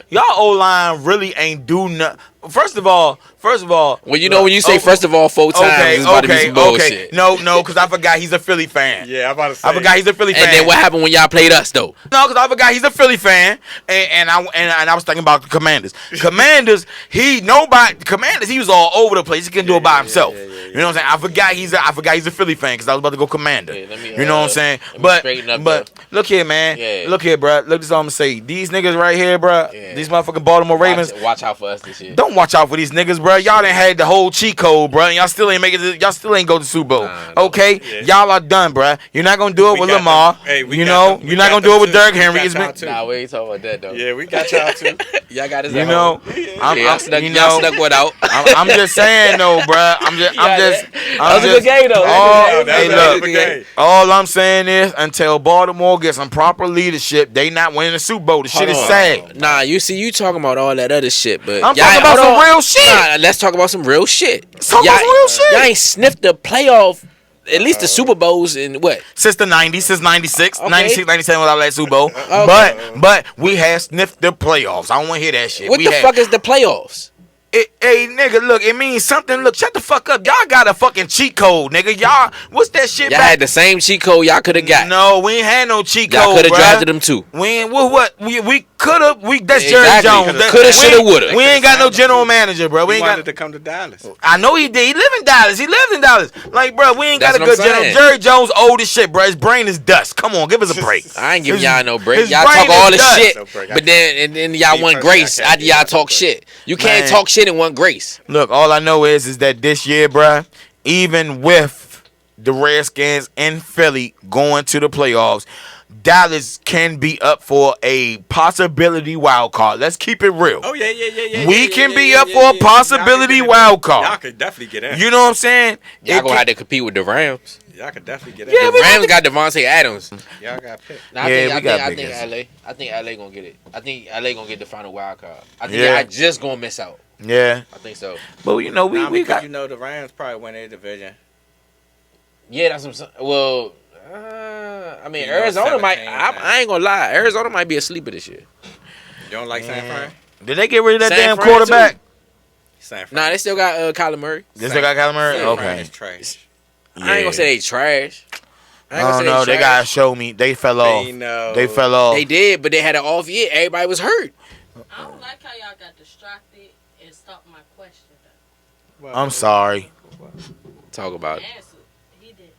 [SPEAKER 2] y'all O-line really ain't do nothing. First of all,
[SPEAKER 3] well, you know, when you say first of all 4 times, it's about to be some bullshit.
[SPEAKER 2] No, because I forgot he's a Philly fan.
[SPEAKER 4] Yeah, I'm about to say.
[SPEAKER 2] I forgot he's a Philly fan.
[SPEAKER 3] And then what happened when y'all played us though?
[SPEAKER 2] No, because I forgot he's a Philly fan, and I was thinking about the Commanders. Commanders, he was all over the place. He couldn't do it by himself. You know what I'm saying? I forgot he's a Philly fan because I was about to go Commander. You know what I'm saying? But look here, man.
[SPEAKER 3] Yeah.
[SPEAKER 2] Look here, bro. Look, this is all I'm gonna say. These niggas right here, bro. These motherfucking Baltimore Ravens.
[SPEAKER 3] Watch out for us this year.
[SPEAKER 2] Don't watch out for these niggas, bro. bro. Y'all done had the whole cheat code, bro. And y'all still ain't make it. Y'all still ain't go to the Super Bowl. Okay, y'all are done, bro. You're not gonna do it with Lamar. You're not gonna do it with Derrick Henry.
[SPEAKER 3] Nah, we ain't talking about that though.
[SPEAKER 4] Yeah, we got y'all too.
[SPEAKER 3] Y'all got us.
[SPEAKER 2] Y'all
[SPEAKER 3] snuck one out.
[SPEAKER 2] I'm just saying though, bro. That
[SPEAKER 3] was a good game though.
[SPEAKER 2] All I'm saying is until Baltimore gets some proper leadership, they not winning the Super Bowl. The shit is sad.
[SPEAKER 3] Nah, you talking about all that other shit, but
[SPEAKER 2] I'm talking about some real shit.
[SPEAKER 3] Nah, let's talk about some real shit.
[SPEAKER 2] Let's talk about some real shit.
[SPEAKER 3] Y'all ain't sniffed the playoff, at least the Super Bowls in what?
[SPEAKER 2] Since the 90s, since 96,
[SPEAKER 3] Okay.
[SPEAKER 2] 96, 97 without that Super Bowl. But we have sniffed the playoffs. I don't want to hear that shit.
[SPEAKER 3] What the fuck is the playoffs?
[SPEAKER 2] Hey, nigga, look, it means something. Look, shut the fuck up. Y'all got a fucking cheat code, nigga. Y'all, what's that shit
[SPEAKER 3] Y'all
[SPEAKER 2] back?
[SPEAKER 3] had the same cheat code y'all could have got.
[SPEAKER 2] No, we ain't had no cheat code,
[SPEAKER 3] Y'all could have
[SPEAKER 2] bruh.
[SPEAKER 3] drafted them too.
[SPEAKER 2] We ain't, what? We could have. That's Jerry
[SPEAKER 3] Exactly.
[SPEAKER 2] Jones.
[SPEAKER 3] Coulda, shoulda, woulda.
[SPEAKER 2] We ain't got no general manager, bro. We
[SPEAKER 4] He
[SPEAKER 2] ain't
[SPEAKER 4] wanted
[SPEAKER 2] got.
[SPEAKER 4] to come to Dallas.
[SPEAKER 2] I know he did. He lived in Dallas. Like, bro, we ain't
[SPEAKER 3] That's
[SPEAKER 2] got a
[SPEAKER 3] what
[SPEAKER 2] good
[SPEAKER 3] I'm
[SPEAKER 2] general.
[SPEAKER 3] saying.
[SPEAKER 2] Jerry Jones old as shit, bro. His brain is dust. Come on, give us a break.
[SPEAKER 3] I ain't giving
[SPEAKER 2] His-
[SPEAKER 3] y'all no break.
[SPEAKER 2] his
[SPEAKER 3] Y'all
[SPEAKER 2] brain
[SPEAKER 3] talk all
[SPEAKER 2] is
[SPEAKER 3] this
[SPEAKER 2] dust.
[SPEAKER 3] shit,
[SPEAKER 4] No break.
[SPEAKER 3] but then y'all
[SPEAKER 4] Me
[SPEAKER 3] want
[SPEAKER 4] personally,
[SPEAKER 3] grace
[SPEAKER 4] I can't
[SPEAKER 3] after
[SPEAKER 4] give
[SPEAKER 3] y'all
[SPEAKER 4] y'all
[SPEAKER 3] talk
[SPEAKER 4] no
[SPEAKER 3] shit. You can't
[SPEAKER 2] Man.
[SPEAKER 3] talk shit and want grace.
[SPEAKER 2] Look, all I know is that this year, bruh, even with the Redskins in Philly going to the playoffs, Dallas can be up for a possibility wild card. Let's keep it real.
[SPEAKER 4] Oh yeah.
[SPEAKER 2] We can be up for a possibility wild card.
[SPEAKER 4] Y'all could definitely get in.
[SPEAKER 2] You know what I'm saying?
[SPEAKER 3] Y'all gonna have to compete with the Rams.
[SPEAKER 4] Y'all could definitely get in.
[SPEAKER 2] Yeah,
[SPEAKER 3] The Rams got Devontae Adams.
[SPEAKER 4] Y'all got picked.
[SPEAKER 3] Nah,
[SPEAKER 2] Yeah, we got
[SPEAKER 3] I
[SPEAKER 2] big
[SPEAKER 3] think
[SPEAKER 2] ass.
[SPEAKER 3] LA. I think LA gonna get it. I think LA gonna get the final wild card. I think
[SPEAKER 2] Yeah.
[SPEAKER 3] y'all just gonna miss out.
[SPEAKER 2] Yeah,
[SPEAKER 3] I think so.
[SPEAKER 2] but you know we
[SPEAKER 4] because
[SPEAKER 2] got.
[SPEAKER 4] you know the Rams probably win their division.
[SPEAKER 3] Yeah, that's what I'm saying. Well, I mean,
[SPEAKER 4] You know,
[SPEAKER 3] Arizona might.
[SPEAKER 4] 17,
[SPEAKER 3] I ain't gonna lie. Arizona might be a sleeper this year.
[SPEAKER 4] You don't like San Fran?
[SPEAKER 2] Did they get rid of that
[SPEAKER 3] San
[SPEAKER 2] damn
[SPEAKER 3] Fran,
[SPEAKER 2] quarterback?
[SPEAKER 3] too.
[SPEAKER 4] San Fran.
[SPEAKER 3] Nah, they still got Kyler Murray.
[SPEAKER 2] They still got Kyler Murray.
[SPEAKER 4] San Fran
[SPEAKER 2] Okay.
[SPEAKER 4] is trash.
[SPEAKER 3] I ain't gonna say they trash.
[SPEAKER 2] I don't know. They gotta show me. They fell off.
[SPEAKER 4] know.
[SPEAKER 2] They fell off.
[SPEAKER 3] They did, but they had an off year. Everybody was hurt.
[SPEAKER 9] I don't like how y'all got distracted and stopped my question. Though.
[SPEAKER 2] I'm sorry.
[SPEAKER 3] Talk about it.
[SPEAKER 9] Answer. He did.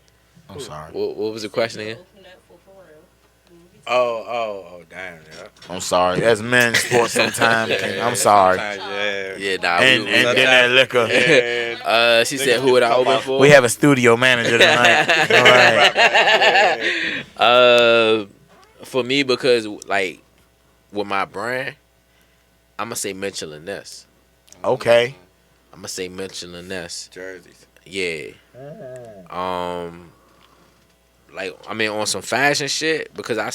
[SPEAKER 2] I'm sorry.
[SPEAKER 3] What was the question again?
[SPEAKER 9] Open up for Pharrell.
[SPEAKER 4] Oh, damn, yeah.
[SPEAKER 2] I'm sorry. As men, sports sometimes. I'm sorry.
[SPEAKER 4] Yeah.
[SPEAKER 3] Yeah, nah.
[SPEAKER 2] And then that liquor.
[SPEAKER 4] Yeah.
[SPEAKER 3] She said, "Who would I open for?"
[SPEAKER 2] We have a studio manager tonight. All right.
[SPEAKER 3] For me, because like with my brand, I'm gonna say Mitchell and Ness.
[SPEAKER 2] Okay.
[SPEAKER 3] I'm gonna say Mitchell and Ness.
[SPEAKER 4] Jerseys.
[SPEAKER 3] Yeah. Like I mean, on some fashion shit because I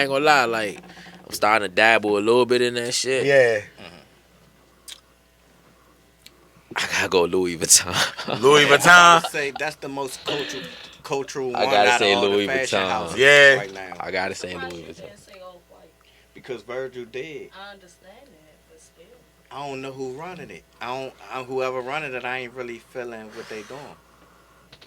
[SPEAKER 3] ain't gonna lie, like I'm starting to dabble a little bit in that shit.
[SPEAKER 2] Yeah.
[SPEAKER 3] I gotta go Louis Vuitton.
[SPEAKER 2] Louis
[SPEAKER 4] I
[SPEAKER 2] Vuitton.
[SPEAKER 4] would say that's the most cultural one
[SPEAKER 3] I gotta
[SPEAKER 4] out
[SPEAKER 3] say
[SPEAKER 4] of all
[SPEAKER 3] Louis
[SPEAKER 4] the fashion
[SPEAKER 3] Vuitton.
[SPEAKER 4] houses
[SPEAKER 2] Yeah.
[SPEAKER 4] right now.
[SPEAKER 3] I gotta say
[SPEAKER 9] Why
[SPEAKER 3] Louis
[SPEAKER 9] you
[SPEAKER 3] Vuitton.
[SPEAKER 9] didn't say Off-White?
[SPEAKER 4] Because Virgil did.
[SPEAKER 9] I understand that, but still.
[SPEAKER 4] I don't know who running it. Whoever running it, I ain't really feeling what they doing.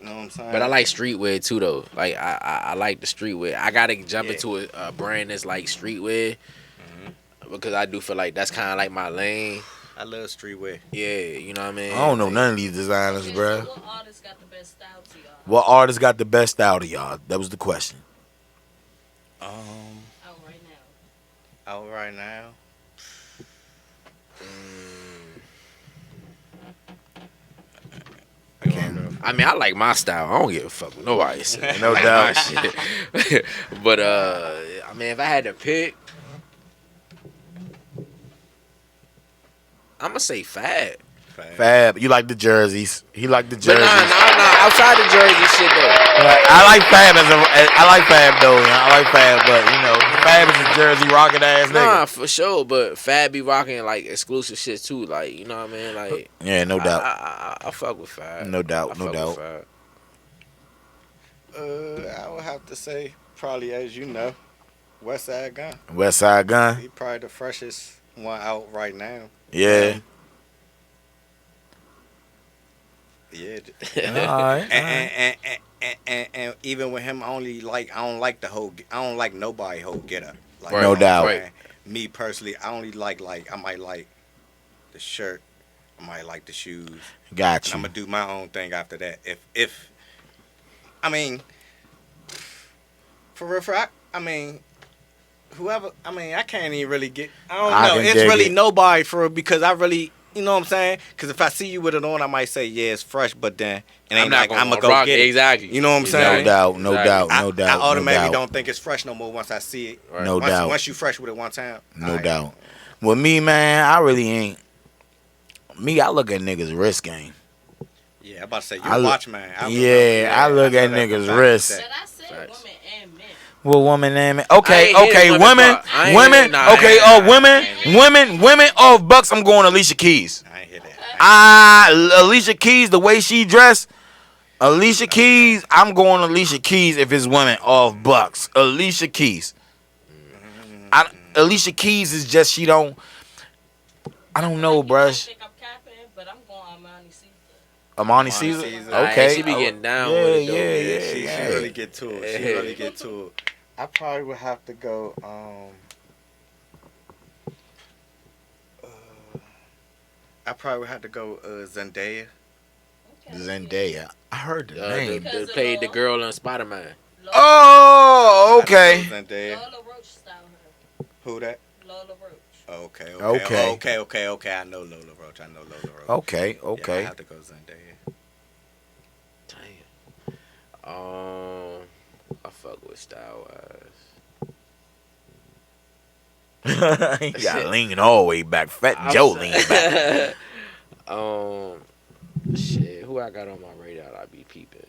[SPEAKER 4] You know what I'm saying?
[SPEAKER 3] But I like streetwear too, though. Like I like the streetwear. I gotta jump
[SPEAKER 4] Yeah.
[SPEAKER 3] into a brand that's like streetwear because I do feel like that's kind of like my lane.
[SPEAKER 4] I love streetwear.
[SPEAKER 3] Yeah, you know what I mean.
[SPEAKER 2] I don't know none of these designers,
[SPEAKER 9] Okay,
[SPEAKER 2] bruh.
[SPEAKER 9] so what artist got the best style to y'all?
[SPEAKER 2] What artist got the best style to y'all? That was the question.
[SPEAKER 9] Out right now.
[SPEAKER 4] Out right now.
[SPEAKER 2] I can't.
[SPEAKER 3] I mean, I like my style. I don't give a fuck what nobody say.
[SPEAKER 2] No
[SPEAKER 3] I like
[SPEAKER 2] doubt.
[SPEAKER 3] my shit. But I mean, if I had to pick, I'm gonna say Fab.
[SPEAKER 2] Fab, you like the jerseys. He like the
[SPEAKER 3] But
[SPEAKER 2] jerseys.
[SPEAKER 3] nah. Outside the jersey shit though.
[SPEAKER 2] I like Fab I like Fab though. I like Fab, but you know, Fab is a jersey rocking ass nigga.
[SPEAKER 3] Nah, for sure. But Fab be rocking like exclusive shit too. Like you know what I mean? Like
[SPEAKER 2] Yeah, no doubt.
[SPEAKER 3] I fuck with Fab.
[SPEAKER 2] No doubt,
[SPEAKER 3] I
[SPEAKER 2] no
[SPEAKER 3] fuck
[SPEAKER 2] doubt.
[SPEAKER 3] with Fab.
[SPEAKER 4] I would have to say probably, as you know, West Side Gun.
[SPEAKER 2] West Side Gun.
[SPEAKER 4] He probably the freshest one out right now.
[SPEAKER 2] Yeah.
[SPEAKER 4] Yeah.
[SPEAKER 2] Alright.
[SPEAKER 4] And even with him, I don't like nobody whole get up. Like,
[SPEAKER 2] No doubt.
[SPEAKER 4] man, me personally, I only like I might like the shirt, I might like the shoes.
[SPEAKER 2] Got
[SPEAKER 4] And
[SPEAKER 2] you.
[SPEAKER 4] I'm gonna do my own thing after that. If I mean, for real, I mean, whoever. I mean, I can't even really get. I don't
[SPEAKER 2] I
[SPEAKER 4] know.
[SPEAKER 2] can
[SPEAKER 4] It's
[SPEAKER 2] dig
[SPEAKER 4] really
[SPEAKER 2] it.
[SPEAKER 4] nobody for real because I really You know what I'm saying? Because if I see you with it on, I might say, yeah, it's fresh, but then it ain't
[SPEAKER 3] I'm not
[SPEAKER 4] like
[SPEAKER 3] gonna
[SPEAKER 4] I'm going to
[SPEAKER 3] rock
[SPEAKER 4] go get it.
[SPEAKER 3] exactly.
[SPEAKER 4] You know what I'm saying?
[SPEAKER 2] No doubt, no doubt,
[SPEAKER 4] I,
[SPEAKER 2] no doubt.
[SPEAKER 4] I automatically
[SPEAKER 2] no doubt.
[SPEAKER 4] don't think it's fresh no more once I see it.
[SPEAKER 3] Right.
[SPEAKER 2] No doubt.
[SPEAKER 4] Once you fresh with it one time.
[SPEAKER 2] No doubt. With me, man, I really ain't. Me, I look at niggas' wrist game.
[SPEAKER 4] Yeah, I'm about to say, you
[SPEAKER 2] I look-
[SPEAKER 4] watch, man.
[SPEAKER 2] I look at niggas' wrist.
[SPEAKER 9] But I said women and men.
[SPEAKER 2] Well, woman and man.
[SPEAKER 3] I
[SPEAKER 2] Okay,
[SPEAKER 3] ain't hear
[SPEAKER 2] okay,
[SPEAKER 3] the
[SPEAKER 2] women,
[SPEAKER 3] part. I ain't
[SPEAKER 2] women.
[SPEAKER 3] hear- nah,
[SPEAKER 2] Okay,
[SPEAKER 3] I ain't-
[SPEAKER 2] women off Bucks. I'm going Alicia Keys.
[SPEAKER 4] I ain't hear that.
[SPEAKER 2] Alicia Keys, the way she dressed. Alicia Keys, I'm going Alicia Keys if it's women off Bucks. Alicia Keys. Alicia Keys is just she don't. I don't know, bruh.
[SPEAKER 9] Think I'm capping, but I'm going Armani Caesar.
[SPEAKER 2] Amani
[SPEAKER 4] Caesar.
[SPEAKER 2] Caesar.
[SPEAKER 3] Nah,
[SPEAKER 2] Okay.
[SPEAKER 3] she be getting down
[SPEAKER 2] Yeah,
[SPEAKER 3] with it, though.
[SPEAKER 2] yeah,
[SPEAKER 4] She
[SPEAKER 2] yeah.
[SPEAKER 4] really get to it. She really get to it. I probably would have to go. I probably would have to go Zendaya.
[SPEAKER 2] Zendaya. I heard the name.
[SPEAKER 3] They played the girl on Spider-Man.
[SPEAKER 2] Oh, okay.
[SPEAKER 4] Zendaya.
[SPEAKER 9] Lola Roach style her.
[SPEAKER 4] Who that?
[SPEAKER 9] Lola Roach.
[SPEAKER 4] Okay.
[SPEAKER 2] Okay.
[SPEAKER 4] I know Lola Roach.
[SPEAKER 2] Okay,
[SPEAKER 4] Yeah, I
[SPEAKER 2] okay.
[SPEAKER 4] have to go Zendaya.
[SPEAKER 3] Damn. I fuck with Style
[SPEAKER 2] He got leaning all the way back. Fat Joe leaning back.
[SPEAKER 3] Shit. Who I got on my radar? I be peeping.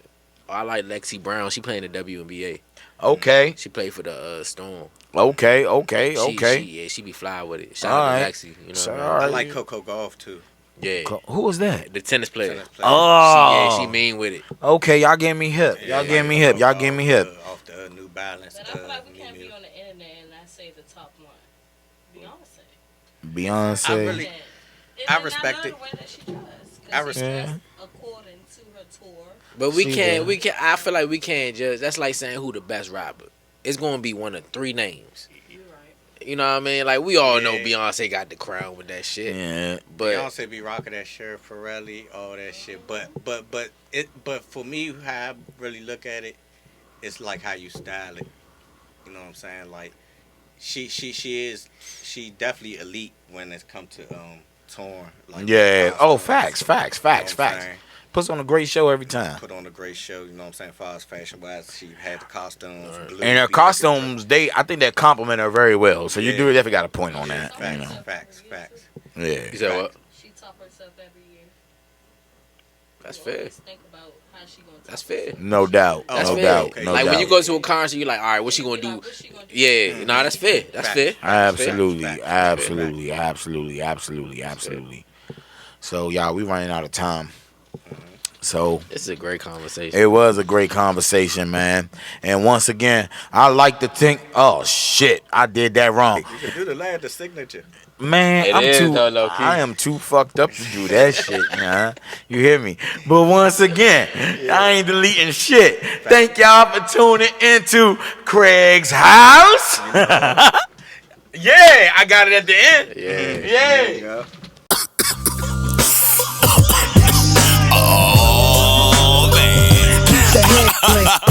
[SPEAKER 3] Oh, I like Lexi Brown. She playing the WNBA.
[SPEAKER 2] Okay,
[SPEAKER 3] She played for the Storm.
[SPEAKER 2] okay.
[SPEAKER 3] She be fly with it. Shout
[SPEAKER 2] All
[SPEAKER 3] out
[SPEAKER 2] right.
[SPEAKER 3] to Lexi. You know
[SPEAKER 2] So,
[SPEAKER 3] what I
[SPEAKER 2] all
[SPEAKER 3] mean?
[SPEAKER 4] I
[SPEAKER 2] right.
[SPEAKER 4] like Coco Golf too.
[SPEAKER 3] Yeah.
[SPEAKER 2] Who was that?
[SPEAKER 3] The tennis player.
[SPEAKER 4] Tennis player.
[SPEAKER 2] Oh,
[SPEAKER 3] She mean with it.
[SPEAKER 2] okay. Y'all gave me hip. Y'all gave me hip. Y'all gave me hip.
[SPEAKER 4] Off the New Balance.
[SPEAKER 9] But I feel like we can't be on the internet and not say the top one. Beyonce.
[SPEAKER 2] Beyonce.
[SPEAKER 4] I really-
[SPEAKER 9] And
[SPEAKER 4] I
[SPEAKER 9] I
[SPEAKER 4] respect
[SPEAKER 9] love
[SPEAKER 4] it.
[SPEAKER 9] the way that she does. 'Cause
[SPEAKER 4] I
[SPEAKER 9] she
[SPEAKER 4] respect
[SPEAKER 9] dressed according to her tour.
[SPEAKER 3] But we
[SPEAKER 2] She
[SPEAKER 3] can't.
[SPEAKER 2] does.
[SPEAKER 3] I feel like we can't judge. That's like saying who the best rapper. It's gonna be one of three names.
[SPEAKER 9] You're right.
[SPEAKER 3] You know what I mean? Like we all know
[SPEAKER 4] Yeah.
[SPEAKER 3] Beyonce got the crown with that shit.
[SPEAKER 2] Yeah.
[SPEAKER 3] But
[SPEAKER 4] Beyonce be rocking that shirt, Pharrell, all that shit. But for me, how I really look at it, it's like how you style it. You know what I'm saying? Like she definitely elite when it's come to touring. Like
[SPEAKER 2] Yeah. Oh,
[SPEAKER 4] costumes.
[SPEAKER 2] facts.
[SPEAKER 4] You know what I'm saying?
[SPEAKER 2] Puts on a great show every time.
[SPEAKER 4] Put on a great show. You know what I'm saying? As far as fashion wise, she had the costumes. blue,
[SPEAKER 2] And her
[SPEAKER 4] be
[SPEAKER 2] costumes, I think they compliment her very well. So you
[SPEAKER 4] Yeah.
[SPEAKER 2] do definitely got a point on
[SPEAKER 4] looking-
[SPEAKER 2] that. You know.
[SPEAKER 4] Facts.
[SPEAKER 2] Yeah.
[SPEAKER 3] you said what?
[SPEAKER 9] She top herself every year.
[SPEAKER 3] That's
[SPEAKER 9] You
[SPEAKER 3] fair.
[SPEAKER 9] always think about how she gonna top
[SPEAKER 3] That's fair.
[SPEAKER 9] herself.
[SPEAKER 2] No doubt.
[SPEAKER 3] That's
[SPEAKER 2] No
[SPEAKER 3] fair.
[SPEAKER 2] doubt.
[SPEAKER 4] Okay.
[SPEAKER 2] No
[SPEAKER 3] Like
[SPEAKER 2] doubt.
[SPEAKER 3] when you go to a concert, you're like, all right, what's she gonna
[SPEAKER 9] Like,
[SPEAKER 3] do?
[SPEAKER 9] what she gonna do?
[SPEAKER 3] Yeah, nah, that's fair. That's fair.
[SPEAKER 2] Absolutely. So, y'all, we running out of time. So,
[SPEAKER 3] This is a great conversation.
[SPEAKER 2] it was a great conversation, man. And once again, I like to think, oh, shit, I did that wrong.
[SPEAKER 4] You can do the signature.
[SPEAKER 2] Man,
[SPEAKER 3] It
[SPEAKER 2] I'm
[SPEAKER 3] is,
[SPEAKER 2] too.
[SPEAKER 3] though, low-key.
[SPEAKER 2] I am too fucked up to do that shit, man. You hear me? But once again, I ain't deleting shit. Thank y'all for tuning into Craig's house. Yeah, I got it at the end.
[SPEAKER 3] Yeah.
[SPEAKER 4] There you go.
[SPEAKER 1] Oh, man.